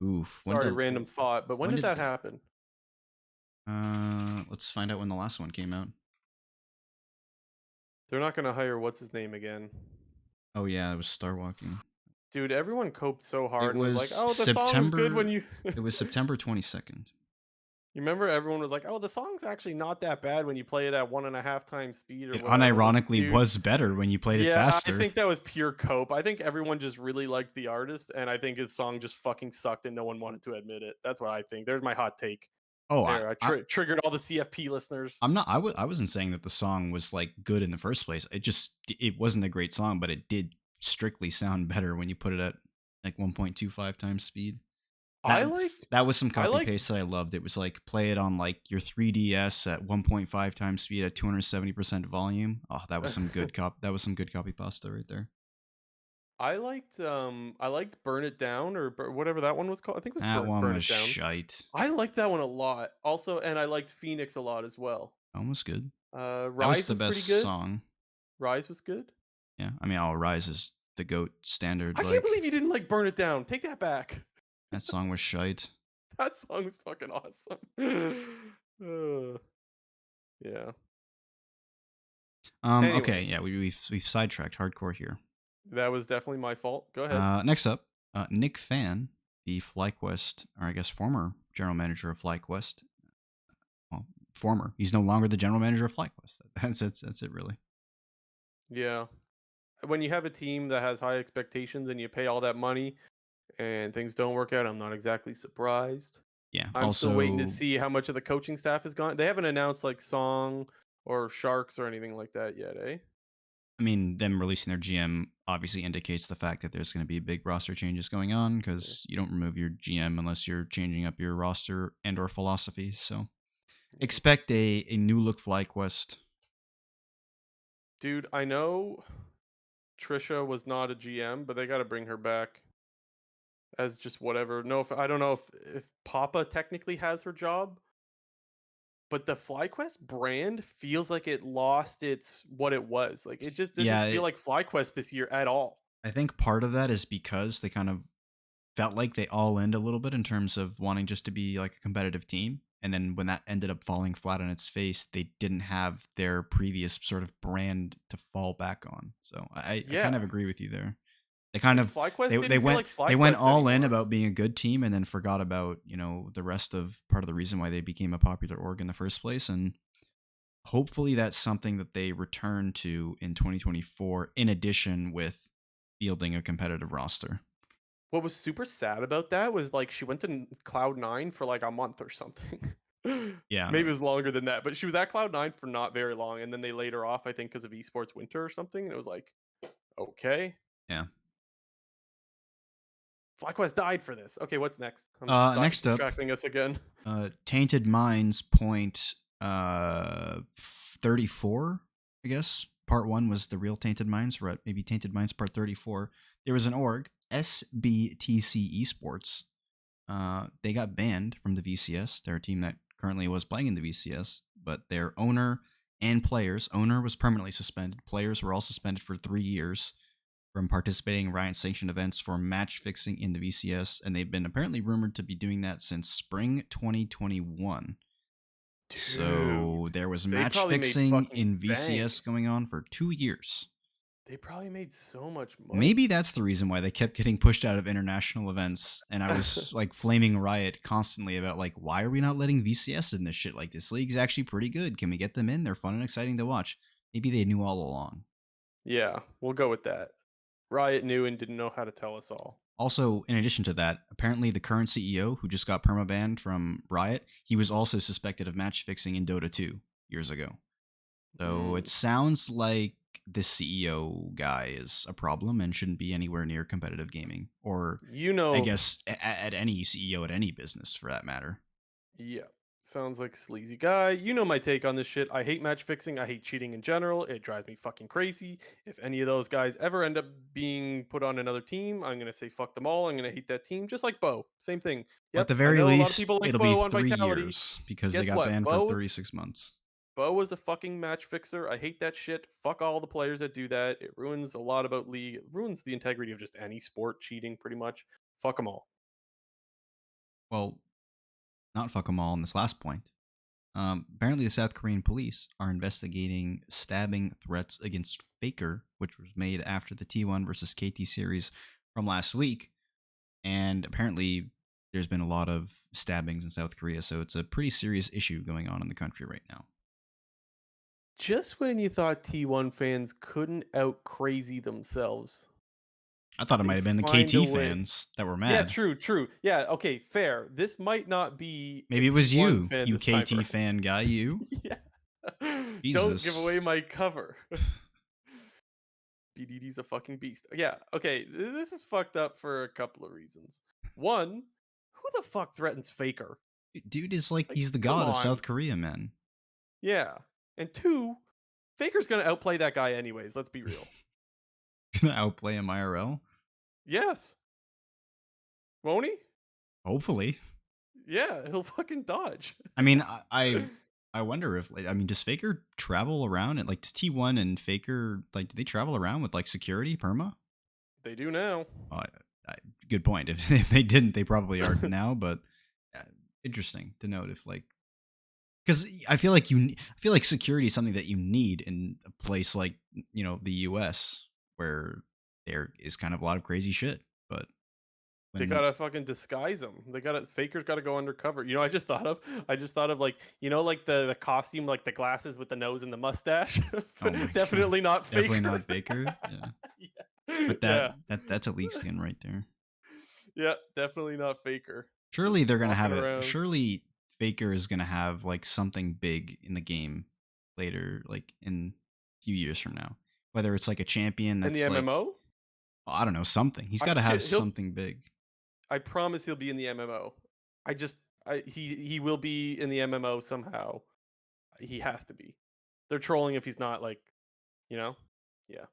Oof. Sorry, random thought, but when When does did that happen? let's find out when the last one came out. They're not gonna hire what's his name again. Oh yeah, it was Star Walking. Dude, everyone coped so It hard and was like, was "Oh, the song is good when September you." it was September 22nd. You remember everyone was like, "Oh, the song's actually not that bad when you play it at 1.5 times speed or It whatever." I was like, unironically "Dude, was better when you played it yeah, I faster. think that was pure cope. I think everyone just really liked the artist, and I think his song just fucking sucked, and no one wanted to admit it. That's what I think. There's my hot take. Oh, There, I triggered all the CFP listeners. I'm not. I wasn't saying that the song was like good in the first place. It wasn't a great song, but it did strictly sound better when you put it at like 1.25 times speed. I That liked, that was some I copy liked paste that I loved. It was like play it on like your 3DS at 1.5 times speed at 270% volume. Oh, that was some good That was some good copy pasta right there. I liked Burn It Down or whatever that one was called. I think it was That one Burn was It Down. shite. I liked that one a lot. Also, and I liked Phoenix a lot as well. That one was good. That was Rise the was pretty best good. song. Rise was good. Yeah, I mean, All Rise is the goat standard. I can't Like believe you didn't like Burn It Down. Take that back. that song was shite. That song was fucking awesome. Uh, yeah. Okay, Anyway, yeah, we've sidetracked hardcore here. that was definitely my fault. Go ahead. Next up, Nick Fan, the FlyQuest, or I guess former general manager of FlyQuest. Well, former. He's no longer the general manager of FlyQuest. That's it, really. Yeah. When you have a team that has high expectations and you pay all that money and things don't work out, I'm not exactly surprised. Yeah. I'm still waiting to Also, see how much of the coaching staff is gone. They haven't announced like Song or Sharks or anything like that yet, eh? I mean, them releasing their GM obviously indicates the fact that there's going to be big roster changes going on Yeah. because you don't remove your GM unless you're changing up your roster and/or philosophy. So Yeah. expect a new look FlyQuest. Dude, I know Trisha was not a GM, but they got to bring her back as just whatever. No, if I don't know if Papa technically has her job, but the FlyQuest brand feels like it lost its what it was. Like it just didn't Yeah, feel like FlyQuest this year at all. I think part of that is because they kind of felt like they all in a little bit in terms of wanting just to be like a competitive team. And then when that ended up falling flat on its face, they didn't have their previous sort of brand to fall back on. So I kind Yeah. of agree with you there. They kind Like of FlyQuest didn't feel like they went FlyQuest all in anymore. about being a good team and then forgot about, the rest of part of the reason why they became a popular org in the first place. And hopefully that's something that they return to in 2024 in addition with fielding a competitive roster. What was super sad about that was like she went to Cloud9 for like a month or something. Yeah. Maybe it was longer than that, but she was at Cloud9 for not very long, and then they laid her off, I think, because of esports winter or something. And it was like, okay, Yeah. FlyQuest died for this. Okay, what's next? I'm Next up, distracting us again. Tainted Minds point 34, I guess. Part 1 was the real Tainted Minds. We're at maybe Tainted Minds part 34. There was an org, SBTC Esports. They got banned from the VCS. They're a team that currently was playing in the VCS, but their owner and players, owner was permanently suspended. Players were all suspended for 3 years from participating in Riot sanctioned events for match fixing in the VCS, and they've been apparently rumored to be doing that since spring 2021. So Dude, there was they match probably made fixing fucking in bank. VCS going on for 2 years. They probably made so much Maybe money. that's the reason why they kept getting pushed out of international events. And I was like flaming Riot constantly about like, why are we not letting VCS in this shit? Like this league's actually pretty good. Can we get them in? They're fun and exciting to watch. Maybe they knew all along. Yeah, we'll go with that. Riot knew and didn't know how to tell us all. Also, in addition to that, apparently the current CEO who just got permabanned from Riot, he was also suspected of match fixing in Dota 2 years ago. So it Mm. sounds like this CEO guy is a problem and shouldn't be anywhere near competitive gaming, or You I know, guess at any CEO at any business for that matter. yeah. Sounds like sleazy guy. You know my take on this shit. I hate match fixing. I hate cheating in general. It drives me fucking crazy. If any of those guys ever end up being put on another team, I'm gonna say fuck them all. I'm gonna hate that team, just like Bo. Same thing. Well, at Yep, the I very know a lot of least, people like it'll be Bo on 3 Vitality. years because they Guess got what? banned for 36 months. Bo was a fucking match fixer. I hate that shit. Fuck all the players that do that. It ruins a lot about league. It ruins the integrity of just any sport. Cheating, pretty much. Fuck them all. Well, not fuck them all on this last point. Apparently, the South Korean police are investigating stabbing threats against Faker, which was made after the T1 versus KT series from last week. And apparently, there's been a lot of stabbings in South Korea, so it's a pretty serious issue going on in the country right now. Just when you thought T1 fans couldn't out crazy themselves, I thought it might they have been the find a KT way. fans that were Yeah, mad. true, true. Yeah, okay, fair. This might not be a Maybe it was T1 you, fan you this time KT around. fan guy, you. Yeah. Don't give Jesus. away my cover. BDD's a fucking beast. Yeah, okay, this is fucked up for a couple of reasons. One, who the fuck threatens Faker? Dude is like, Like, he's the come god of on. South Korea, man. Yeah. And two, Faker's gonna outplay that guy anyways, let's be real. Gonna outplay him IRL? Yes. Won't he? Hopefully. Yeah, he'll fucking dodge. I mean, I wonder if, like, I mean, does Faker travel around and like does T1 and Faker, like, do they travel around with like security perma? They do now. Oh, I, good point. If they didn't, they probably are now. But uh, interesting to note if like, because I feel like I feel like security is something that you need in a place like the U.S. where there is kind of a lot of crazy shit. But They when gotta fucking disguise him. They gotta Faker's gotta go undercover. You know, I just thought of like, like the costume, like the glasses with the nose and the mustache. oh my god, Definitely not definitely Faker. not Faker. Yeah, Yeah. but Yeah. that's a leak skin right there. Yeah, definitely not Faker. Surely Just they're gonna walking have it. around Surely Faker is gonna have like something big in the game later, like in a few years from now. Whether it's like a champion in the that's like, MMO. I don't know, something. He's got to have He'll something big. I promise he'll be in the MMO. I just he will be in the MMO somehow. He has to be. They're trolling if he's not, like, you know? Yeah.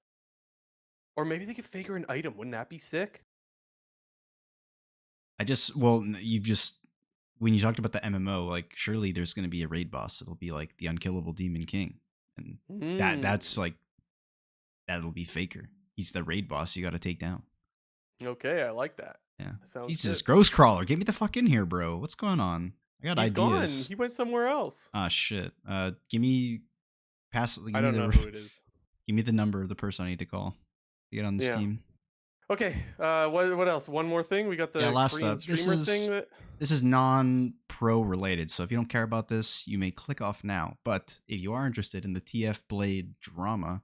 Or maybe they could Faker an item. Wouldn't that be sick? I just well, you've just when you talked about the MMO, like surely there's gonna be a raid boss. It'll be like the unkillable Demon King, and that's Mm. like that'll be Faker. He's the raid boss you got to take down. Okay, I like that. Yeah. That sounds Jesus, good. Ghost Crawler, get me the fuck in here, bro. What's going on? I got He's gone. ideas. He went somewhere else. Ah, shit. Give me I don't know who it is. give me the number of the person I need to call to get on this Yeah. team. Okay. What else? One more thing. We got Yeah, the last Korean up. streamer thing that. This is non-pro related, so if you don't care about this, you may click off now. But if you are interested in the TFBlade drama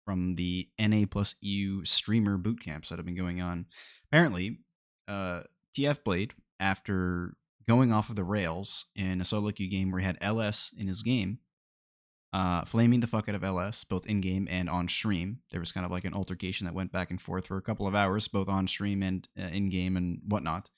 from the NA plus EU streamer boot camps that have been going on, apparently, TFBlade, after going off of the rails in a solo queue game where he had LS in his game, flaming the fuck out of LS, both in game and on stream. There was kind of like an altercation that went back and forth for a couple of hours, both on stream and in game and whatnot.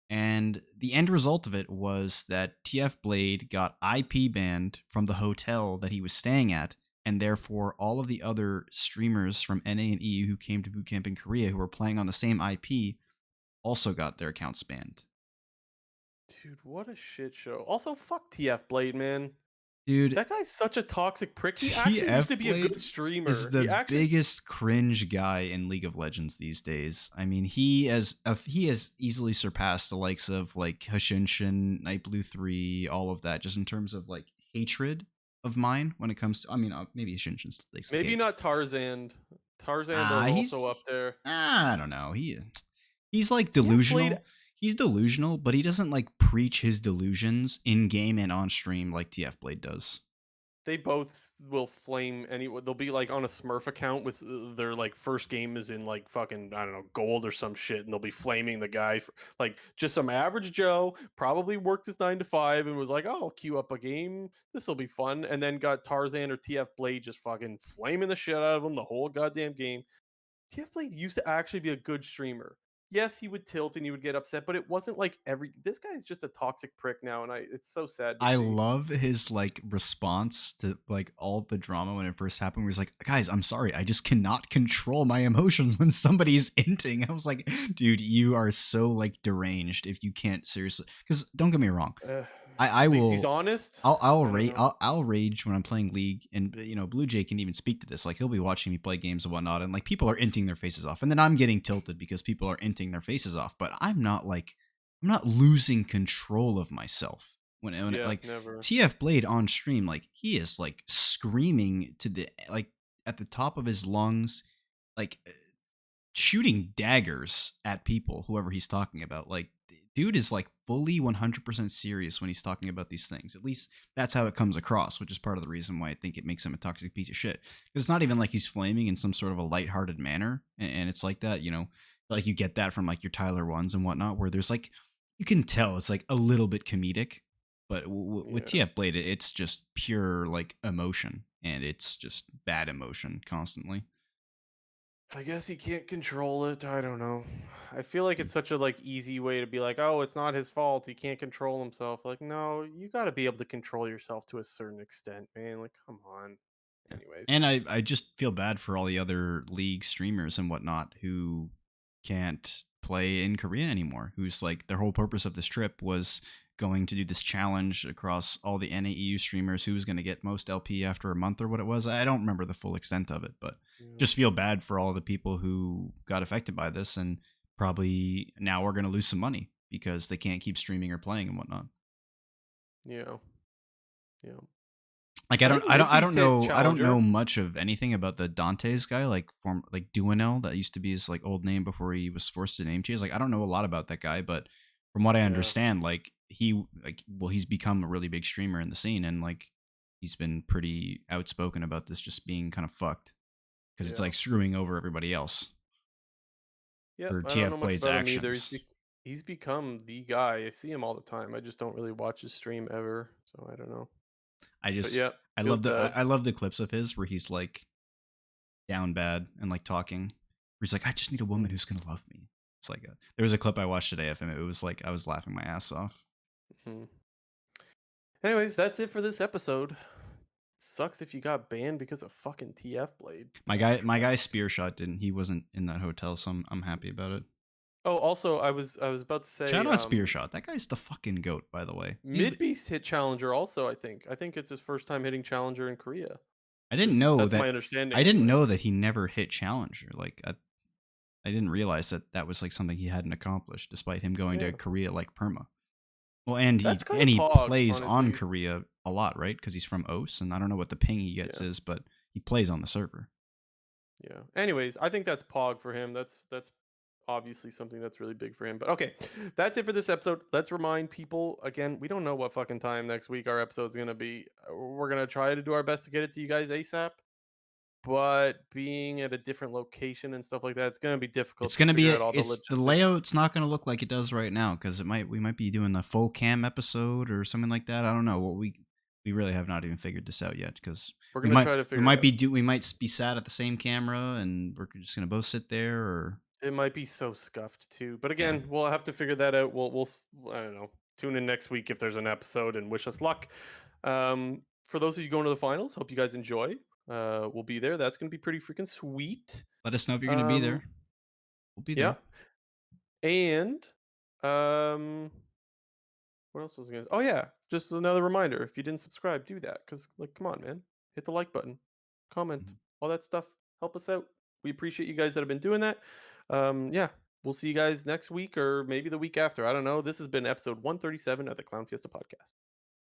And the end result of it was that TFBlade got IP banned from the hotel that he was staying at, and therefore all of the other streamers from NA and EU who came to bootcamp in Korea who were playing on the same IP also got their accounts banned. Dude, what a shit show. Also, fuck TF Blade, man. Dude, That guy's such a toxic prick. He actually used TF to be a Blade good is streamer. the He actually biggest cringe guy in League of Legends these days. I mean, he has easily surpassed the likes of like Hashinshin, Nightblue 3, all of that, just in terms of like hatred of mine when it comes to. I mean, maybe Hashinshin still takes the maybe cake. not Tarzan. Tarzan is also He's up there. I don't know. He's like TF Blade, delusional. He's delusional, but he doesn't like preach his delusions in game and on stream like TF Blade does. they both will flame any. They'll be like on a Smurf account with their like first game is in like fucking, I don't know, gold or some shit, and they'll be flaming the guy for like just some average Joe. Probably worked his 9 to 5 and was like, "Oh, I'll queue up a game. This will be fun." And then got Tarzan or TF Blade just fucking flaming the shit out of him the whole goddamn game. TFBlade used to actually be a good streamer. Yes, he would tilt and he would get upset, but it wasn't like every. This guy's just a toxic prick now, and it's so sad to I see. love his like response to like all the drama when it first happened. Where he's like, "Guys, I'm sorry, I just cannot control my emotions when somebody's inting." I was like, "Dude, you are so like deranged if you can't seriously." Because don't get me wrong, I At least he's will. honest. I'll I don't rage. know. I'll rage when I'm playing League, and Blue Jay can even speak to this. Like he'll be watching me play games and whatnot, and like people are inting their faces off, and then I'm getting tilted because people are inting their faces off. But I'm not losing control of myself when it, Yeah, like never. TFBlade on stream, like he is like screaming to the like at the top of his lungs, like shooting daggers at people, whoever he's talking about. Like dude is like fully 100% serious when he's talking about these things. At least that's how it comes across, which is part of the reason why I think it makes him a toxic piece of shit. 'Cause it's not even like he's flaming in some sort of a lighthearted manner. And it's like that, like you get that from like your Tyler ones and whatnot, where there's like, you can tell it's like a little bit comedic. But with Yeah. TFBlade, it's just pure like emotion, and it's just bad emotion constantly. I guess he can't control it. I don't know. I feel like Mm. it's such a like easy way to be like, "Oh, it's not his fault. He can't control himself." Like, no, you got to be able to control yourself to a certain extent, man. Like, come on. Yeah. Anyways, And I just feel bad for all the other league streamers and whatnot who can't play in Korea anymore. Who's like their whole purpose of this trip was going to do this challenge across all the NAEU streamers. Who was going to get most LP after a month or what it was? I don't remember the full extent of it, but yeah, just feel bad for all the people who got affected by this, and probably now we're going to lose some money because they can't keep streaming or playing and whatnot. yeah, yeah. Like I think I Midbeast don't hit know Challenger. much of anything about the Dante's guy, like form like Duanel, that used to be his like old name before he was forced to name change. Like I don't know a lot about that guy, but from what I Yeah, understand, like he's become a really big streamer in the scene, and like he's been pretty outspoken about this just being kind of fucked because it's yeah, like screwing over everybody else yep. for I don't know TF much Blade's about him either. actions. He's become the guy. I see him all the time. I just don't really watch his stream ever, so I don't know. I But just yeah, I feel love bad. I love the clips of his where he's like down bad and like talking. Where he's like, I just need a Mm, woman who's gonna love me. It's like there was a clip I watched today of him. It was like I was laughing my ass off. mhm. Anyways, that's it for this episode. Sucks if you got banned because of fucking TF Blade. That's My guy trash. spear shot didn't. He wasn't in that hotel, so I'm happy about it. Oh, also, I was about to Shout say, out spear shot. That guy's the fucking goat, by the way. Midbeast hit Challenger also. I think it's his first time hitting Challenger in Korea. I didn't know That's that. my understanding, I didn't anyway. know that he never hit challenger. Like I didn't realize that that was like something he hadn't accomplished, despite him going to Yeah, Korea like perma. Well, and that's kind and of he pog, plays on honestly. Korea a lot, right? Because he's from OS, and I don't know what the ping he gets Yeah, is, but he plays on the server. yeah. Anyways, I think that's pog for him. That's obviously something that's really big for him. But okay, that's it for this episode. Let's remind people again. We don't know what fucking time next week our episode's gonna be. We're gonna try to do our best to get it to you guys ASAP. But being at a different location and stuff like that, it's gonna be difficult It's to gonna be figure out all the it's the logistics. layout's not gonna look like it does right now because it might we might be doing a full cam episode or something like that. I don't know. Well, we really have not even figured this out yet because We're gonna try to figure it out. we might be sat at the same camera and we're just gonna both sit there or It might be so scuffed too, but yeah. again, we'll have to figure that out. I don't know. Tune in next week if there's an episode, and wish us luck. For those of you going to the finals, hope you guys enjoy. We'll be there. That's gonna be pretty freaking sweet. Let us know if you're gonna be Um, there. We'll be yeah, there. and um, what else was I gonna? Oh yeah, just another reminder. If you didn't subscribe, do that. Cause like, come on, man, hit the like button, comment, Mhm. all that stuff. Help us out. We appreciate you guys that have been doing that. Yeah, we'll see you guys next week or maybe the week after. I don't know. This has been episode 137 of the Clown Fiesta podcast.